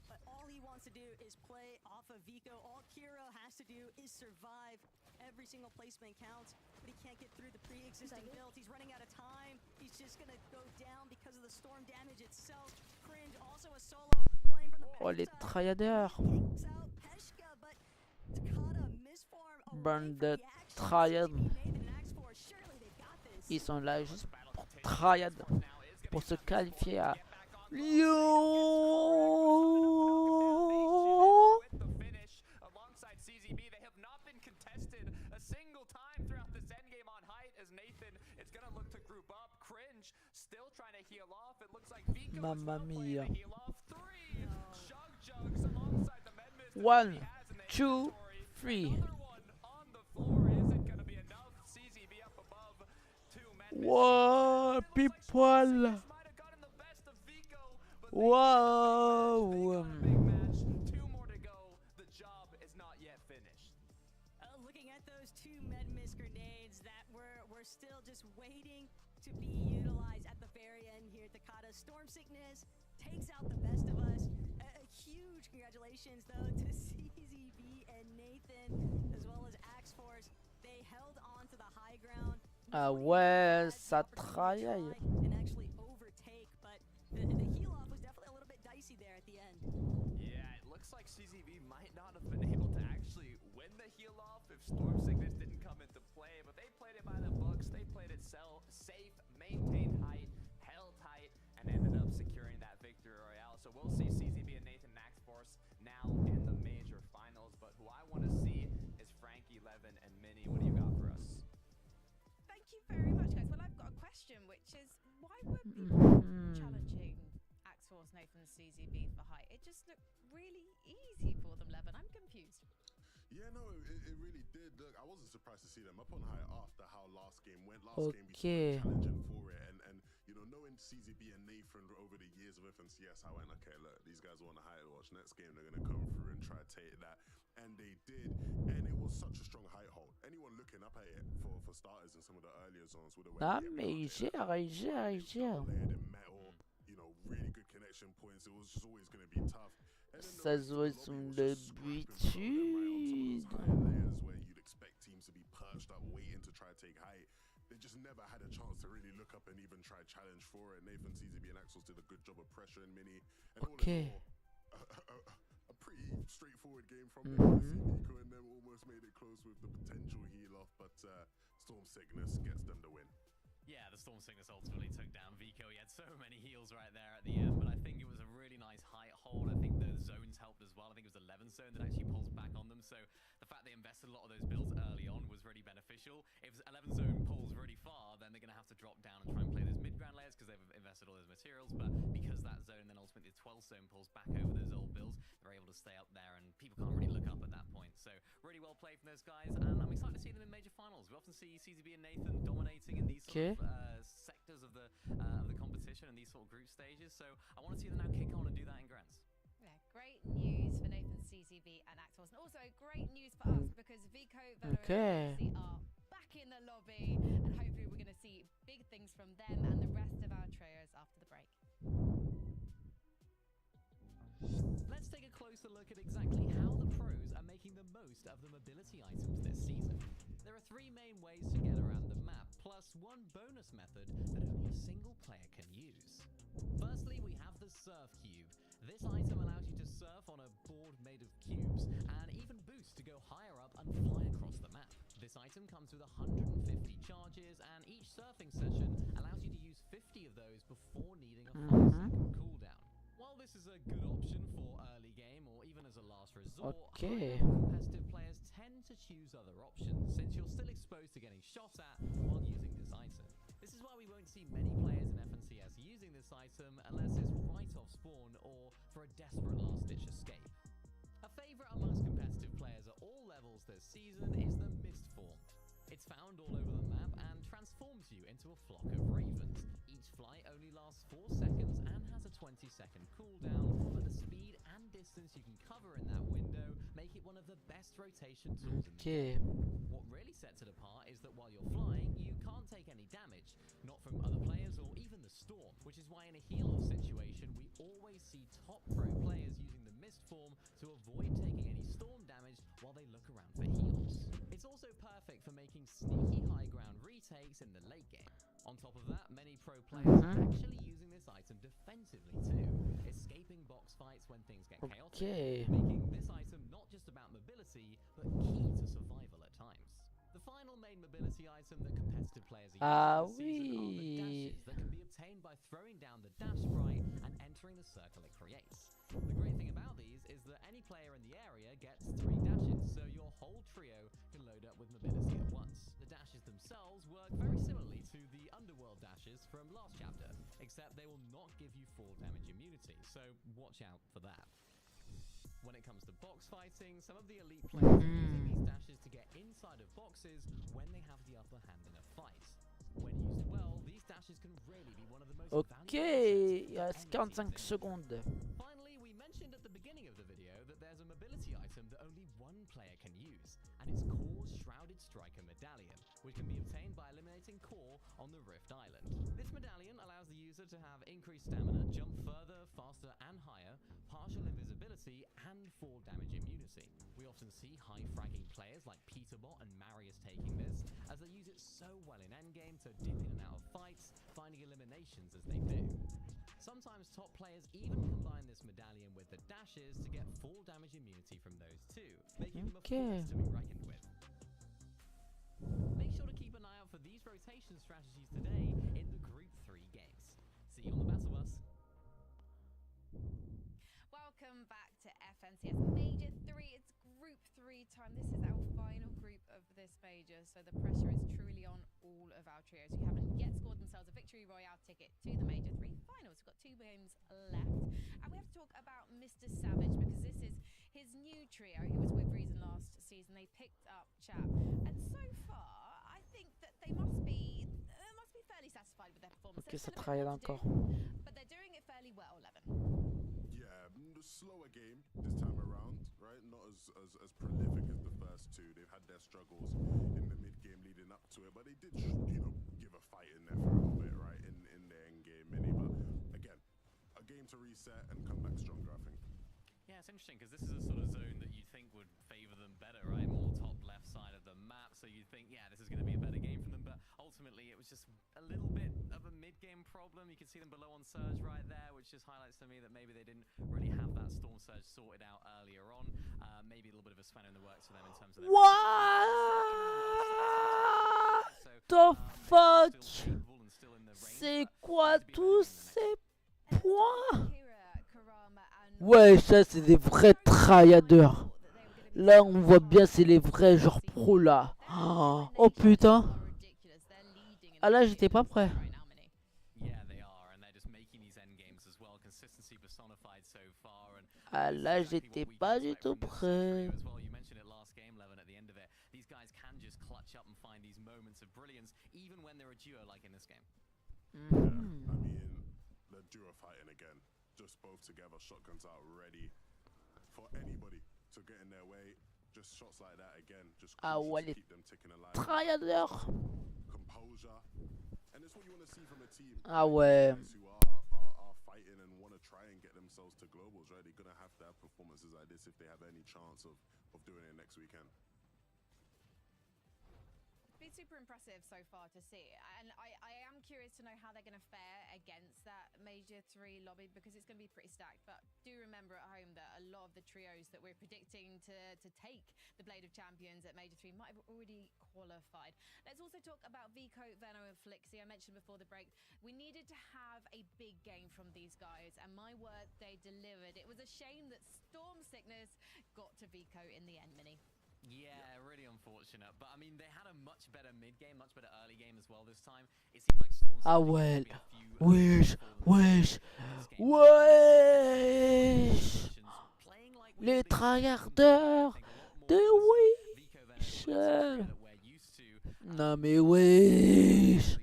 But all he wants to do is play off of Vico. All Kiro has to do is survive. Every single placement counts, but he can't get through the pre-existing build. He's running out of time. He's just gonna go down because of the storm damage itself. Cringe, also a solo playing from the back. Oh, les tryharders. Burn the tryhard. Ils sont là juste pour tryhard, pour se qualifier à Lyon. Mamma mia. 1, 2, 3. Whoa, people. Whoa. Looking at those two med miss grenades that were still just waiting to be utilized at the very end here. Takata Storm Sickness takes out the best of us. A huge congratulations though to CZB and Nathan as well as Axe Force. They held on to the high ground. Ah ouais, ça travaille. And actually overtake, but the heal off was definitely a little bit dicey there at the end. Yeah, it looks like CZB might not have been able to actually win the heal off if Storm Sickness didn't come into play, but they played it by the books. They played it safe, maintained height, held tight, and ended up securing that victory royale. So we'll see CZB and Nathan Axe Force now in the major finals, but who I want to see is Frankie, Levin, and Minnie. What do you got for us? Thank you very much, guys. Well, I've got a question, which is why were people challenging Axe Force, Nathan, and CZB for height? It just looked really easy for them, Levin. I'm confused. Yeah, no, it really did. Look, I wasn't surprised to see them up on high after how last game went. Last game we started challenging for it, and you know, knowing CZB and Nathan over the years of FNCS, I went, okay, look, these guys want a height watch. Next game they're gonna come through and try to take that, and they did, and it was such a strong height hold. Anyone looking up at it for starters in some of the earlier zones would have Ah mais il gère. metal, you know, really good connection points. It was just always gonna be tough. Ça se voit son d'habitude. Where you'd expect teams to be perched up, waiting to try to take height. They just never had a chance to really look up and even try to challenge for it. Nathan, CZB, and Axels did a good job of pressuring Mini. And all in all, a pretty straightforward game from them. Nico and them almost made it close with the potential heal off, but Storm Sickness gets them the win. Yeah, the Storm Sickness ultimately took down Vico. He had so many heals right there at the end, but I think it was a really nice height hold. I think the zones helped as well. I think it was 11 zone that actually pulls back on them. So the fact they invested a lot of those builds early on was really beneficial. If 11 zone pulls really far, then they're going to have to drop down and try and play those mid-ground layers because they've invested all those materials. But because that zone then ultimately the 12 zone pulls back over those old builds, they're able to stay up there and people can't really look up at that point. So really well played from those guys, and I'm excited to see them in major finals. We often see CZB and Nathan dominating in these sort of sectors of the competition and these sort of group stages. So I want to see them now kick on and do that in Grants. Yeah, great news for Nathan, CZB, and Axels, and also great news for us because Vico, Velo, and Nancy are back in the lobby, and hopefully we're going to see big things from them and the rest of our trios after the break. Let's take a closer look at exactly how the pros are making the most of the mobility items this season. There are 3 main ways to get around the map, plus one bonus method that only a single player can use. Firstly, we have the Surf Cube. This item allows you to surf on a board made of cubes, and even boost to go higher up and fly across the map. This item comes with 150 charges, and each surfing session allows you to use 50 of those before needing a 5-second cooldown. While this is a good option for early game or even as a last resort, competitive players tend to choose other options since you're still exposed to getting shot at while using this item. This is why we won't see many players in FNCS using this item unless it's right off spawn or for a desperate last-ditch escape. A favourite amongst competitive players at all levels this season is the Mist Form. It's found all over the map and transforms you into a flock of ravens. Each flight only lasts 4 seconds and has a 20-second cooldown, but the speed and distance you can cover in that window make it one of the best best rotation tools in the Ok. game. What really sets it apart is that while you're flying, you can't take any damage, not from other players or even the storm, which is why in a heal-off situation, we always see top pro players using the mist form to avoid taking any storm damage while they look around for heals. It's also perfect for making sneaky high ground retakes in the late game. On top of that, many pro players are actually using this item defensively too, escaping box fights when things get chaotic, Ok. making this item not just about mobility, but key to survival at times. The final main mobility item that competitive players are using this season are the Oui. dashes that can be obtained by throwing down the dash sprite and entering the circle it creates. The great thing about these is that any player in the area gets 3 dashes, so your whole trio can load up with mobility at once. The dashes themselves work very similarly to the underworld dashes from last chapter, except they will not give you fall damage immunity, so watch out for that. When it comes to box fighting, some of the elite players are using these dashes to get inside of boxes when they have the upper hand in a fight. When used well, these dashes can really be one of the most Ok. valuable Il reste 45 secondes. Finally, we mentioned at the beginning of the video that there's a mobility item that only one player can use, and it's Core's Shrouded Striker Medallion, which can be obtained by eliminating Core on the Rift Island. This medallion allows the user to have increased stamina, jump further, faster and higher, partial invisibility, and fall damage immunity. We often see high-fragging players like Peterbot and Marius taking this, as they use it so well in endgame to dip in and out of fights, finding eliminations as they do. Sometimes top players even combine this medallion with the dashes to get fall damage immunity from those too, making them a force to be reckoned with. Make sure to keep an eye out for these rotation strategies today in the Group 3 games. See you on the Battle Bus. Welcome back to FNCS Major 3. It's Group 3 time. This is our final group of this major, so the pressure is truly on all of our trios who haven't yet scored themselves a Victory Royale ticket to the Major 3 finals. We've got 2 games left, and we have to talk about Mr. Savage because this is his new trio. He was with Reason last season. They picked up Chap, and so far, I think that they must be fairly satisfied with their performance. Ok, ça travaille encore. But they're doing it fairly well, Levin. Yeah, the slower game this time around, right? Not as prolific as the first 2. They've had their struggles in the mid game leading up to it, but they did, give a fight in there for a little bit, right? In their end game, mini. But again, a game to reset and come back stronger, I think. Yeah, it's interesting because this is a sort of zone that you'd think would favor them better, right? More top left side of the map, so you'd think, yeah, this is going to be a better game for them, but ultimately it was just a little bit of a mid-game problem. You can see them below on Surge right there, which just highlights to me that maybe they didn't really have that Storm Surge sorted out earlier on. Maybe a little bit of a spanner in the works for them in terms of their... What the fuck? C'est quoi tous ces points? Ouais, ça c'est des vrais tryharders. Là on voit bien c'est les vrais genre pro là. Oh putain. Ah là j'étais pas prêt. Ah là j'étais pas du tout prêt. I mean, the duo fighting again. Just both together, shotguns out ready for anybody to get in their way. Just shots like that again, just ouais, to keep them ticking alive. Tryharders. Composure, and it's what you want to see from a team. Ah ouais. Guys who are fighting and want to try and get themselves to globals, right? They're gonna have to have performances like this if they have any chance of doing it next weekend. It's been super impressive so far to see, and I am curious to know how they're going to fare against that Major 3 lobby because it's going to be pretty stacked. But do remember at home that a lot of the trios that we're predicting to take the Blade of Champions at Major 3 might have already qualified. Let's also talk about Vico, Veno and Flixie. I mentioned before the break, we needed to have a big game from these guys, and my word, they delivered. It was a shame that Storm Sickness got to Vico in the end, Mini. Yeah, really unfortunate. But I mean, they had a much better mid game, much better early game as well this time. It seems like Storm's ouais. Wesh. Les tryharders de Wish. Non mais wesh.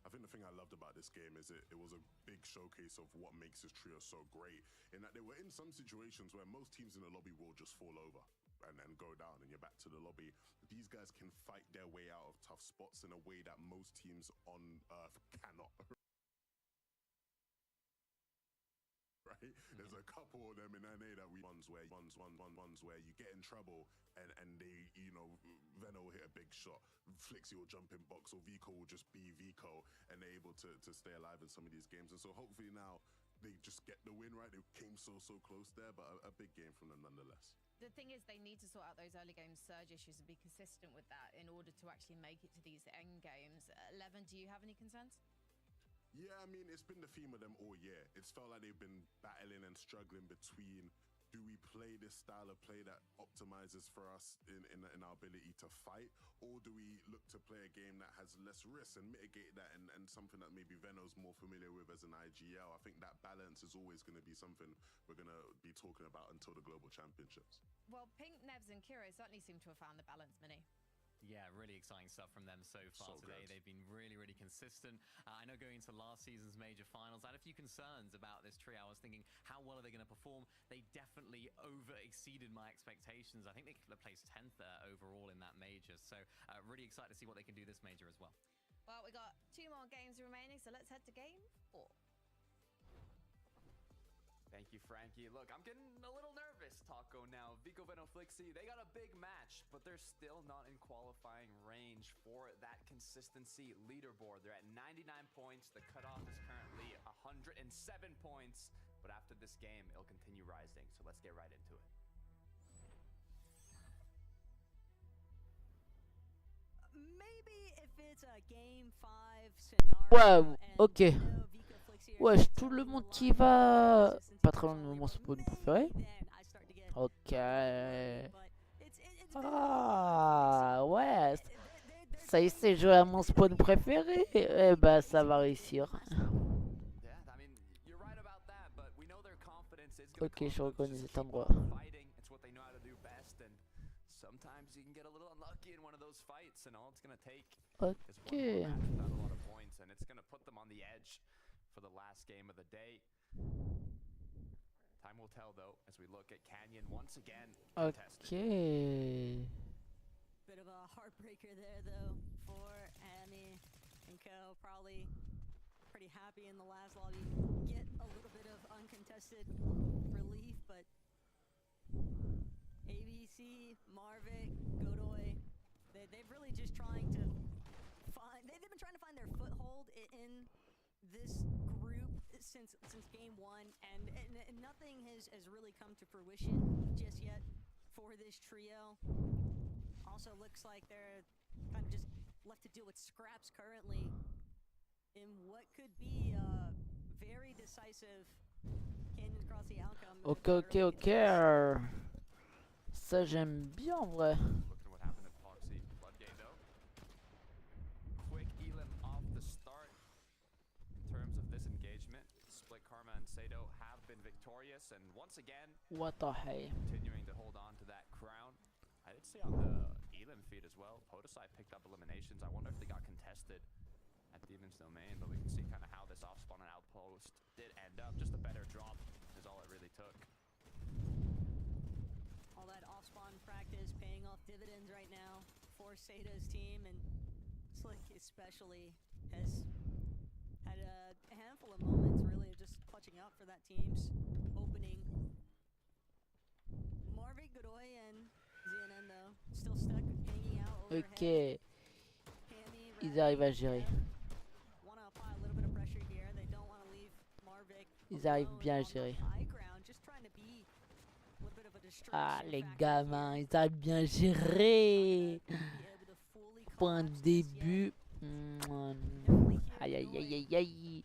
I think the thing I loved about about this game is it was a big showcase of what makes this trio so great, in that they were in some situations where most teams in the lobby will just fall over and then go down and you're back to the lobby. These guys can fight their way out of tough spots in a way that most teams on Earth cannot. Right? There's a couple of them in NA that ones where you get in trouble and they, you know, Veno will hit a big shot, Flixie will jump in box, or Vico will just be Vico, and they're able to stay alive in some of these games. And so hopefully now they just get the win, right? They came so close there, but a big game from them nonetheless. The thing is, they need to sort out those early game surge issues and be consistent with that in order to actually make it to these end games. Levin, do you have any concerns? Yeah, I mean, it's been the theme of them all year. It's felt like they've been battling and struggling between, do we play this style of play that optimizes for us in our ability to fight, or do we look to play a game that has less risk and mitigate that, and something that maybe Veno's more familiar with as an IGL? I think that balance is always going to be something we're going to be talking about until the Global Championships. Well, Pink, Nebs and Kiro certainly seem to have found the balance, Minnie. Yeah, really exciting stuff from them so far today. They've been really consistent. I know going into last season's major finals, I had a few concerns about this trio. I was thinking, how well are they going to perform? They definitely over-exceeded my expectations. I think they could have placed 10th overall in that major. So really excited to see what they can do this major as well. Well, we got 2 more games remaining, so let's head to game 4. Thank you, Frankie. Look, I'm getting a little nervous, Taco, now. Vico, Veno, Flixie, they got a big match, but they're still not in qualifying range for that consistency leaderboard. They're at 99 points. The cutoff is currently 107 points, but after this game, it'll continue rising. So let's get right into it. Maybe if it's a game 5 scenario. Wow, ok. Wesh, tout le monde qui va pas très loin de mon spawn préféré. Ok. Ah, ouais. Ça y est, c'est joué à mon spawn préféré. Eh ben, ça va réussir. Ok, je reconnais cet endroit. Sometimes you can get a little unlucky in one of those fights, and all it's going to take is Ok. one more match without a lot of points, and it's going to put them on the edge for the last game of the day. Time will tell, though, as we look at Canyon once again. Ok. Bit of a heartbreaker there, though, for Annie and Co. Probably pretty happy in the last lobby. Get a little bit of uncontested relief, but ABC, Marvick, Godoy, they've really just trying to find, they've been trying to find their foothold in this group since game 1, and nothing has really come to fruition just yet for this trio. Also looks like they're kind of just left to deal with scraps currently in what could be a very decisive Canyon across the outcome. Ok. Ça j'aime bien en vrai. Quick elim off the start in terms of this engagement. Split Karma and Sato have been victorious, and once again, What the hell? continuing to hold on to that crown. I did see on the elim feed as well, Podesai picked up eliminations. I wonder if they got contested at Demon's Domain, but we can see kind of how this off spawn and outpost did end up. Just a better drop is all it really took. All that off-spawn practice paying off dividends right now for Sato's team, and Slick especially has had a handful of moments really of just clutching up for that team's opening. Marvick, Godoy, and ZNN though still stuck hanging out overhead. Ok. Ils arrivent à gérer. Want to apply a little bit of pressure here. They don't want to leave Marvick. Ils arrivent bien à gérer. Just trying to be a little bit of a distraction. Ah, les gamins, ils arrivent bien à gérer. Point de début. Aïe.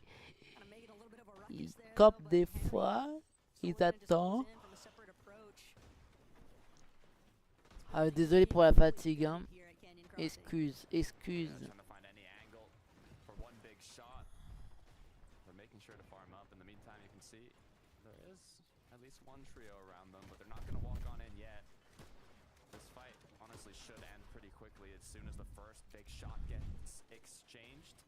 Ils copent des fois. Ils attendent. Ah, désolé pour la fatigue, hein. Excuse. At least one trio around them, but they're not going to walk on in yet. This fight honestly should end pretty quickly as soon as the first big shot gets exchanged.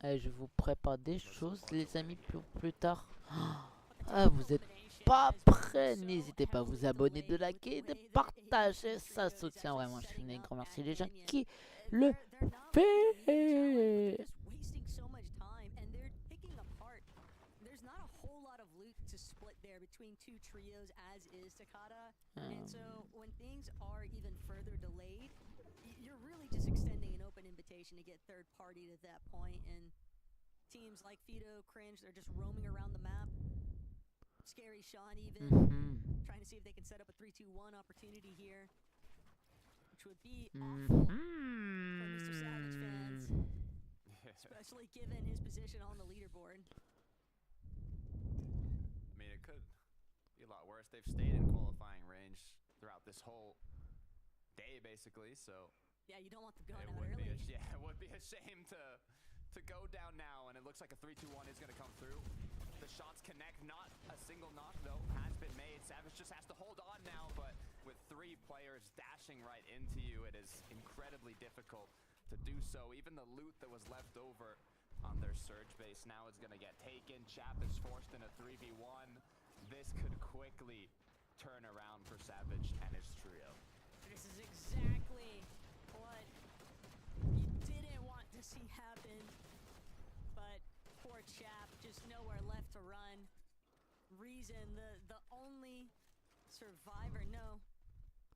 Et je vous prépare des choses, les amis, plus tard. Ah, vous êtes pas prêts? N'hésitez pas à vous abonner, de liker, de partager. Ça soutient vraiment. Je suis un grand merci les gens qui le fait. Between two trios as is Takata, and so when things are even further delayed, you're really just extending an open invitation to get third party at that point. And teams like Fido, Cringe, they're just roaming around the map. Scary Sean even trying to see if they can set up a 3-2-1 opportunity here, which would be awful for Mr. Savage fans, especially given his position on the leaderboard. A lot worse. They've stayed in qualifying range throughout this whole day, basically. So yeah, you don't want them going out early. It would be a shame to go down now, and it looks like a 3-2-1 is going to come through. The shots connect. Not a single knock though has been made. Savage just has to hold on now, but with 3 players dashing right into you, it is incredibly difficult to do so. Even the loot that was left over on their surge base now is going to get taken. Chap is forced in a 3v1. This could quickly turn around for Savage and his trio. This is exactly what you didn't want to see happen. But poor Chap, just nowhere left to run. Reason, the only survivor, no.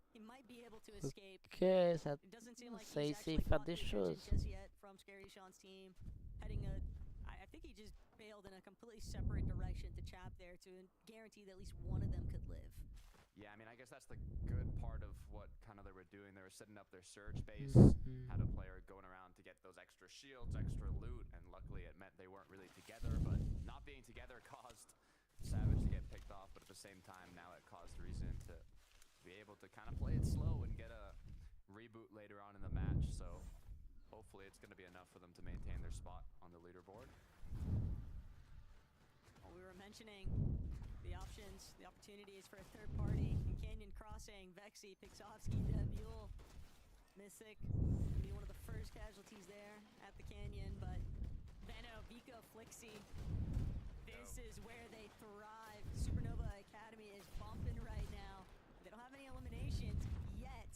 He might be able to escape. Okay, ça, It doesn't seem like ça he's essaie actually de faire caught des the attention choses. just yet from Scary Sean's team. Heading I think he just bailed in a completely separate direction to Chap there to guarantee that at least one of them could live. Yeah, I mean, I guess that's the good part of what kind of they were doing. They were setting up their surge base, had a player going around to get those extra shields, extra loot, and luckily it meant they weren't really together, but not being together caused Savage to get picked off, but at the same time, now it caused Reason to be able to kind of play it slow and get a reboot later on in the match, so hopefully it's going to be enough for them to maintain their spot on the leaderboard. Well, we were mentioning the options, the opportunities for a third party in Canyon Crossing. Vexy, Pixovsky, Mule, Mythic will be one of the first casualties there at the Canyon, but Veno, Vico, Flixie, this is where they thrive. Supernova Academy is bumping right now. They don't have any eliminations yet,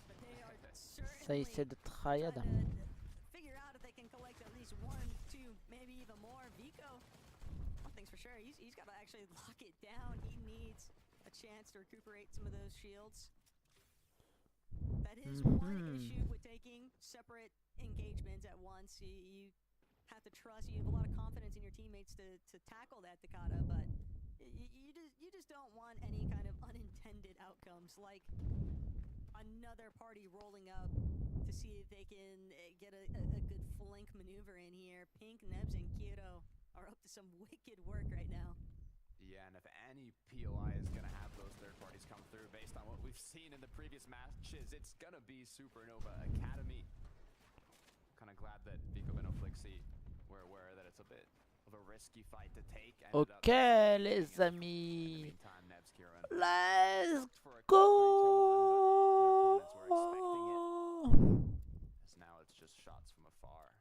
but they are certainly Ça essaie de triad. trying to figure out if they can collect at least 1, 2, maybe even more. Vico, one thing's for sure, he's got to actually lock it down. He needs a chance to recuperate some of those shields. That is one issue with taking separate engagements at once. You have to trust, you have a lot of confidence in your teammates to tackle that, Takata, but you just don't want any kind of unintended outcomes, like another party rolling up to see if they can get a good flank maneuver in here. Pink, Nebs, and Kyoto are up to some wicked work right now. Yeah, and if any POI is going to have those third parties come through based on what we've seen in the previous matches, it's going to be Supernova Academy. Kind of glad that Vico and Flixie were aware that it's a bit of a risky fight to take. Ok les amis, let's go. Now it's just shots from afar.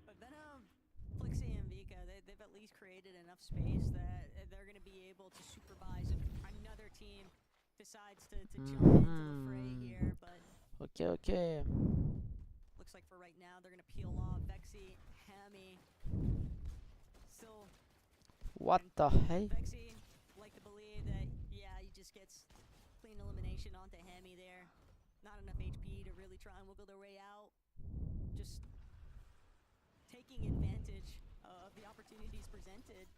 But Venom, Flixie, and Vika, they've at least created enough space that they're going to be able to supervise if another team decides to jump into the fray here. But Ok. looks like for right now, they're going to peel off Vexy, Hammy. Still, What the heck? Vexy like to believe that, yeah, he just gets clean elimination onto Hammy there. Not enough HP to really try and wiggle their way out. Just taking advantage of the opportunities presented.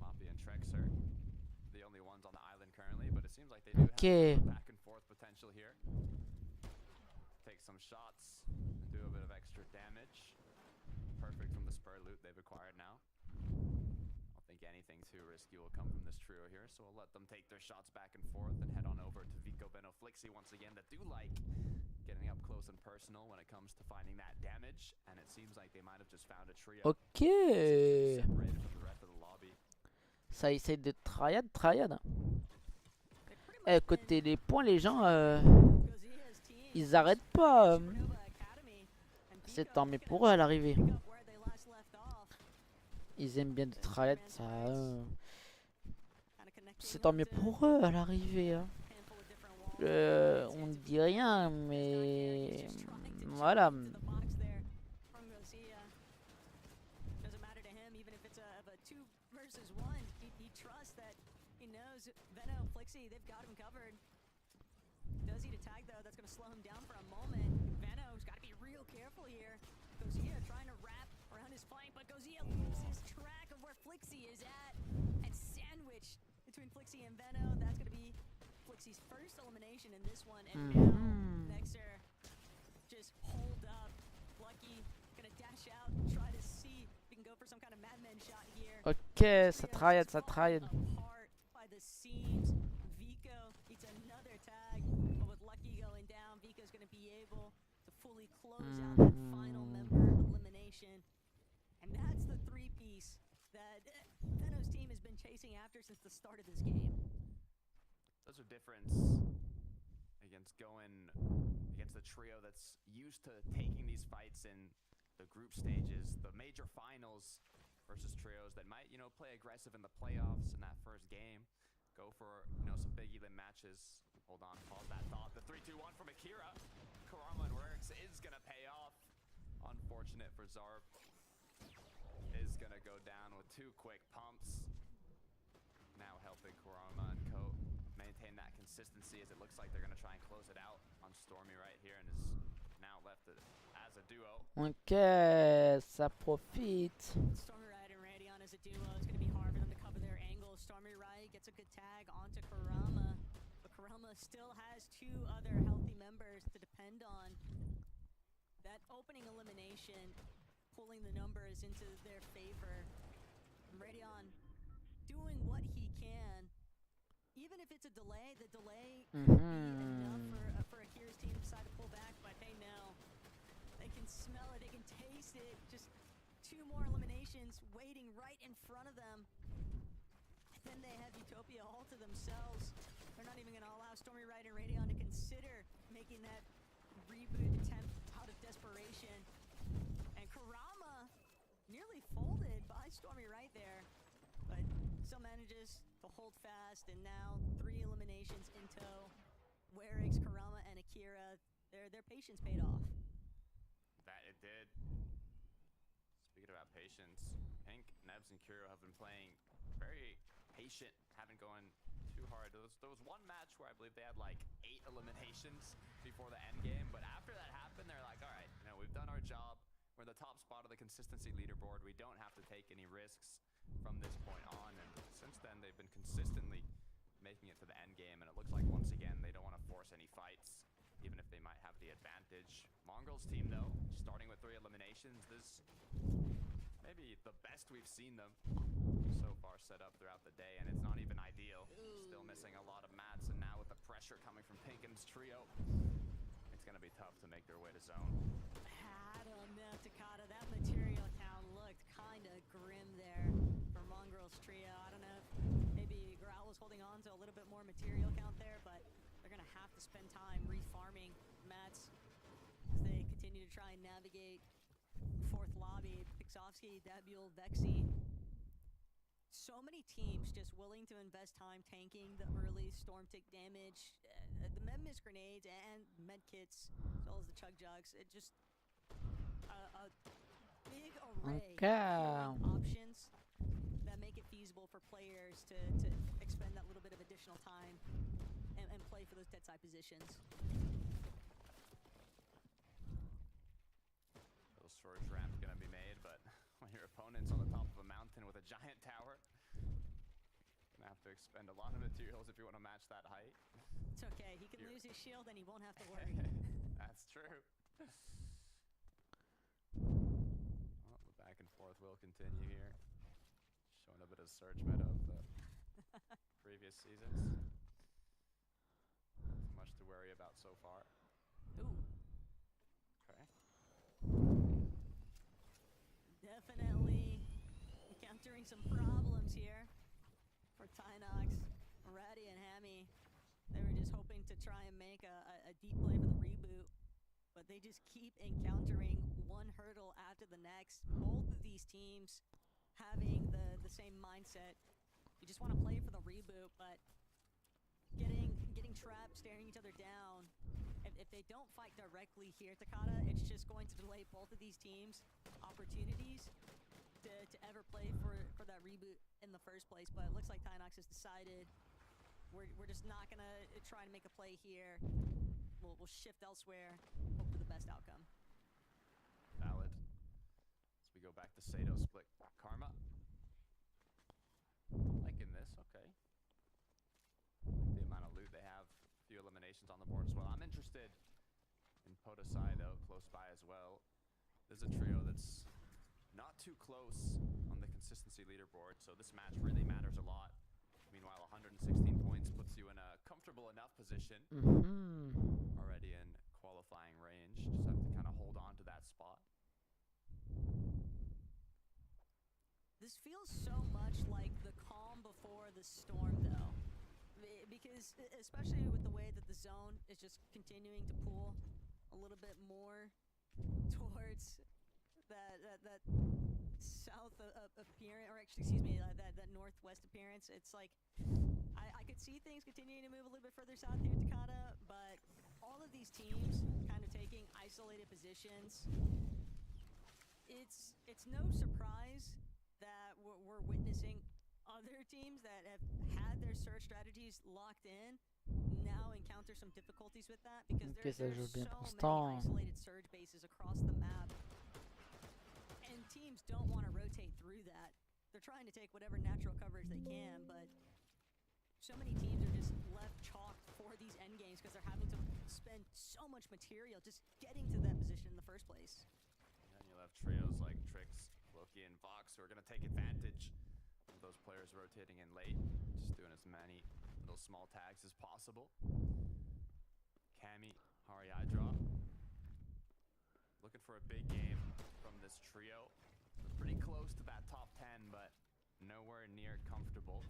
Moppy and Trex are the only ones on the island currently, but it seems like they do have back and forth potential here. Take some shots and do a bit of extra damage. Perfect from the spur loot they've acquired now. I don't think anything too risky will come from this trio here, so we'll let them take their shots back and forth and head on over to Vico, Beno, Flixie once again, that do like getting up close and personal when it comes to finding that damage, and it seems like they might have just found a trio Ok. separated from the rest of the lobby. Ça essaie de triad. Côté les points, les gens, ils arrêtent pas. C'est tant mieux pour eux à l'arrivée. Ils aiment bien de travailler ça. C'est tant mieux pour eux à l'arrivée. Hein. On ne dit rien, mais voilà. They've got him covered. Does he to tag though? That's going to slow him down for a moment. Veno's got to be real careful here. Gozia trying to wrap around his flank, but Gozia loses track of where Flixie is at. And sandwich between Flixie and Veno. That's going to be Flixie's first elimination in this one. And now Nexer just hold up. Lucky going to dash out, try to see if he can go for some kind of madman shot here. Ok, ça travaille, ça travaille. By the seams. Another tag, but with Lucky going down, Vika's going to be able to fully close out that final member elimination. And that's the three-piece that Veno's team has been chasing after since the start of this game. There's a difference against going against the trio that's used to taking these fights in the group stages, the major finals, versus trios that might, play aggressive in the playoffs in that first game. Go for, some big elim matches. Hold on, pause that thought. The 3-2-1 from Akira. Kurama and Rerix is going to pay off. Unfortunate for Zarb. Is going to go down with 2 quick pumps. Now helping Kurama and Co maintain that consistency as it looks like they're going to try and close it out on Stormy right here and is now left as a duo. Ok, ça profite. Stormy Right and Radion as a duo. It's going to be hard for them to cover their angles. Stormy Right gets a good tag onto Kurama. But Kurama still has 2 other healthy members to depend on. That opening elimination pulling the numbers into their favor. Radion doing what he can. Even if it's a delay, the delay could be enough for Akira's team to decide to pull back, but they know. They can smell it, they can taste it. Just 2 more eliminations waiting right in front of them. And then they have Utopia all to themselves. They're not even going to allow Stormy Right and Radion to consider making that reboot attempt out of desperation. And Kurama nearly folded by Stormy Right there, but still manages to hold fast, and now 3 eliminations in tow. Werix, Kurama, and Akira, their patience paid off. That it did. Speaking about patience, Pink, Nebs, and Kuro have been playing very patient, haven't gone too hard. There was one match where I believe they had like 8 eliminations before the end game, but after that happened, they're like, all right, we've done our job. We're the top spot of the consistency leaderboard. We don't have to take any risks from this point on, and since then they've been consistently making it to the end game, and it looks like once again they don't want to force any fights, even if they might have the advantage. Mongrel's team though, starting with 3 eliminations, this maybe the best we've seen them so far set up throughout the day, and it's not even ideal. Still missing a lot of mats, and now with the pressure coming from Pinkham's trio, it's going to be tough to make their way to zone. I don't know, Takata, that material count looked kind of grim there for Mongrel's trio. I don't know if maybe Growl was holding on to a little bit more material count there, but they're going to have to spend time refarming mats as they continue to try and navigate 4th lobby. Pixovsky, Dabule, Vexy. So many teams just willing to invest time tanking the early storm tick damage, the med miss grenades and med kits, as well as the chug jugs. It just a big array of options that make it feasible for players to expend that little bit of additional time and play for those dead side positions. Little storage ramp gonna be made, but when your opponent's on the top of a mountain with a giant tower, you're gonna have to expend a lot of materials if you want to match that height. It's okay, he can lose his shield and he won't have to worry. That's true. Well, the back and forth will continue here. Showing a bit of surge meta of the previous seasons. Not much to worry about so far. Ooh. Okay. Definitely encountering some problems here for Tynox, Ratty, and Hammy. going to try and make a deep play for the reboot, but they just keep encountering one hurdle after the next. Both of these teams having the same mindset. You just want to play for the reboot, but getting trapped, staring each other down. If they don't fight directly here, Takada, it's just going to delay both of these teams' opportunities to ever play for that reboot in the first place. But it looks like Tynox has decided we're just not gonna try to make a play here. We'll shift elsewhere, hope for the best outcome. Valid. So we go back to Sato split Karma. Liking this, okay. Like the amount of loot they have. A few eliminations on the board as well. I'm interested in Podosai though, close by as well. There's a trio that's not too close on the consistency leaderboard, so this match really matters a lot. Meanwhile, 116 points puts you in a comfortable enough position. Already in qualifying range. Just have to kind of hold on to that spot. This feels so much like the calm before the storm, though. Because, especially with the way that the zone is just continuing to pull a little bit more towards that south appearance, or actually, excuse me, that northwest appearance. It's like, I could see things continuing to move a little bit further south here, Takada, but all of these teams kind of taking isolated positions. It's no surprise that we're witnessing other teams that have had their surge strategies locked in now encounter some difficulties with that, because there's so many isolated surge bases across the map, and teams don't want to rotate through that. They're trying to take whatever natural coverage they can, but so many teams are just left chalked for these end games because they're having to spend so much material just getting to that position in the first place. And then you'll have trios like Trix, Loki, and Vox who are going to take advantage of those players rotating in late, just doing as many little small tags as possible. Cammy, Hari Hydra, looking for a big game from this trio. They're pretty close to that top 10, but nowhere near comfortable.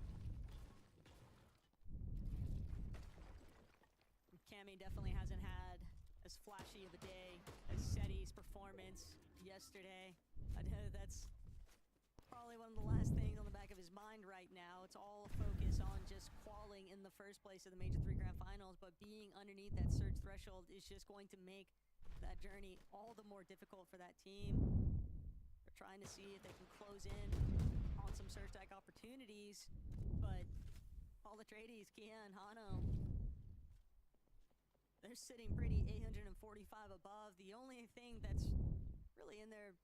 Cammy definitely hasn't had as flashy of a day as Seti's performance yesterday. I know that's probably one of the last things on the back of his mind right now. It's all focus on just qualing in the first place of the Major 3 Grand Finals, but being underneath that surge threshold is just going to make that journey all the more difficult for that team. They're trying to see if they can close in on some surge tag opportunities, but all the tradies, Kia and Hano, they're sitting pretty 845 above. The only thing that's really in their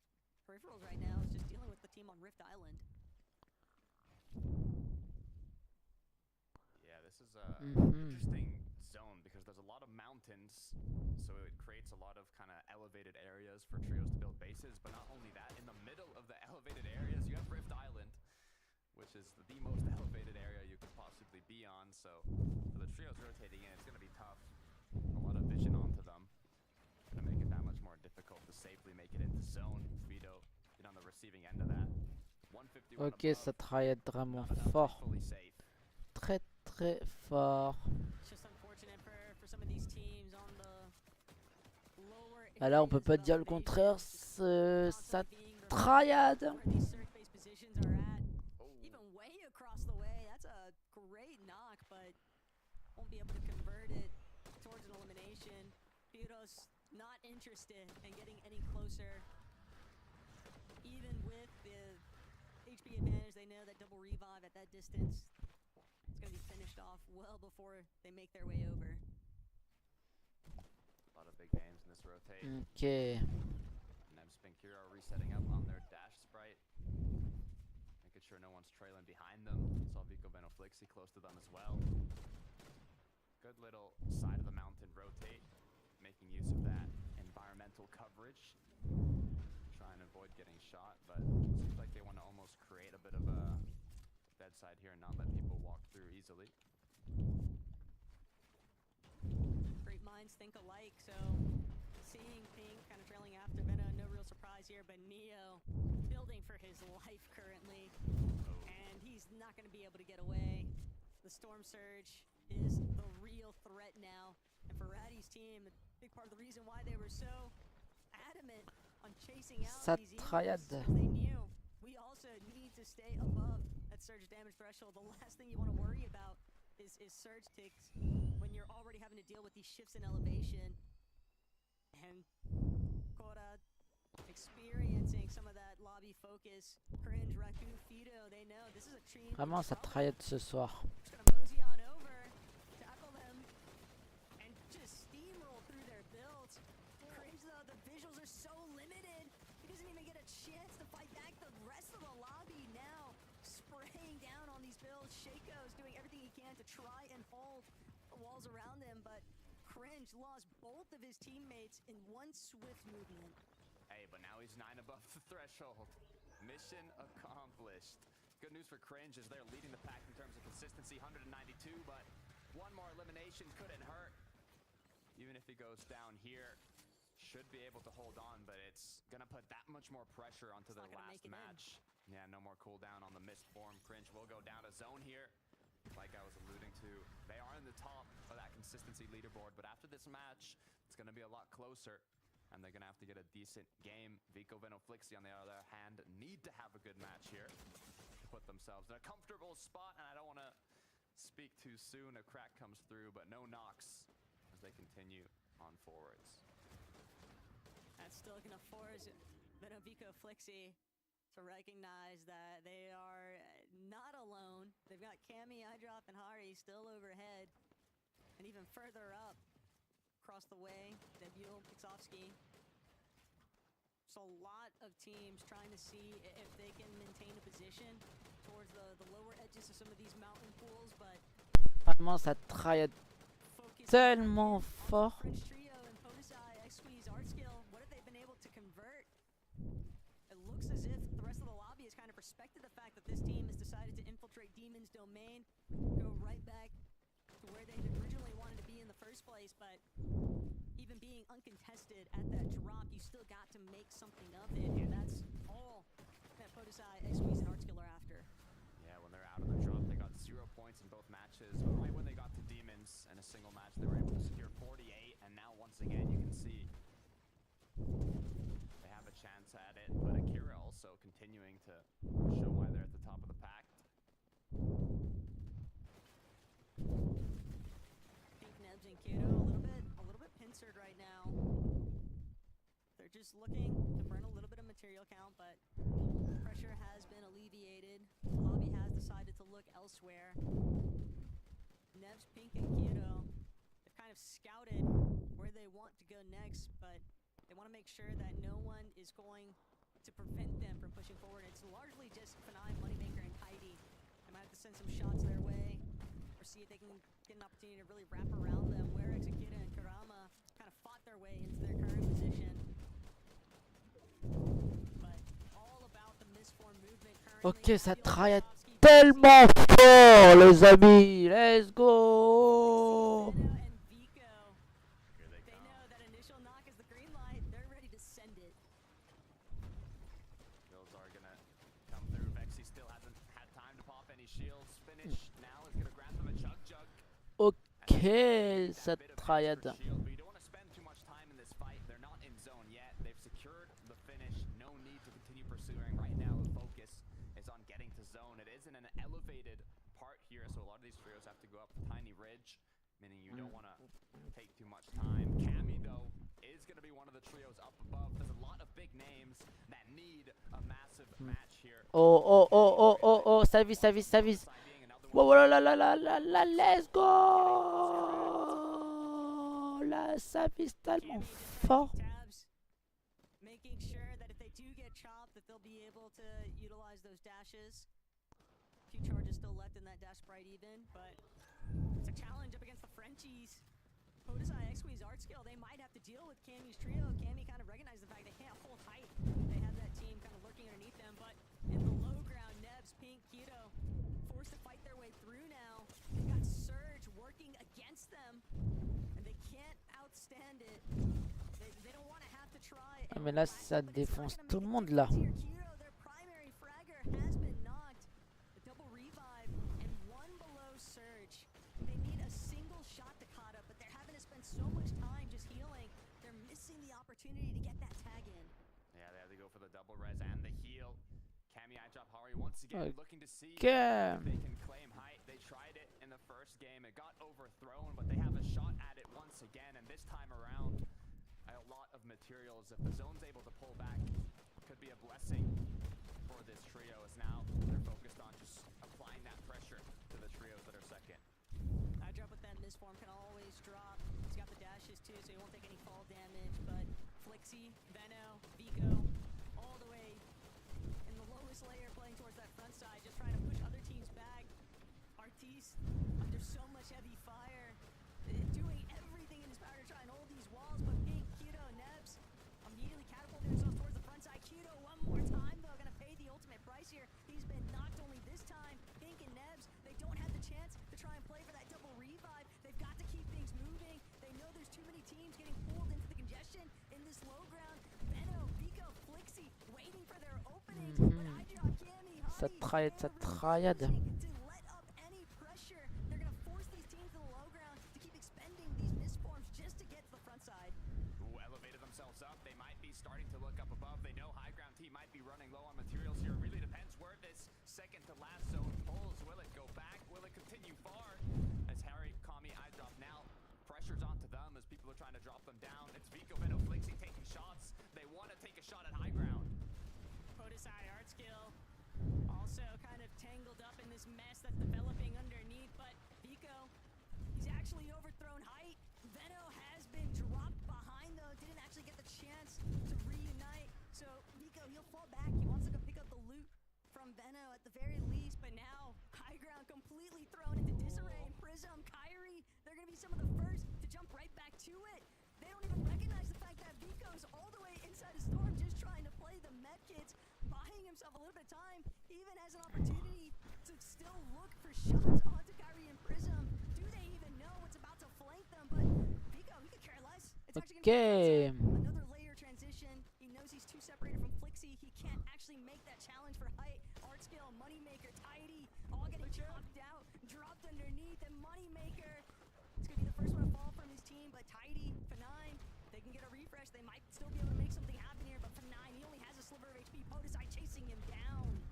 peripherals right now is just dealing with the team on Rift Island. Yeah, this is a interesting zone because there's a lot of mountains, so it creates a lot of kind of elevated areas for trios to build bases. But not only that, in the middle of the elevated areas, you have Rift Island, which is the most elevated area you could possibly be on. So for the trios rotating in, it's going to be tough. A lot of vision onto them. Gonna make it that much more difficult to safely make it into zone. Vito is on the receiving end of that. 151 Ok, ça travaille vraiment fort. Très très fort. Alors on peut pas dire le contraire, ça tryhard. Not interested in getting any closer. Even with the HP advantage, they know that double revive at that distance, it's going to be finished off well before they make their way over. A lot of big names in this rotate. Okay. Nebs and Kira are resetting up on their dash sprite, making sure no one's trailing behind them. Saw Vico Benoflixi close to them as well. Good little side of the mountain rotate, making use of that environmental coverage. Try and avoid getting shot, but it seems like they want to almost create a bit of a bedside here and not let people walk through easily. Great minds think alike, so seeing Pink kind of trailing after Venom, no real surprise here, but Neo building for his life currently, and he's not going to be able to get away. The Storm Surge is the real threat now. And for Ratty's team, a big part of the reason why they were so adamant on chasing out Ça these triade. eagles is they knew we also need to stay above that surge damage threshold. The last thing you want to worry about is surge ticks when you're already having to deal with these shifts in elevation. And Cora experiencing some of that lobby focus. Cringe, Raku, Fido, they know this is a team. Vraiment, ça triade ce soir. Just gonna mosey on over, tackle them, and just steamroll through their builds. Cringe though, the visuals are so limited. He doesn't even get a chance to fight back. The rest of the lobby now spraying down on these builds. Shaco's doing everything he can to try and hold the walls around him, but Cringe lost both of his teammates in one swift movement. Hey, but now he's 9 above the threshold. Mission accomplished. Good news for Cringe is they're leading the pack in terms of consistency, 192, but one more elimination couldn't hurt. Even if he goes down here, should be able to hold on, but it's gonna put that much more pressure onto their last match. Yeah, no more cooldown on the missed form. Cringe will go down to zone here. Like I was alluding to, they are in the top of that consistency leaderboard, but after this match, it's gonna be a lot closer. And they're gonna have to get a decent game. Vico, Veno, Flixi, on the other hand, need to have a good match here to put themselves in a comfortable spot. And I don't want to speak too soon. A crack comes through, but no knocks as they continue on forwards. That's still gonna force Veno, Vico, Flixi to recognize that they are not alone. They've got Cammy, Eyedrop, and Hari still overhead, and even further up. Across the way, Debut, Pixovsky. So a lot of teams trying to see if they can maintain a position towards the lower edges of some of these mountain pools, but Vraiment, ça triade tellement fort. French trio and Podesai, X-Squeeze, Art Skill, what have they been able to convert? It looks as if the rest of the lobby has kind of respected the fact that this team has decided to infiltrate Demon's domain, go right back to where they originally wanted to be in the first place, but even being uncontested at that drop, you still got to make something of it, and that's all that Podesai, X-Squeeze, and Artskill are after. Yeah, when they're out of the drop, they got 0 points in both matches, but right when they got to Demons in a single match, they were able to secure 48, and now once again, you can see they have a chance at it, but Akira also continuing to show why they're at the top of the pack. Nebs and Kato a little bit pincered right now. They're just looking to burn a little bit of material count, but pressure has been alleviated. The lobby has decided to look elsewhere. Nebs, Pink, and Kato, they've kind of scouted where they want to go next, but they want to make sure that no one is going to prevent them from pushing forward. It's largely just Fanai, Moneymaker, and Tidy. They might have to send some shots their way, or see if they can get an opportunity to really wrap around them. Where Exakita and Kurama kind of fought their way into their current position. But all about the misformed movement currently. Ok, ça triade tellement fort, les amis. Let's go. And Vico, they know that initial knock is the green light. They're ready to send it. Kills are gonna come through. Vexy still hasn't had time to pop any shields. Finish now is gonna grab them a chug. Ok, ça triade. But you don't want to spend too much time in this fight. They're not in zone yet. They've secured the finish. No need to continue pursuing. Right now, the focus is on getting to zone. It is in an elevated part here, so a lot of these trios have to go up the tiny ridge, meaning you don't want to take too much time. Cammy, though, is going to be one of the trios up above. There's a lot of big names that need a massive match here. Oh, service. Wow, la, let's go. La service tellement fort. Making sure that if they do get chopped, that they'll be able to utilize those dashes. A few charges still left in that dash sprite even, but it's a challenge up against the Frenchies. Podesai, X-Squeeze, Artskill, they might have to deal with Cammy's trio. Cammy kind of recognized the fact they can't hold tight. They have that team kind of lurking underneath them, but in the low ground, Nebs, Pink, Keto, forced to fight their way through now. They've got Surge working against them, and they can't outstand it. They don't want to have to try. Ah, mais là, ça défonce tout le monde là. Their primary fragger has been knocked. The double revive and one below Surge. They need a opportunity to get that tag in. Yeah, they have to go for the double res and the heal. Cammy eye drop Hari once again looking to see if Okay. they can claim height. They tried it in the first game. It got overthrown, but they have a shot at it once again. And this time around, a lot of materials. If the zone's able to pull back, could be a blessing for this trio, as now they're focused on just applying that pressure to the trios that are second. I drop with that misform can always drop. He's got the dashes too, so he won't take any fall damage. But Flixie, Veno, Vico, all the way in the lowest layer, playing towards that front side, just trying to push other teams back. Artis under so much heavy fire, doing everything in his power to try and hold these walls. But Pink, Kudo, Nebs immediately catapulting themselves towards the front side. Kudo one more time though, gonna pay the ultimate price here. He's been knocked only this time. Pink and Nebs, they don't have the chance to try and play for that double revive. They've got to keep things moving. They know there's too many teams getting pulled into the congestion in this low ground. Veno, Vico, Flixie waiting for their openings. But I drop Cammy, Ça triade. to let up any pressure. They're gonna force these teams to the low ground to keep expending these misforms just to get to the front side. Who elevated themselves up. They might be starting to look up above. They know high ground team might be running low on materials here. It really depends where this second to last zone pulls. Will it go back? Will it continue far? As Harry, Kami, eye drop now. Pressure's onto them as people are trying to drop them down. It's Vico, Veno, Flixie taking shots. They want to take a shot at high ground. Podesai art skill also kind of tangled up in this mess that's developing underneath, but Vico, he's actually overthrown height. Veno has been dropped behind though, didn't actually get the chance to reunite. So Vico, he'll fall back. He wants to go pick up the loot from Veno at the very least, but now high ground completely thrown into disarray. And Prism, Kyrie, they're gonna be some of the first to jump right back to it. They don't even recognize the fact that Vico's all the way inside a storm, just trying to play the med kits, buying himself a little bit of time, even has an opportunity to still look for shots onto Kyrie and Prism. Do they even know what's about to flank them? But Vico, he could care less. It's actually Okay. gonna be another layer transition. He knows he's too separated from Flixie. He can't actually make that challenge for height. Art skill, Moneymaker, Tidy, all getting chopped out, dropped underneath, and Moneymaker, it's gonna be the first one to fall from his team, but Tidy, F9, they can get a refresh. They might still be able to make something happen here, but F9, he only has a sliver of HP. Podesai chasing him down.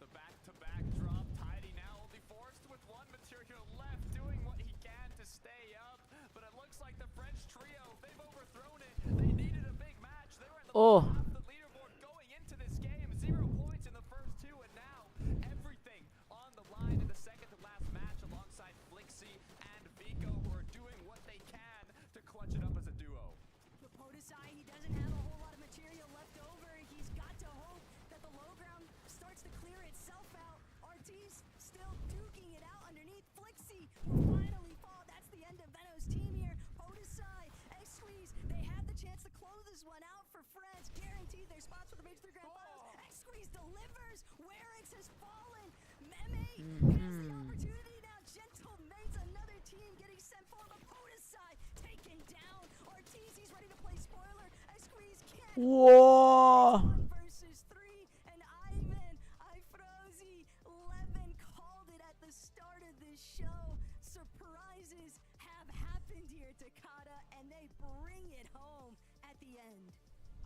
The back-to-back drop. Tidy now only forced with one material left, doing what he can to stay up. But it looks like the French trio, they've overthrown it. They needed a big match. They were at the bottom half of the leaderboard going into this game. 0 points in the first two, and now everything on the line in the second-to-last match alongside Flixie and Vico, who are doing what they can to clutch it up as a duo. But Podesai, he doesn't have a whole lot of material left over. He's got to hope that the low ground starts to clear itself out. Artis still duking it out underneath. Flixie will finally fall. That's the end of Veno's team here. Podesai, X-Squeeze, they have the chance to close this one out for France. Guaranteed their spots for the Major 3 Grand Finals. X-Squeeze delivers. Werix has fallen. Meme has the opportunity now. Gentle Mates, another team getting sent for, but Podesai taken down. Artis, he's ready to play spoiler. X-Squeeze can't. Whoa. 1 versus 3, and Ivan, Ifrozi, Levin called it at the start of this show. Surprises have happened here, Takada, and they bring it home at the end.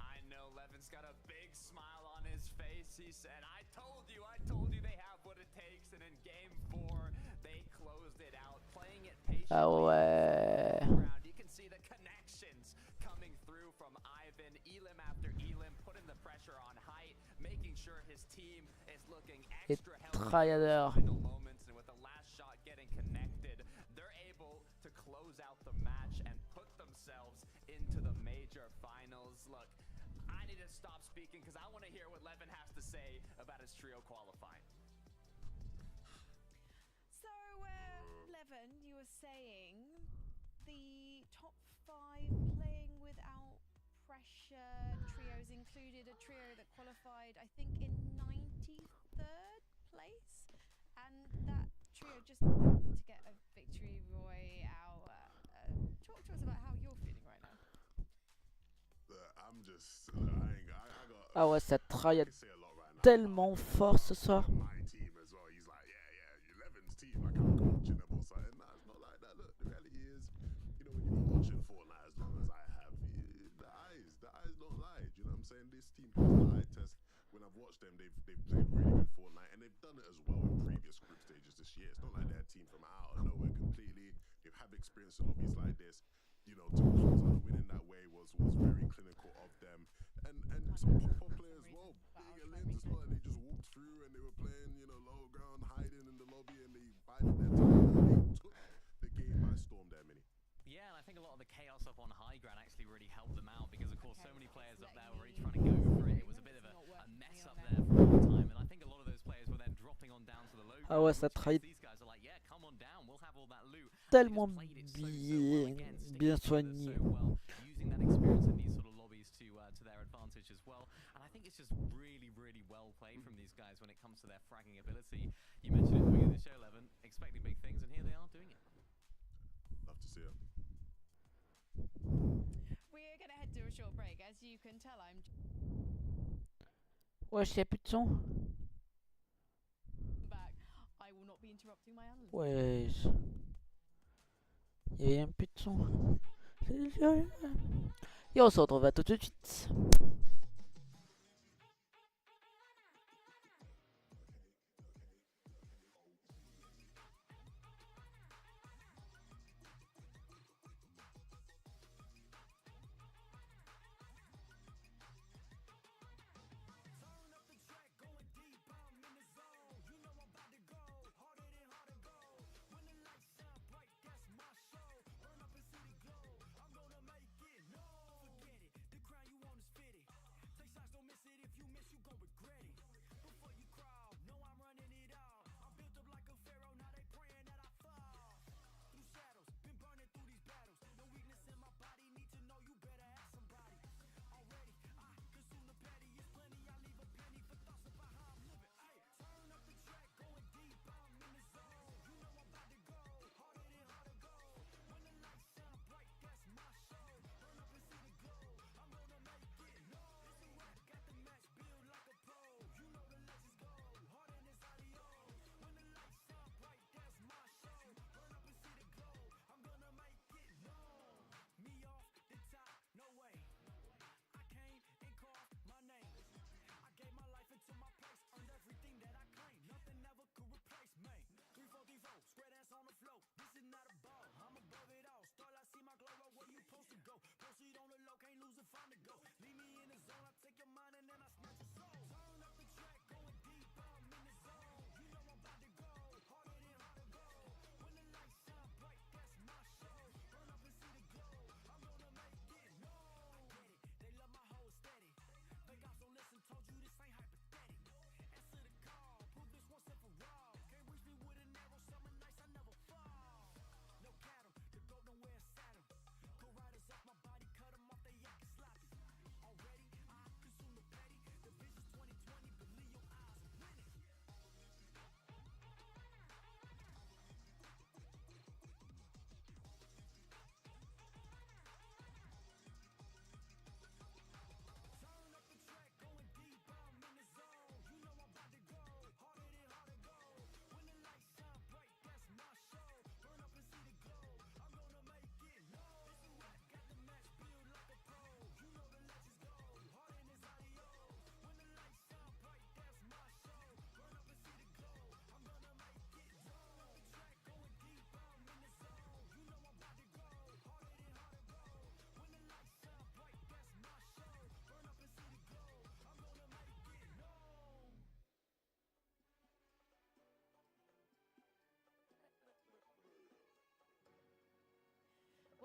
I know Levin's got a big smile on his face. He said, I told you they have what it takes. And in game 4, they closed it out, playing it patiently. Ah ouais. You can see the connections coming through from Ivan, Elim after Elim, putting the pressure on height, making sure his team is looking Et extra healthy Triader. in final moments. And with the last shot getting connected, they're able to close out the match and put themselves into the major finals. Look, I need to stop speaking because I want to hear what Levin has to say about his trio qualifying. So, Levin, you were saying the top 5 playing without pressure trios included a trio that qualified, I think, in 93rd place, and that trio just happened to get a victory royale. Talk to us about how you're feeling right now. I'm just, I got. Ah ouais, ça triade I say a lot right now. tellement fort ce soir. My team as well. He's like, yeah, 11's team. Like I'm coaching them or something. Nah, it's not like that. Look, the reality is, when you've been watching Fortnite as long as I have, the Fortnite test. When I've watched them, they've played really good Fortnite, and they've done it as well in previous group stages this year. It's not like they're a team from out of nowhere completely. They've had experience in lobbies like this. You know, to win in that way was very clinical of them. And some pop play as well. Big Limbs, it's not like they just walked through and they were playing, you know, low ground, hiding in the lobby, and they bided their time. They took the game by storm there, Mini. Yeah, and I think a lot of the chaos up on high ground actually really helped them out because, of course, so many players up there were really trying to go for it. It was a bit of a mess up there for a long time, and I think a lot of those players were then dropping on down to the low ground. Ah ouais, ça trade These guys are like, yeah, come on down, we'll have all that loot. tellement bien soigné. So well, using that experience in these sort of lobbies to their advantage as well. And I think it's just really, really well played from these guys when it comes to their fragging ability. You mentioned it at the beginning of the show, Levin, expecting big things, and here they are doing it. Love to see it. We're going to head to a short break. As you can tell, I'm Wesh, y'a plus de son. back. I will not be interrupting my analysis. Wesh. Y'a plus de son. Et on se retrouve à tout de suite.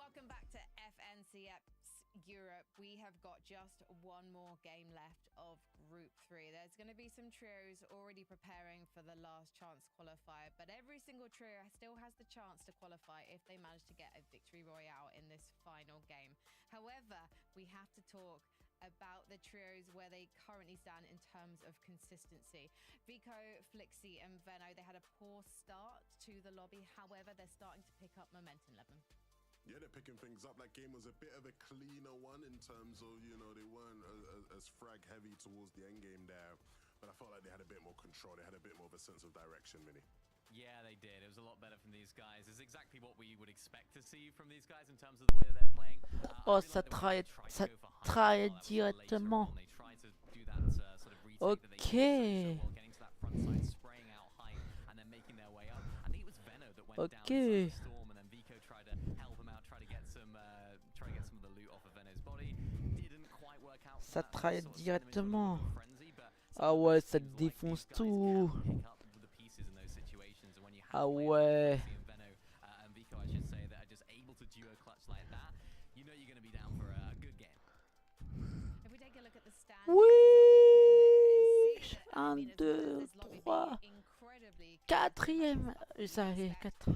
Welcome back to FNCF's Europe. We have got just one more game left of Group 3. There's going to be some trios already preparing for the last chance qualifier, but every single trio still has the chance to qualify if they manage to get a victory royale in this final game. However, we have to talk about the trios where they currently stand in terms of consistency. Vico, Flixie and Venno, they had a poor start to the lobby. However, they're starting to pick up momentum, Levin. Yeah, they're picking things up. That game was a bit of a cleaner one in terms of, you know, they weren't as frag heavy towards the end game there. But I felt like they had a bit more control. They had a bit more of a sense of direction, Mini. Yeah, they did. It was a lot better from these guys. It's exactly what we would expect to see from these guys in terms of the way that they're playing. Oh, ça traille directement. They try to do that Ok. Ok. Ça travaille directement. Ah ouais, ça défonce tout. Ah ouais. Oui. 1, 2, 3. Quatrième. Ça y est, 4.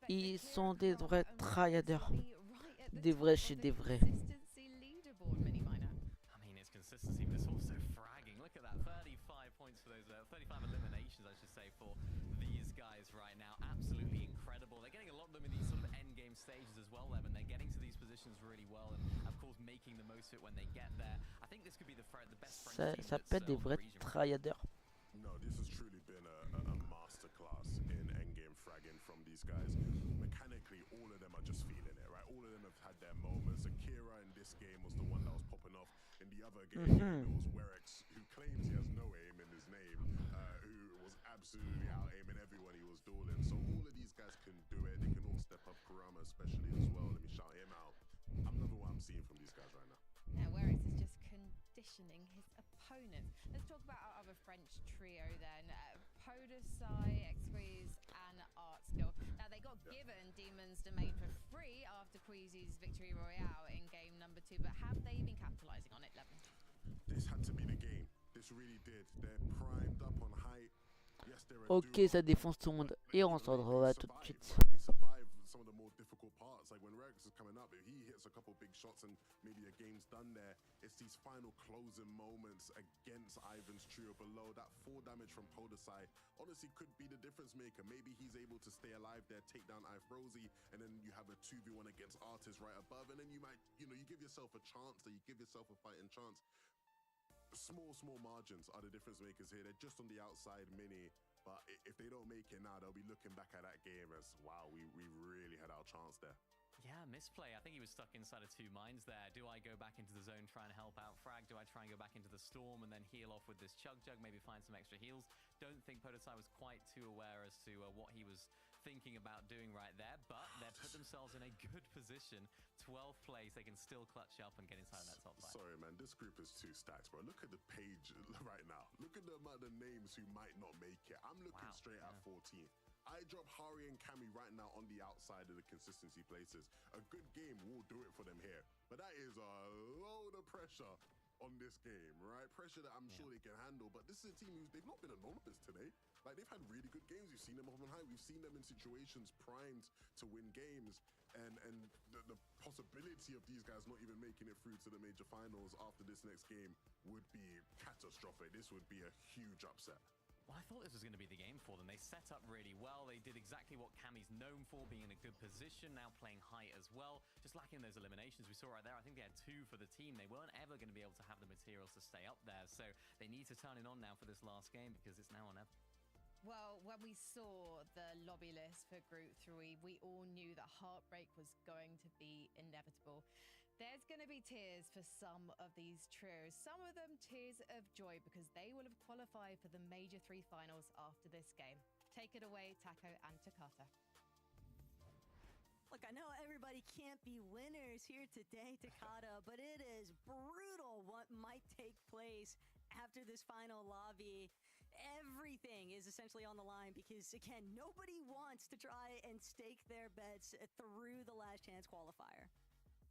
Ils sont des vrais tryharders. Des vrais chez des vrais. Consistency, but it's also fragging. Look at that, 35 points for those, 35 eliminations, I should say, for these guys right now. Absolutely incredible. They're getting a lot of them in these sort of end game stages as well, Evan. They're getting to these positions really well, and of course making the most of it when they get there. I think this could be the best French team. Ça peut être des vrais tryharders. No, this has truly been a masterclass in endgame fragging from these guys. Mechanically, all of them are just feeling it, right? All of them have had their moments. Akira in this game was the one that was popping off. In the other game, it was Werex, who claims he has no aim in his name, who was absolutely out aiming everyone he was dueling. So all of these guys can do it. They can all step up. Kurama especially as well. Let me shout him out. I'm loving what I'm seeing from these guys right now. Now, Werex is just conditioning his opponent. Let's talk about our other French trio then. Podesai, Xquiz, and Artskill. Now, they got given Demon's Domain for free after Queasy's Victory Royale in game number 2, but have they been capitalizing on it, Levin? This had to be the game. This really did. They're primed up on height. Yes, they're a Ok, ça défonce tout le monde. Et on se retrouvera tout de suite. Some of the more difficult parts, like when Rex is coming up, if he hits a couple big shots and maybe a game's done there, it's these final closing moments against Ivan's trio below. That 4 damage from Podesai honestly could be the difference maker. Maybe he's able to stay alive there, take down Ifrozy, and then you have a 2v1 against Artist right above, and then you might, you give yourself a chance, that you give yourself a fighting chance. Small margins are the difference makers here. They're just on the outside mini. But if they don't make it now, they'll be looking back at that game as, wow, we really had our chance there. Yeah, misplay. I think he was stuck inside of 2 mines there. Do I go back into the zone, try and help out Frag? Do I try and go back into the storm and then heal off with this Chug Jug, maybe find some extra heals? Don't think Podesai was quite too aware as to what he was thinking about doing right there, but they've put themselves in a good position. 12th place, they can still clutch up and get inside that top 5. Sorry, man, this group is 2 stacks, bro. Look at the page right now. Look at the amount of names who might not make it. I'm looking straight at 14. I drop Hari and Cammy right now on the outside of the consistency places. A good game will do it for them here. But that is a load of pressure on this game, right? Pressure that I'm sure they can handle. But this is a team they've not been anonymous today. Like, they've had really good games. We've seen them up on high. We've seen them in situations primed to win games. And the possibility of these guys not even making it through to the major finals after this next game would be catastrophic. This would be a huge upset. Well, I thought this was going to be the game for them. They set up really well. They did exactly what Cammy's known for, being in a good position, now playing high as well. Just lacking those eliminations we saw right there. I think they had 2 for the team. They weren't ever going to be able to have the materials to stay up there. So they need to turn it on now for this last game because it's now on ever. Well, when we saw the lobby list for Group 3, we all knew that heartbreak was going to be inevitable. There's going to be tears for some of these trios. Some of them tears of joy because they will have qualified for the Major 3 finals after this game. Take it away, Taco and Takata. Look, I know everybody can't be winners here today, Takata, but it is brutal what might take place after this final lobby. Everything is essentially on the line because, again, nobody wants to try and stake their bets through the last chance qualifier.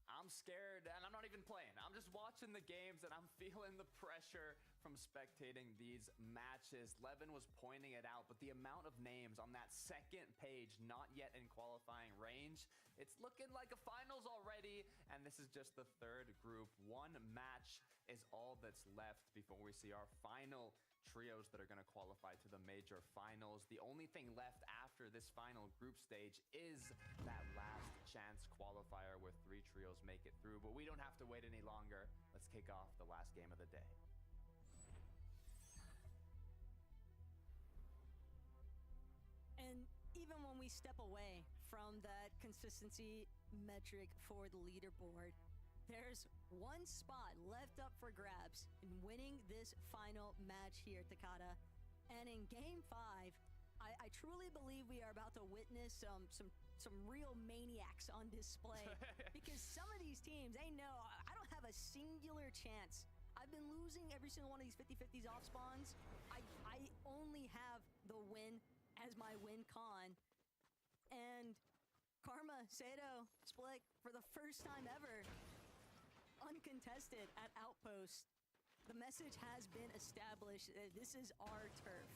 I'm scared, and I'm not even playing. I'm just watching the games, and I'm feeling the pressure from spectating these matches. Levin was pointing it out, but the amount of names on that second page not yet in qualifying range, it's looking like a finals already, and this is just the 3rd group. 1 match is all that's left before we see our final trios that are going to qualify to the major finals. The only thing left after this final group stage is that last chance qualifier where 3 trios make it through, but we don't have to wait any longer. Let's kick off the last game of the day. And even when we step away from that consistency metric for the leaderboard, there's one spot left up for grabs in winning this final match here at Takata. And in game 5, I truly believe we are about to witness some real maniacs on display. Because some of these teams, they know I don't have a singular chance. I've been losing every single one of these 50-50s off spawns. I only have the win as my win con. And Karma, Sato, Split, for the first time ever, uncontested at Outpost. The message has been established. This is our turf.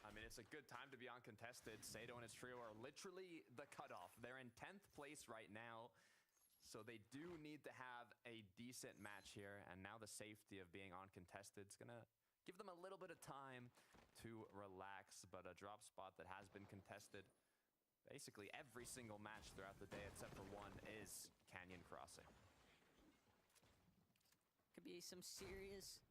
I mean, it's a good time to be uncontested. Sato and his trio are literally the cutoff. They're in 10th place right now, so they do need to have a decent match here. And now the safety of being uncontested is going to give them a little bit of time to relax. But a drop spot that has been contested basically every single match throughout the day, except for one, is Canyon Crossing. Could be some serious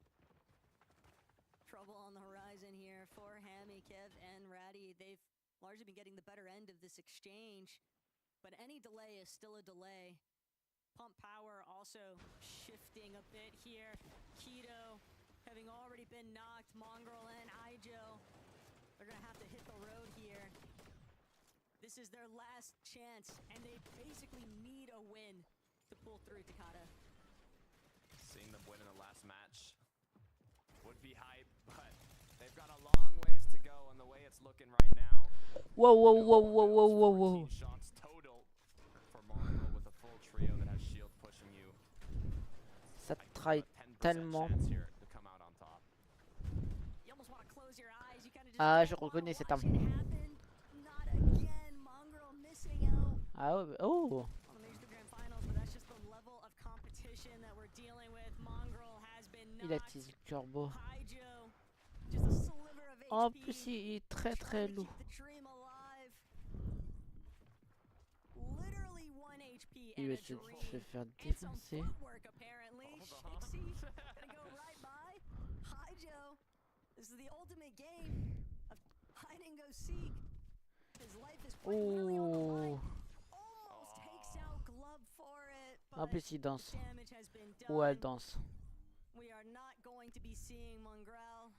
trouble on the horizon here for Hammy, Kev, and Ratty. They've largely been getting the better end of this exchange, but any delay is still a delay. Pump power also shifting a bit here. Keto having already been knocked. Mongrel and Ijo, they're gonna have to hit the road here. This is their last chance, and they basically need a win to pull through Takata. Seeing them win in the last match would be hype, but they've got a long ways to go, and the way it's looking right now. Whoa, whoa, whoa, whoa, whoa, whoa, whoa. 14 shots total for Mongrel with a full trio that has shield pushing you. Ça trahit tellement. Ah, je reconnais cette arme. Ah ouais, oh. Il a teasé le turbo. En plus, il est très très lourd. Il va se faire défoncer. Oh. En plus, il danse. Ou elle danse. We are not going to be seeing Mongrel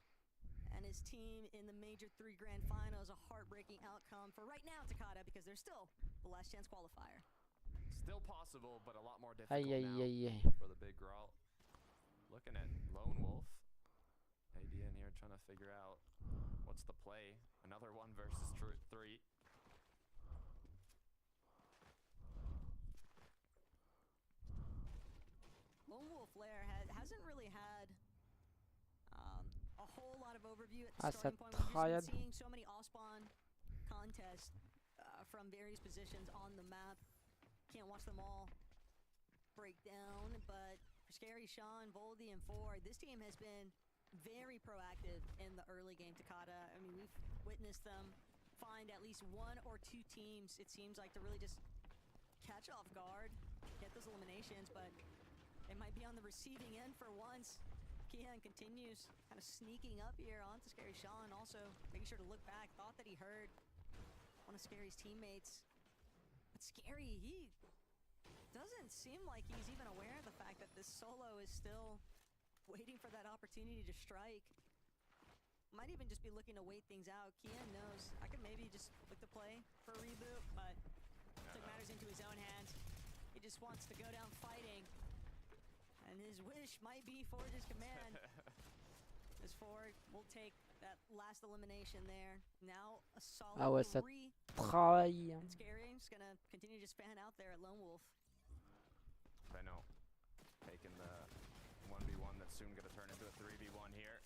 and his team in the Major 3 Grand Finals. A heartbreaking outcome for right now, Takata, because they're still the last chance qualifier. Still possible, but a lot more difficult for the big Grawl. Looking at Lone Wolf. AD in here trying to figure out what's the play. Another 1 versus 3. Lone Wolf Lair hasn't really had a whole lot of overview at the starting point. We've just been seeing so many off-spawn contests from various positions on the map. Can't watch them all break down, but for Scary, Sean, Voldy, and Ford, this team has been very proactive in the early game, Takata. I mean, we've witnessed them find at least 1 or 2 teams, it seems like, to really just catch off guard, get those eliminations, but they might be on the receiving end for once. Kian continues kind of sneaking up here onto Scary Sean, also making sure to look back. Thought that he heard one of Scary's teammates. But Scary, he doesn't seem like he's even aware of the fact that this solo is still waiting for that opportunity to strike. Might even just be looking to wait things out. Kian knows I could maybe just look to play for a reboot, but took matters into his own hands. He just wants to go down fighting. And his wish might be Forge's command. As Forge will take that last elimination there. Now a solid 3. And Scary's gonna continue to just fan out there at Lone Wolf. Benno taking the 1v1 that's soon gonna turn into a 3v1 here.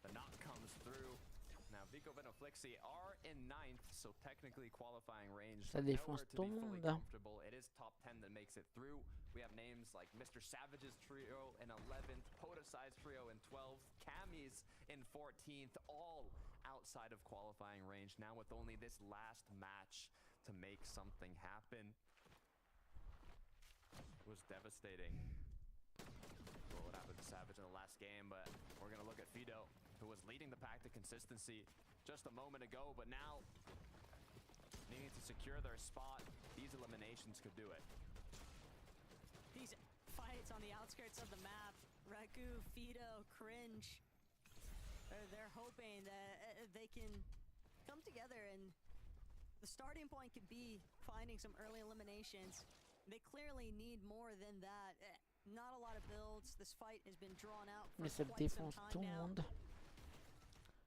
The knock comes through. Now Vico Benoflixi are in 9th, so technically qualifying range. Ça défonce tout le monde. It is top 10 that makes it through. We have names like Mr. Savage's trio in 11th, Podasi's trio in 12th, Cammy's in 14th, all outside of qualifying range. Now with only this last match to make something happen. It was devastating what happened to Savage in the last game, but we're gonna look at Fido, who was leading the pack to consistency just a moment ago, but now needing to secure their spot. These eliminations could do it. These teammates on the outskirts of the map, Raku, Fido, Cringe, they're hoping that they can come together, and the starting point could be finding some early eliminations. They clearly need more than that. Not a lot of builds. This fight has been drawn out for Mais ça quite some défonce time tout le now. monde.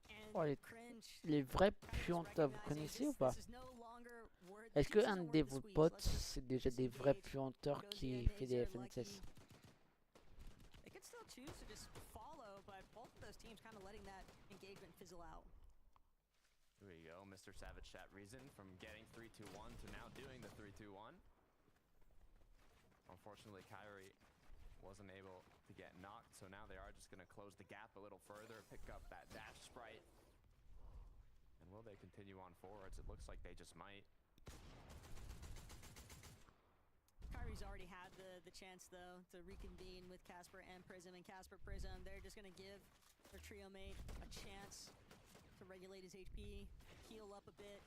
And Oh, Cringe les vrais kind of puanteurs, vous recognizing connaissez ou pas? this is no longer worth- Est-ce que this un isn't de worth the vos squeeze. potes, Let's just c'est déjà des vrais disengage. puanteurs Goes qui the fait des Mazer, FNCS? Lucky. They could still choose to just follow, but both of those teams kind of letting that engagement fizzle out. There you go, Mr. Savage Chat Reason from getting 3-2-1 to now doing the 3-2-1. Unfortunately, Kyrie wasn't able to get knocked, so now they are just going to close the gap a little further, pick up that dash sprite. And will they continue on forwards? It looks like they just might. Kyrie's already had the chance, though, to reconvene with Casper and Prism. And Casper Prism, they're just going to give their trio mate a chance to regulate his HP, heal up a bit.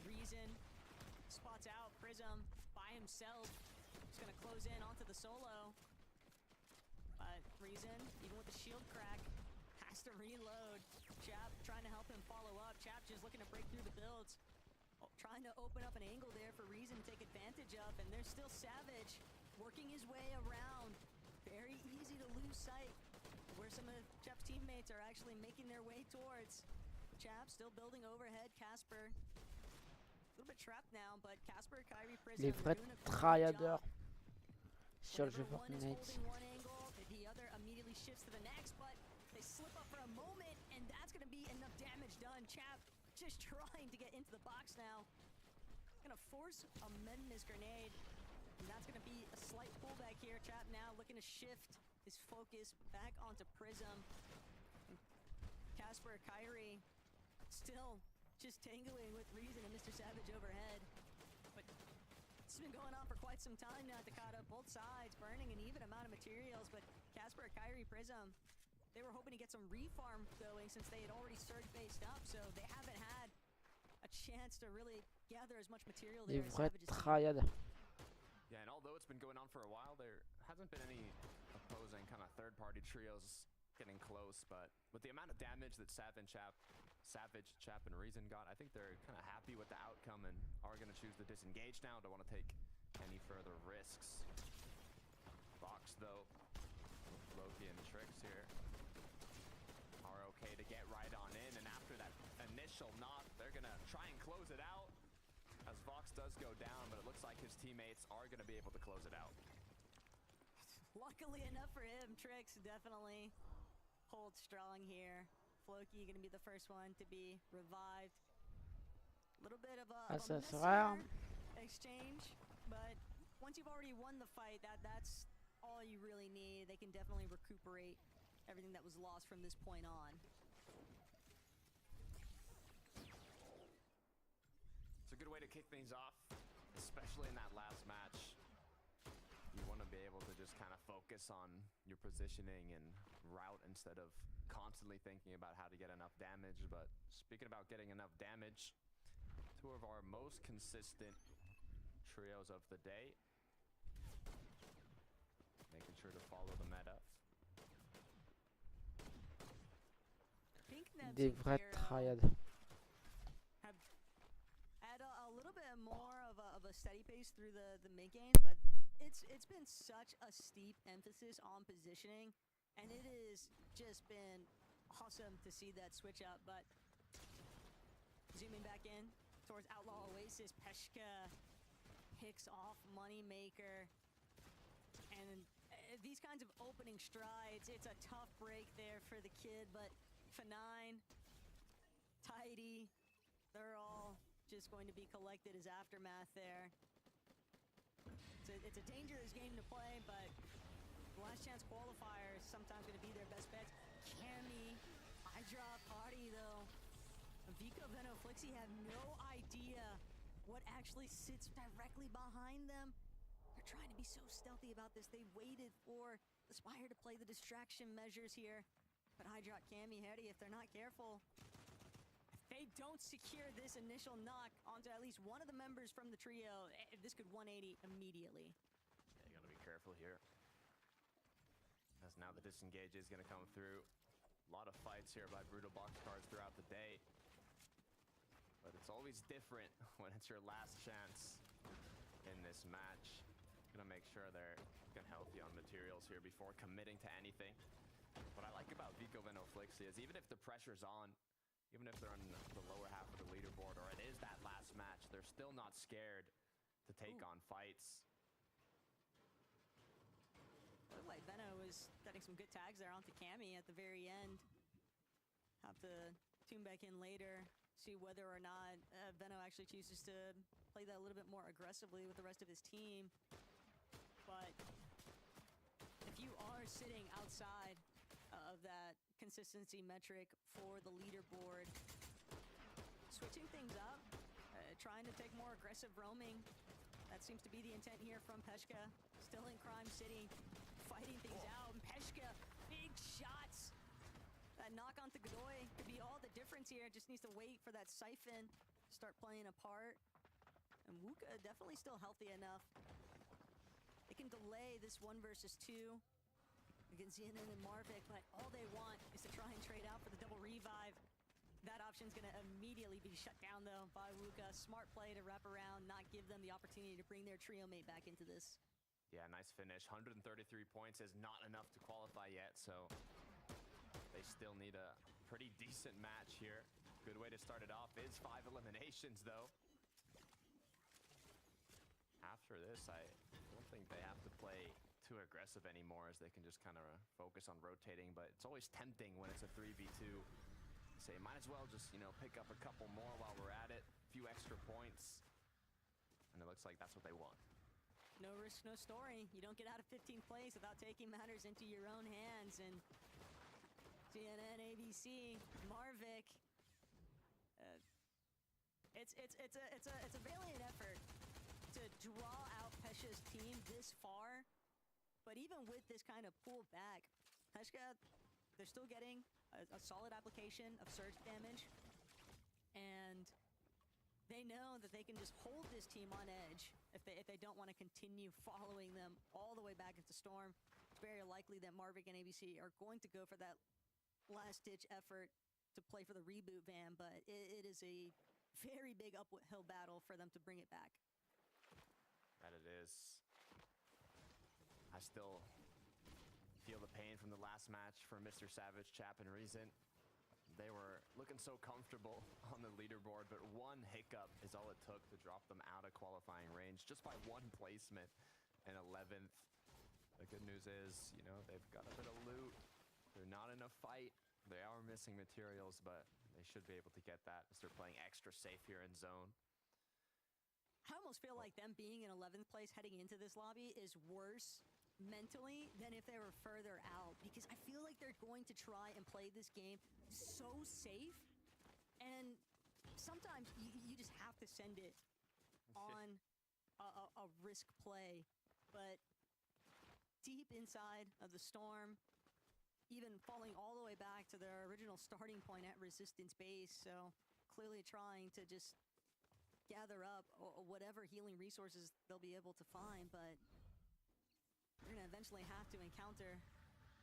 Reason spots out Prism by himself. He's going to close in onto the solo. But Reason, even with the shield crack, has to reload. Chap trying to help him follow up. Chap just looking to break through the builds. Trying to open up an angle there for Reason to take advantage of, and there's still Savage working his way around. Very easy to lose sight where some of Chap's teammates are actually making their way towards. Chap still building overhead. Casper a little bit trapped now, but Casper, Kyrie, Prism, Les vrais doing a great tryharders job. sur le jeu Whenever one is Fortnite. holding one angle, the other immediately shifts to the next, but they slip up for a moment, and that's going to be enough damage done. Chap just trying to get into the box now. Gonna force a Menace grenade, and that's gonna be a slight pullback here. Chap now looking to shift his focus back onto Prism. Casper, Kyrie, still just tangling with Reason and Mr. Savage overhead. But this has been going on for quite some time now, Takata. Both sides burning an even amount of materials, but Casper, Kyrie, Prism, they were hoping to get some refarm going since they had already surge based up, so they haven't had a chance to really gather as much material Les there as vrais Savage's team. tryhards. Yeah, and although it's been going on for a while, there hasn't been any opposing kind of third-party trios getting close, but with the amount of damage that Savage, Chap, and Reason got, I think they're kind of happy with the outcome and are going to choose to disengage now. Don't want to take any further risks. Fox, though, Loki and Tricks here are okay to get right on in, and after that initial knock, they're going to try and close it out as Vox does go down, but it looks like his teammates are going to be able to close it out. Luckily enough for him, Trix definitely holds strong here. Floki gonna be the first one to be revived. A little bit of a messier exchange, but once you've already won the fight, that's all you really need. They can definitely recuperate everything that was lost from this point on. It's a good way to kick things off, especially in that last match. You want to be able to just kind of focus on your positioning and route instead of constantly thinking about how to get enough damage. But speaking about getting enough damage, two of our most consistent trios of the day, making sure to follow the meta. Des vrais tryhards. Have had a little bit more of a steady pace through the mid game, but it's been such a steep emphasis on positioning, and it has just been awesome to see that switch up. But zooming back in towards Outlaw Oasis, Peshka picks off Moneymaker, and these kinds of opening strides, it's a tough break there for the kid, but F9, Tidy, they're all just going to be collected as aftermath there. It's a dangerous game to play, but the last chance qualifier is sometimes going to be their best bets. Cammy, Hydra, Party though. Vico, Veno, Flixie have no idea what actually sits directly behind them. They're trying to be so stealthy about this. They waited for the Spire to play the distraction measures here. But Hydra, Cammy, Hardy, if they're not careful, if they don't secure this initial knock onto at least one of the members from the trio, this could 180 immediately. Yeah, you gotta be careful here. as now the disengage is going to come through. A lot of fights here by Brutal Box cards throughout the day. But it's always different when it's your last chance in this match. Gonna make sure they're looking healthy on materials here before committing to anything. What I like about Vico Venoflixi is even if the pressure's on, even if they're on the lower half of the leaderboard or it is that last match, they're still not scared to take on fights. Looked like Veno was setting some good tags there onto Cammy at the very end. Have to tune back in later, see whether or not Veno actually chooses to play that a little bit more aggressively with the rest of his team. But if you are sitting outside of that consistency metric for the leaderboard, switching things up, trying to take more aggressive roaming, that seems to be the intent here from Peshka. Still in Crime City, fighting things out. And Peshka, big shots. That knock onto Godoy could be all the difference here. Just needs to wait for that siphon to start playing a part. And Wuka definitely still healthy enough. They can delay this 1 versus 2 against Zianen and Marvik, but all they want is to try and trade out for the double revive. That option's gonna immediately be shut down though by Wuka. Smart play to wrap around, not give them the opportunity to bring their trio mate back into this. Yeah, nice finish. 133 points is not enough to qualify yet, so they still need a pretty decent match here. Good way to start it off is 5 eliminations though. After this, I don't think they have to play too aggressive anymore, as they can just kind of focus on rotating, but it's always tempting when it's a 3v2. Say, might as well just, you know, pick up a couple more while we're at it. A few extra points. And it looks like that's what they want. No risk, no story. You don't get out of 15th place without taking matters into your own hands. And CNN, ABC, Marvik. It's a valiant effort to draw out Pesha's team this far. But even with this kind of pull back, Peshka, they're still getting a solid application of surge damage. And they know that they can just hold this team on edge if they don't want to continue following them all the way back into Storm. It's very likely that Marvik and ABC are going to go for that last-ditch effort to play for the reboot van, but it is a very big uphill battle for them to bring it back. That it is. I still feel the pain from the last match for Mr. Savage, Chap, and Reason. They were looking so comfortable on the leaderboard, but one hiccup is all it took to drop them out of qualifying range just by 1 placement in 11th. The good news is, you know, they've got a bit of loot. They're not in a fight. They are missing materials, but they should be able to get that as they're playing extra safe here in zone. I almost feel like them being in 11th place heading into this lobby is worse mentally than if they were further out, because I feel like they're going to try and play this game so safe, and sometimes you just have to send it on a risk play. But deep inside of the Storm, even falling all the way back to their original starting point at Resistance base, so clearly trying to just gather up whatever healing resources they'll be able to find, but we're gonna eventually have to encounter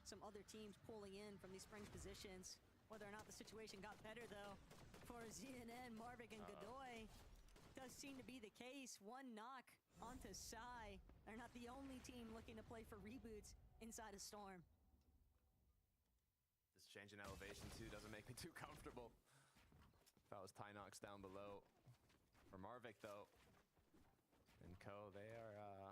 some other teams pulling in from these fringe positions. Whether or not the situation got better though for ZNN, Marvik, and Godoy does seem to be the case. One knock onto Sai. They're not the only team looking to play for reboots inside a Storm. This change in elevation too doesn't make me too comfortable. If I was Tynox down below. For Marvik though, and Co, they are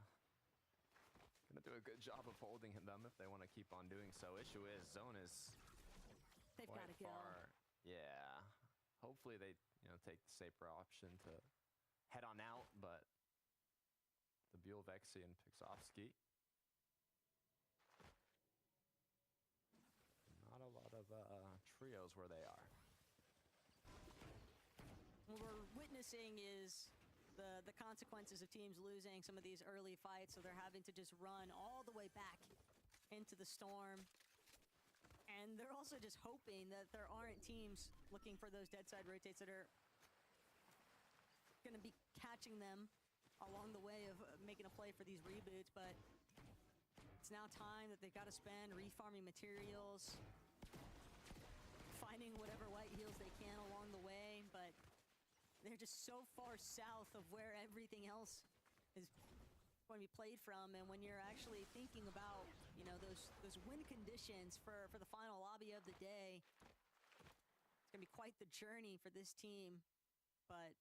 gonna do a good job of holding them if they want to keep on doing so. Issue is, zone is They've got to far. Yeah, hopefully they, you know, take the safer option to head on out, but the Buell, Vexy, and Pixovsky, not a lot of trios where they are. What we're witnessing is the consequences of teams losing some of these early fights, so they're having to just run all the way back into the Storm. And they're also just hoping that there aren't teams looking for those dead side rotates that are going to be catching them along the way of making a play for these reboots, but it's now time that they've got to spend refarming materials, finding whatever white heals they can along the way, but they're just so far south of where everything else is going to be played from. And when you're actually thinking about, you know, those win conditions for the final lobby of the day, it's going to be quite the journey for this team, but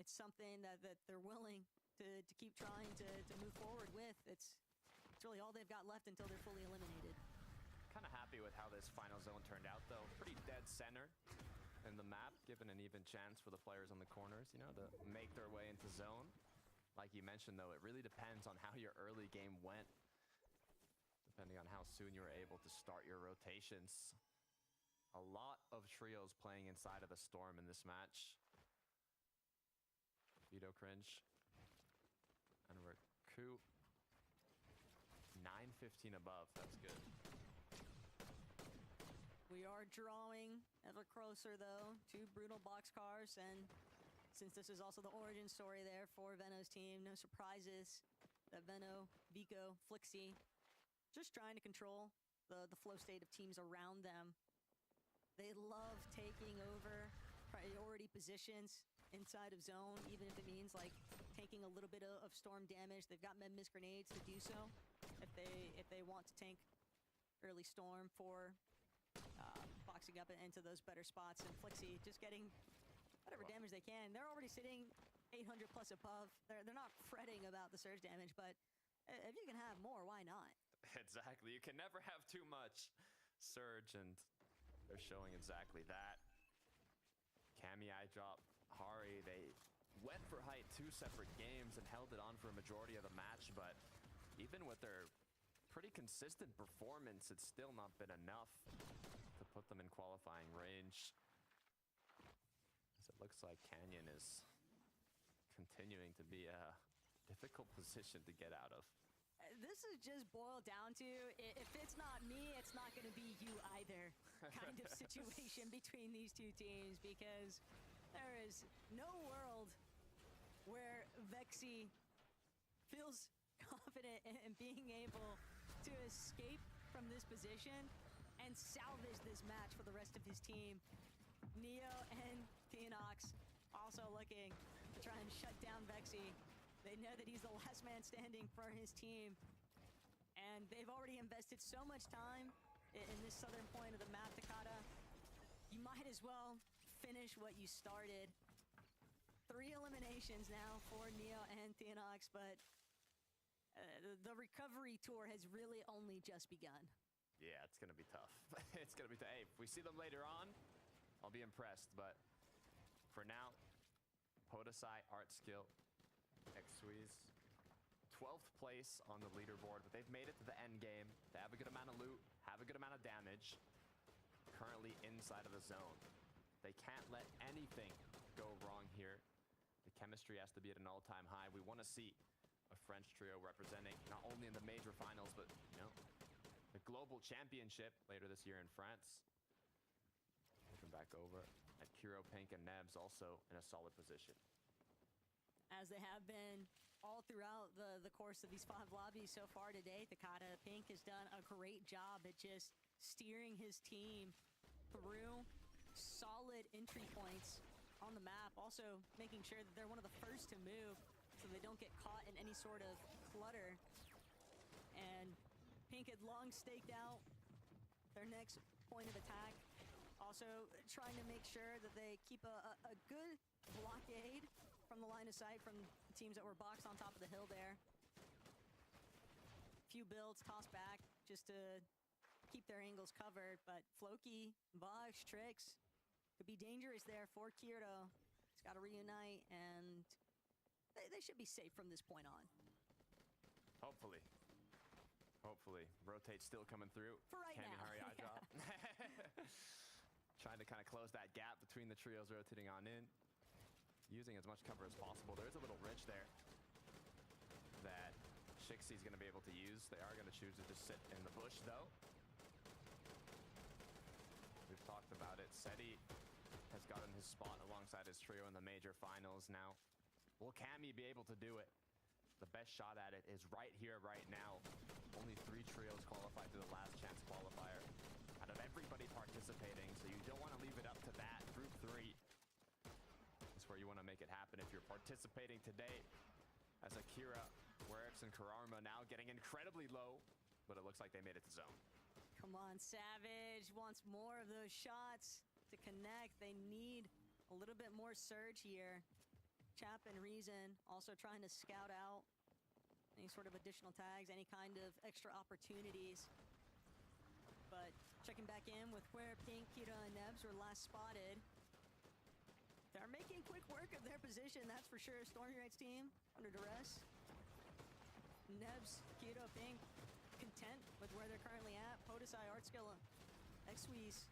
it's something that they're willing to keep trying to move forward with. It's really all they've got left until they're fully eliminated. Kind of happy with how this final zone turned out, though. Pretty dead center in the map, given an even chance for the players on the corners, you know, to make their way into zone. Like you mentioned, though, it really depends on how your early game went, depending on how soon you were able to start your rotations. A lot of trios playing inside of the storm in this match. Vito cringe. And we're coup 9-15 above. That's good. We are drawing ever closer, though, to brutal boxcars, and since this is also the origin story there for Veno's team, no surprises that Veno, Vico, Flixie, just trying to control the flow state of teams around them. They love taking over priority positions inside of zone, even if it means like taking a little bit of storm damage. They've got med-miss grenades to do so if they want to tank early storm for boxing up into those better spots. And Flixie just getting whatever damage they can. They're already sitting 800 plus above. They're not fretting about the surge damage, but if you can have more, why not? Exactly. You can never have too much surge, and they're showing exactly that. Cammy eye drop, Hari, they went for height 2 separate games and held it on for a majority of the match, but even with their pretty consistent performance, it's still not been enough to put them in qualifying range. As it looks like Canyon is continuing to be a difficult position to get out of. This is just boiled down to, if it's not me, it's not going to be you either kind of situation between these two teams, because there is no world where Vexy feels confident in being able to escape from this position and salvage this match for the rest of his team. Neo and Theanox also looking to try and shut down Vexy. They know that he's the last man standing for his team, and they've already invested so much time in this southern point of the map, Takata. You might as well finish what you started. 3 eliminations now for Neo and Theanox, but the recovery tour has really only just begun. Yeah, it's going to be tough. It's going to be tough. Hey, if we see them later on, I'll be impressed, but for now, Podesai, art skill, X-Squeeze, 12th place on the leaderboard, but they've made it to the end game. They have a good amount of loot, have a good amount of damage, currently inside of the zone. They can't let anything go wrong here. The chemistry has to be at an all-time high. We want to see a French trio representing not only in the major finals, but, you know, the global championship later this year in France. Looking back over at Kuro, Pink, and Nebs also in a solid position, as they have been all throughout the course of these 5 lobbies so far today. Takata Pink has done a great job at just steering his team through solid entry points on the map, also making sure that they're one of the first to move so they don't get caught in any sort of clutter. And Pink had long staked out their next point of attack, also trying to make sure that they keep a good blockade from the line of sight from the teams that were boxed on top of the hill there. Few builds tossed back just to keep their angles covered, but Floki, Vox, Trix could be dangerous there for Kiro. He's got to reunite, and they should be safe from this point on. Hopefully. Hopefully. Rotate still coming through. For right Canyon now. Hari eye drop. Trying to kind of close that gap between the trios rotating on in. Using as much cover as possible. There's a little ridge there that Shixie's going to be able to use. They are going to choose to just sit in the bush, though. We've talked about it. Seti has gotten his spot alongside his trio in the major finals now. Will Cammy be able to do it? The best shot at it is right here, right now. Only 3 trios qualified to the last chance qualifier out of everybody participating, so you don't want to leave it up to that. Group 3 is where you want to make it happen if you're participating today. As Akira, Werix, and Kararma now getting incredibly low, but it looks like they made it to zone. Come on, Savage wants more of those shots to connect. They need a little bit more surge here. Chap and Reason also trying to scout out any sort of additional tags, any kind of extra opportunities. But checking back in with where Pink, Kita, and Nebs were last spotted. They're making quick work of their position, that's for sure. Stormy Right's team under duress. Nebs, Kita, Pink, content with where they're currently at. Podesai, Artskill, Xweez.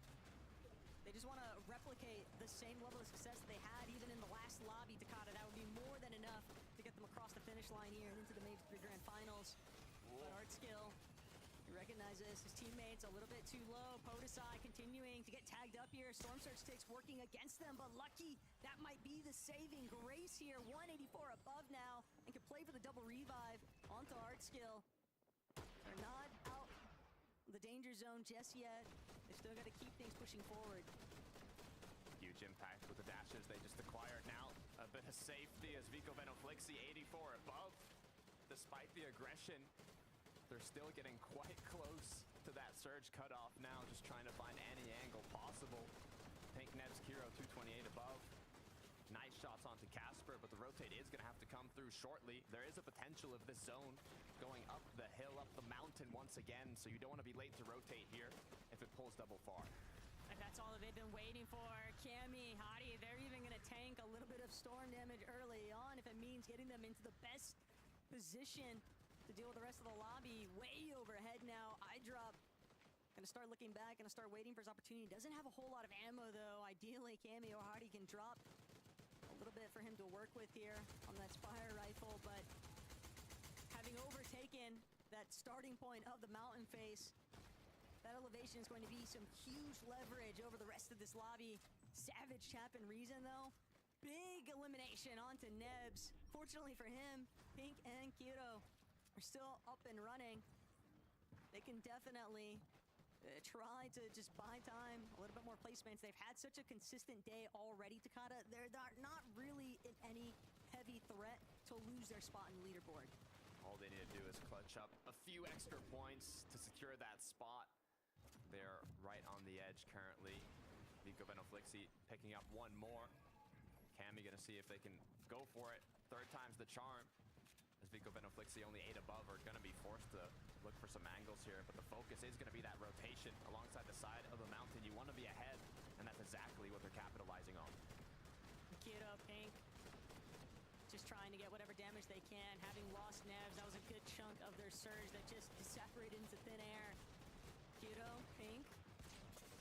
They just want to replicate the same level of success that they had even in the last lobby, Takata. That would be more than enough to get them across the finish line here and into the Major 3 Grand Finals. But Artskill, he recognizes his teammates a little bit too low. Podesai continuing to get tagged up here. Storm Surge Sticks working against them, but lucky that might be the saving grace here. 184 above now and can play for the double revive onto Artskill. They're not out of the danger zone just yet. They still got to keep things pushing forward. Huge impact with the dashes they just acquired now. A bit of safety as Vico Venoflixi 84 above. Despite the aggression, they're still getting quite close to that surge cutoff now, just trying to find any angle possible. Pink Nebs Kiro 228 above. Nice shots onto Casper, but the rotate is going to have to come through shortly. There is a potential of this zone going up the hill, up the mountain once again, so you don't want to be late to rotate here if it pulls double far. And that's all that they've been waiting for. Cammy, Hadi, they're even going to tank a little bit of storm damage early on if it means getting them into the best position to deal with the rest of the lobby. Way overhead now. iDrop gonna start looking back, gonna start waiting for his opportunity. Doesn't have a whole lot of ammo though. Ideally, Cammy or Hadi can drop a little bit for him to work with here on that Spire rifle, but having overtaken that starting point of the mountain face, that elevation is going to be some huge leverage over the rest of this lobby. Savage, Chap, and Reason though, big elimination onto Nebs. Fortunately for him, Pink and Kiro are still up and running. They can definitely try to just buy time, a little bit more placements. They've had such a consistent day already, Takata. They're not really in any heavy threat to lose their spot in the leaderboard. All they need to do is clutch up a few extra points to secure that spot. They're right on the edge currently. Vico Venoflixi picking up one more. Cammy gonna see if they can go for it. Third time's the charm. As Vico Venoflixi only 8 above are gonna be forced to look for some angles here, but the focus is gonna be that rotation alongside the side of the mountain. You wanna be ahead, and that's exactly what they're capitalizing on. Kira, Pink, just trying to get whatever damage they can. Having lost Nebs, that was a good chunk of their surge that just separated into thin air. Kiro, Pink,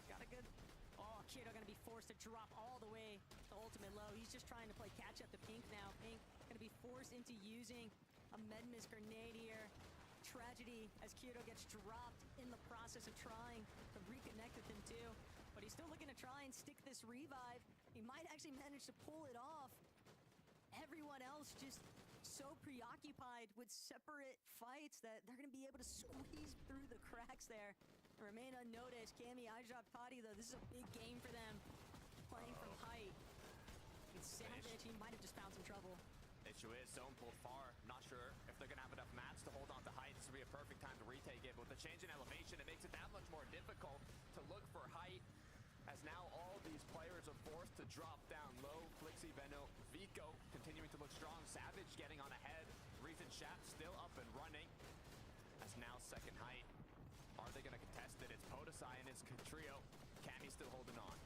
got a good... Oh, Kiro gonna be forced to drop all the way to ultimate low. He's just trying to play catch up to Pink now. Pink gonna be forced into using a Medmiss grenade here. Tragedy as Kiro gets dropped in the process of trying to reconnect with him too. But he's still looking to try and stick this revive. He might actually manage to pull it off. Everyone else just so preoccupied with separate fights that they're going to be able to squeeze through the cracks there and remain unnoticed. Cammy, iDrop, Potty, though, this is a big game for them, playing from height. It's Savage, he might have just found some trouble. Issue is zone pulled far. Not sure if they're going to have enough mats to hold on to height. This would be a perfect time to retake it. But with the change in elevation, it makes it that much more difficult to look for height. As now all these players are forced to drop down low. Flixi, Veno, Vico continuing to look strong. Savage getting on ahead. Reason Chap still up and running. As now second height. Are they going to contest it? It's Podesai and his trio. Cammy still holding on.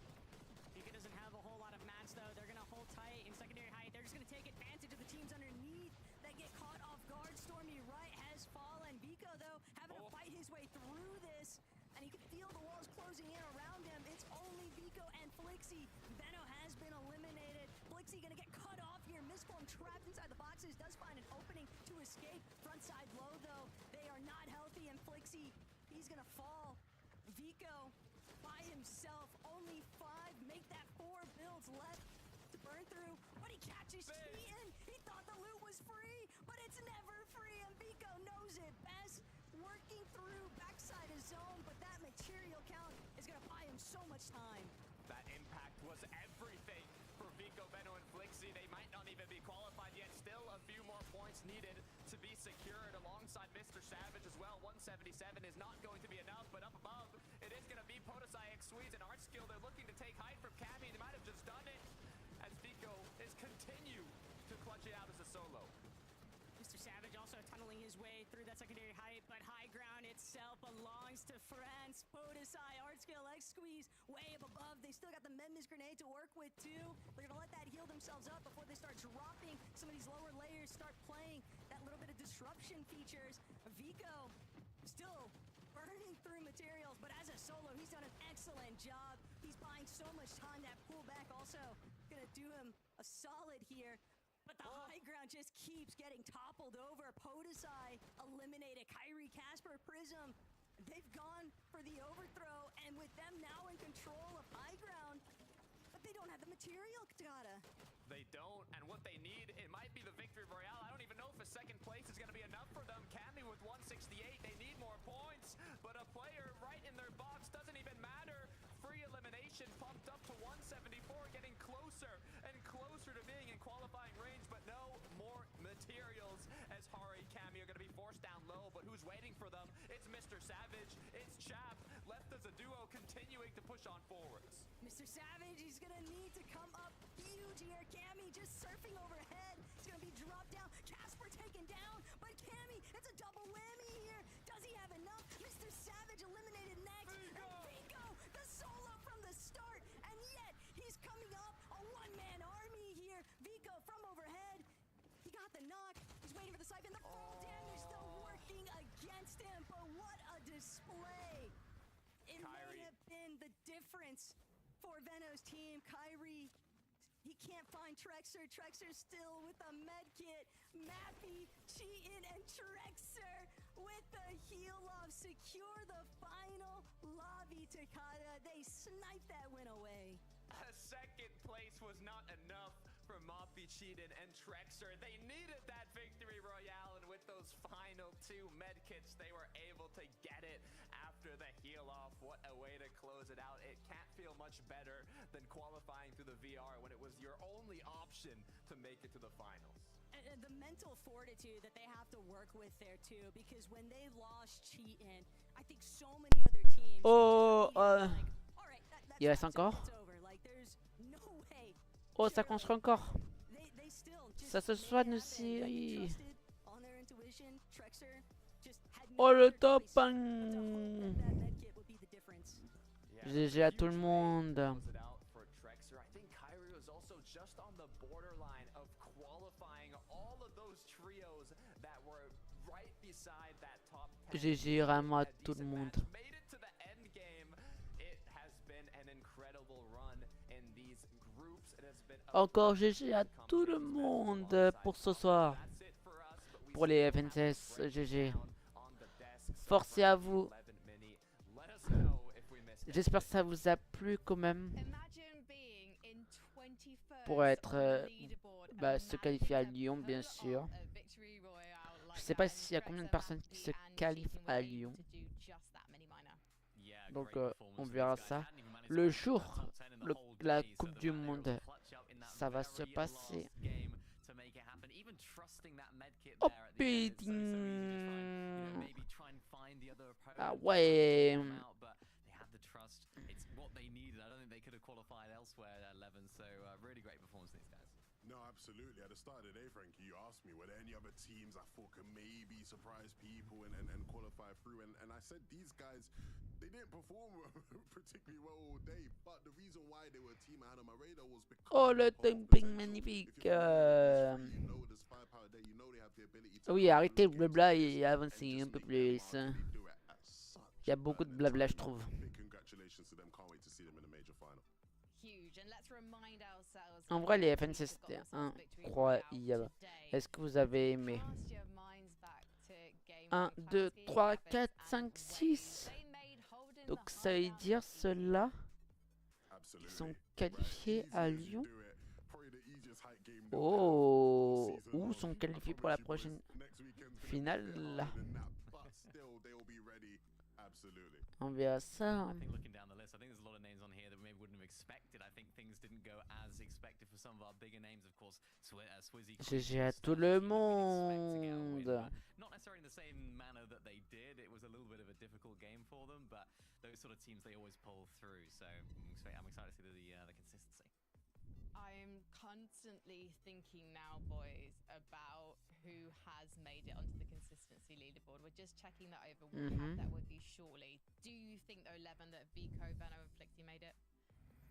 Vika doesn't have a whole lot of mats though. They're going to hold tight in secondary height. They're just going to take advantage of the teams underneath that get caught off guard. Stormy Right has fallen. Vico though having to fight his way through this. And he can feel the walls closing in around him. It's only Vico and Flixi. Veno has been eliminated. Flixi gonna get cut off here. Mistform trapped inside the boxes. Does find an opening to escape. Front side low though. They are not healthy. And Flixi, he's gonna fall. Vico by himself. Only 5. Make that 4 builds left to burn through. But he catches Keaton. He thought the loot was free. But it's never knows it best, working through backside his zone, but that material count is going to buy him so much time. That impact was everything for Vico, Benno, and Flixie. They might not even be qualified yet. Still a few more points needed to be secured alongside Mr. Savage as well. 177 is not going to be enough, but up above, it is going to be Podesai X Swedes and Art Skill. They're looking to take height from Cammy. They might have just done it as Vico is continue to clutch it out as a solo. Mr. Savage also tunneling his way through that secondary height, but high ground itself belongs to France. Podesai, Art Skill, X Squeeze, way up above. They still got the Memnis grenade to work with too. They're gonna let that heal themselves up before they start dropping some of these lower layers, start playing that little bit of disruption features. Vico still burning through materials, but as a solo, he's done an excellent job. He's buying so much time. That pullback also gonna do him a solid here. But the high ground just keeps getting toppled over. Podesai eliminated. Kyrie, Casper, Prism. They've gone for the overthrow, and with them now in control of high ground, but they don't have the material, Takata. They don't, and what they need, it might be the victory royale. I don't even know if a second place is going to be enough for them. Cammy with 168, they need more points, but a player right in their box doesn't even matter. Free elimination pumped up to 174, getting closer and closer to being in qualifying range, but no more materials as Hari, Cammy are going to be forced down low, but who's waiting for them? It's Mr. Savage, it's Chap, left as a duo, continuing to push on forwards. Mr. Savage, he's gonna need to come up huge here. Cammy just surfing overhead. He's gonna be dropped down. Casper taken down, but Cammy, it's a double whammy here. Does he have enough? Mr. Savage eliminated next. Vico! And Vico, the solo from the start, and yet he's coming up a one-man army here. Vico from overhead. He got the knock. He's waiting for the siphon. The fall damage still working against him, but what a display. It may have been the difference for Veno's team. Kyrie, he can't find Trexer. Trexer still with the med kit. Mappy, Cheatin, and Trexer with the heal off secure the final lobby. Takata, they sniped that win away. A second place was not enough for Mappy, Cheatin, and Trexer. They needed that victory royale, and with those final two medkits, they were able to get it after the heal off. What a way to close it out. It can't feel much better than qualifying through the VR when it was your only option to make it to the finals. And the mental fortitude that they have to work with there too, because when they lost Cheatin, I think so many other teams Oh, all right, il reste encore. it's over. Like, there's no way. Oh, ça construit encore. They still just Ça se made it soigne happen. aussi. They trusted on their intuition. Trexer just had no Oh, le other top choice but to 1. hope that medkit would be the difference. GG à tout le monde. Close it out for Trexer. I think Kyrie was also just on the borderline of qualifying all of those trios that were right beside that top 10. GG vraiment à tout le monde. Made it to the end game. It has been an incredible run in these groups. It has been Encore GG à tout le monde pour ce soir. That's it for us, but we Pour les FNCS, GG. on the desk. So Forcez à vous. 11 mini. Let us know if we missed J'espère que ça vous a plu quand même. Imagine being in 21st Pour être on the leaderboard and se qualifier à managing Lyon, to bien pull sûr. off a victory royale like Je sais pas that in s'il y a combien de Trexer, personnes qui se Mappy and qualifient Cheatin à were Lyon. able to do just that mini minor. Yeah, Donc great on performance verra from these ça. guys. Hadn't even managed Le to jour, crack the top 10 in the whole la day, so Coupe the du fact they were Monde, able to clutch out in that ça va se very passer. last game to make it happen, even trusting that medkit Oh there at the end, it's so easy to try and, putain. maybe try and find the other opponent, Ah try and ouais. take them out, but they had the trust. It's what they needed. I don't think they could have qualified elsewhere at 11, so really great performance from these guys. No, absolutely. At the start of the day, Frankie, you asked me, were there any other teams I thought could maybe surprise people and qualify through? And I said these guys, they didn't perform particularly well all day, but the reason why they were a team I had on my radar was because Oh, le of dumping potential. magnifique. If you're playing against these three, you know there's firepower there, you know they have the ability to Oui, arrêtez le look blabla into et this and avancez just un peu make their plus. mark, and they do it at such Il y a beaucoup de an blabla, je time. trouve. Big congratulations to them. Can't wait to see them in the major final. Huge, and let's remind ourselves En of vrai, les how FNC we've c'était got this victory incroyable. royale today. Est-ce que vous avez aimé? Cast your minds back to game 1, one, 2, Klasky, 3, Rabbit, 4, and 5, Wayne. 6. They made holding Donc the ça high veut ground dire easy. ceux-là Absolutely. qui sont Right, qualifiés easy à as you Lyon. do it, probably the easiest hype game Oh, season où of sont qualifiés pour la Approachy Boys prochaine next weekend. finale? Harder than that, but still they will be ready. Absolutely. On verra ça. I think looking down the list, I think there's a lot of names on here that we maybe wouldn't have expected. I think things didn't go as expected for some of our bigger names, of course. Swizzy. GG à tout le monde. Not necessarily in the same manner that they did. It was a little bit of a difficult game for them, but those sort of teams they always pull through. So I'm excited to see the consistency. I'm constantly thinking now, boys, about who has made it onto the consistency leaderboard. We're just checking that over. We'll have that with you shortly. Do you think, though, Levin, that Vico, Vano, and Flixie made it?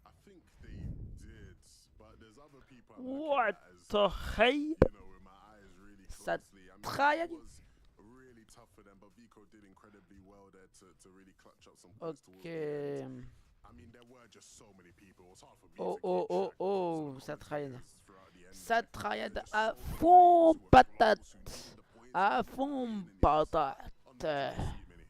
I think they did, but there's other people I'm What looking at as, the hell? you know, with my eyes really Ça closely. I traille. mean, it was really tough for them, but Vico did incredibly well there to really clutch up some points towards the end. Ok. I mean, there were just so many people. It was hard for me Oh, to oh, keep oh, track of oh, some ça traille. commentators throughout the end. Ça traille There's à so many fond players who were patate. close, who needed the points, À and fond on the patate. mini.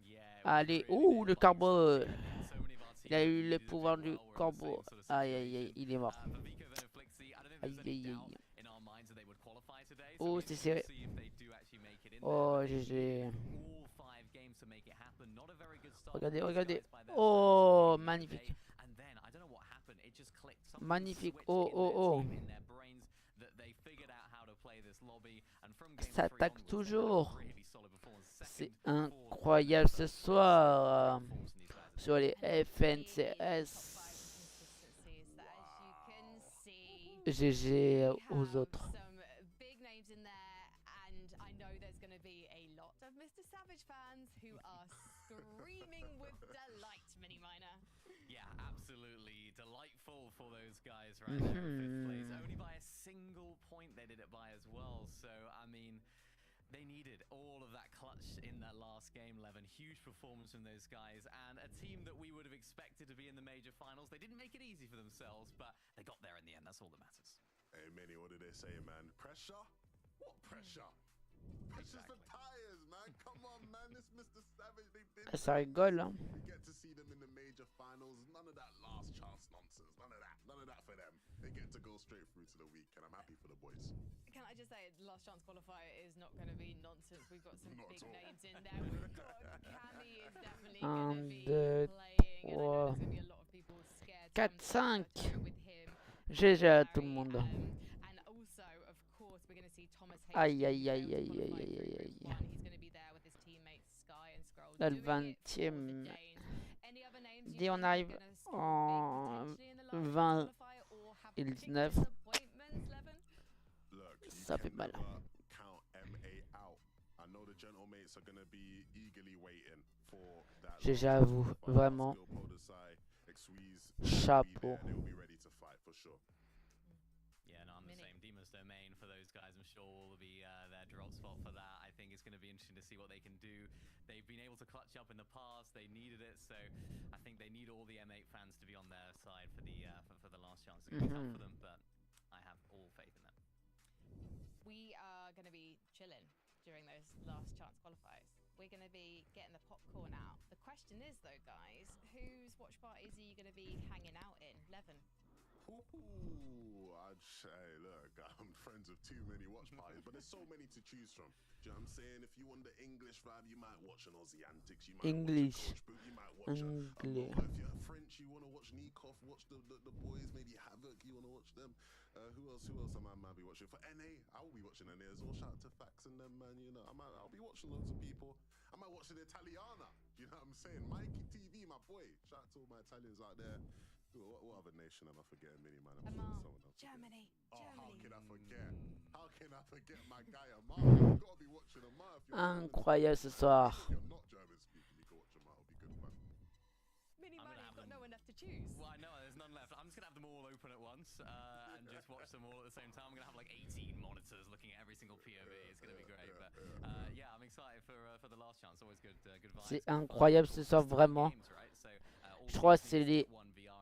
Yeah, Allez, really ouh, le like corbeau. so many of our Il a teams eu le did it pouvoir really du well. We're in the corbeau. same sort of Aïe, aïe, aïe, situation. il est mort. For Vico, Veno, Flixie, I don't think Aïe, there's any aïe, doubt aïe. in our minds that they would qualify today. Oh, So c'est we'll serré. see if they do actually make it in Oh, there. GG. All 5 games to make it happen. Not a very good start. Regardez, for these regardez. guys by their Oh, standards. magnifique. And then I don't know what happened. It just clicked. Something Magnifique. switched Oh, in oh, their oh. team, in their brains, that they figured out how to play this lobby. And from game Ça 3 attaque onwards, toujours. really solid performance. C'est Second, fourth, incroyable ce soir performance in these guys. sur les FNCS. GG aux autres. Some big names in there, and I know there's going to be a lot of Mr. Savage fans who are screaming with delight, Mini Miner. Yeah, absolutely delightful for those guys right there in 5th place. Only by a single point they did it by as well. So, I mean, they needed all of that clutch in that last game, Levin. Huge performance from those guys, and a team that we would have expected to be in the major finals. They didn't make it easy for themselves, but they got there in the end. That's all that matters. Hey, Manny, what did they say, man? Pressure? What pressure? Pressure's the tires, man. Come on, man. This Mr. Savage, they've been. Ça rigole, hein. We get to see them in the major finals. None of that last chance nonsense. None of that. None of that for them. They get to go straight through to the week, and I'm happy for the boys. Can I just say, last chance qualifier is not going to be nonsense. We've got some Not big at all. names in there. We've got Cammy is definitely going to be deux, playing, and I know trois, there's going to be a lot of people scared. 4, So I'm 5. gonna go with him. GG à tout le monde. And also, of course, we're going to see Thomas H. Aïe, aïe, aïe, aïe, aïe, aïe, aïe, aïe. He's going to be there with his teammates Sky and Scroll. Là, le doing it for the 20e. Danes. Any other names you Dès on think are arrive gonna score en big potentially in the last 20 qualifier or have et le big 19, disappointments, Levin? Look, you ça fait can mal. never count MA out. I know the gentlemates are going to be eagerly waiting for that. GG last à vous, chance, but vraiment. still, Podesai, Exuise, they'll be Chapeau. there, They will be ready to fight for sure. Yeah, no, I'm the Mini. same. Demon's Domain for those guys, I'm sure will be their drop spot for that. I think it's going to be interesting to see what they can do. They've been able to clutch up in the past. They needed it, so I think they need all the M8 fans to be on their side for the last chance. It's going to be tough for them, but I have all faith in them. We are going to be chilling during those last chance qualifiers. We're going to be getting the popcorn out. The question is, though, guys, whose watch parties are you going to be hanging out in? Levin. Ooh, I'd say, look, I'm friends with too many watch parties, but there's so many to choose from. Do you know what I'm saying? If you want the English vibe, you might watch an Aussie Antics, you might English. watch a Coach Boot, you might watch a English. Moa. If you're French, you want to watch Nikov, watch the boys, maybe Havoc, you want to watch them. Who else I might be watching? For NA, I will be watching NA as well. Shout out to Fax and them, man, you know. I'll be watching loads of people. I might watch the Italiana, you know what I'm saying? Mikey TV, my boy. Shout out to all my Italians out there. What other nation am I forgetting, Mini Man? I'm Amar, someone else. Germany. Oh, how Germany. can I forget? How can I forget my guy Amar? You've got to be watching Amar. If you're Incroyable ce soir. If you're not German speaking, you can watch Amar. It'll be good fun. Mini I'm Man, gonna you've have got them. no one left to choose. Well, I know there's none left. I'm just gonna have them all open at once and just watch them all at the same time. I'm gonna have like 18 monitors looking at every single POV. It's gonna be great. But yeah, I'm excited for the last chance. Always good vibes. C'est incroyable ce soir, vraiment. Je crois que c'est les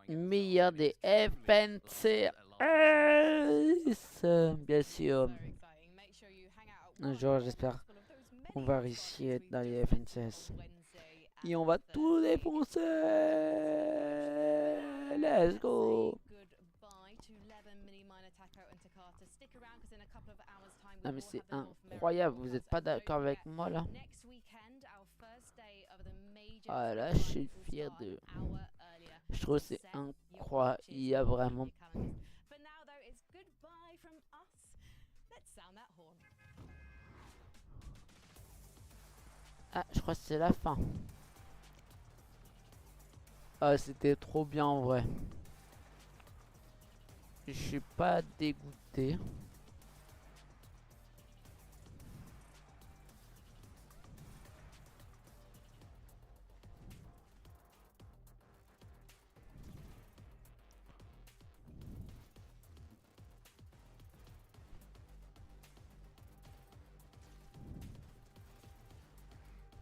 meilleurs des FNCS, bien sûr. Un jour, j'espère, on va réussir dans les FNCS. Et on va tout défoncer. Let's go. Goodbye to Levin, Mini Miner, Non mais c'est incroyable, vous êtes pas d'accord avec moi là? Ah là, je suis fier de... Je trouve que c'est incroyable vraiment. Ah, je crois que c'est la fin. Ah, c'était trop bien en vrai. Je suis pas dégoûté.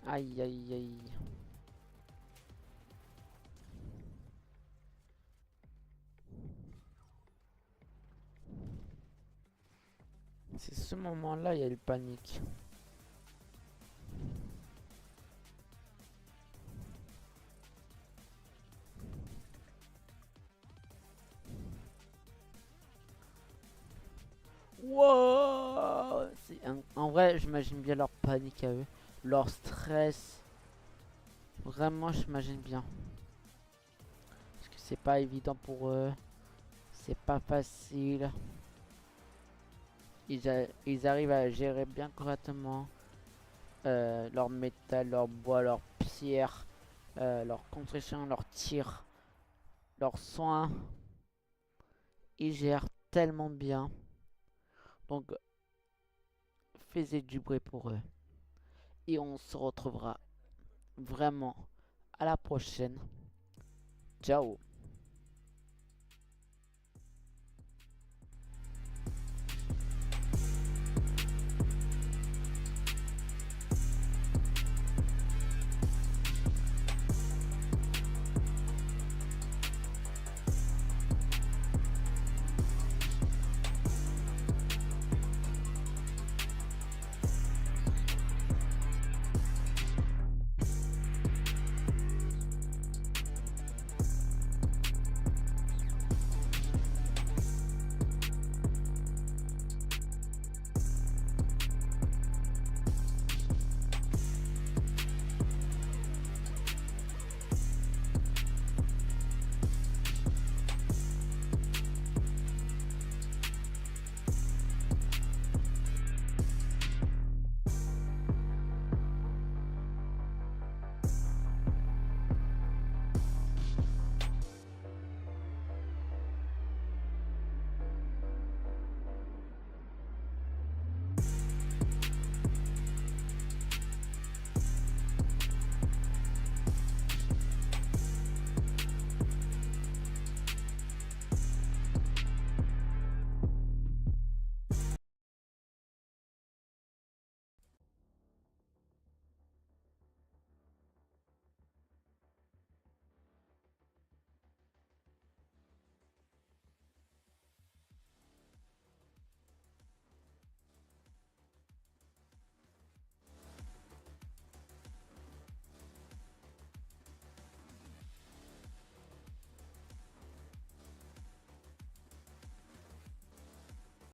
Aïe aïe aïe. C'est ce moment-là, il y a eu panique. Wow! En vrai, j'imagine bien leur panique à eux, leur stress. Vraiment, j'imagine bien. Parce que c'est pas évident pour eux. C'est pas facile. Ils arrivent à gérer bien correctement leur métal, leur bois, leur pierre, leur construction, leur tir, leurs soins. Ils gèrent tellement bien. Donc, faisez du bruit pour eux. Et on se retrouvera vraiment à la prochaine. Ciao.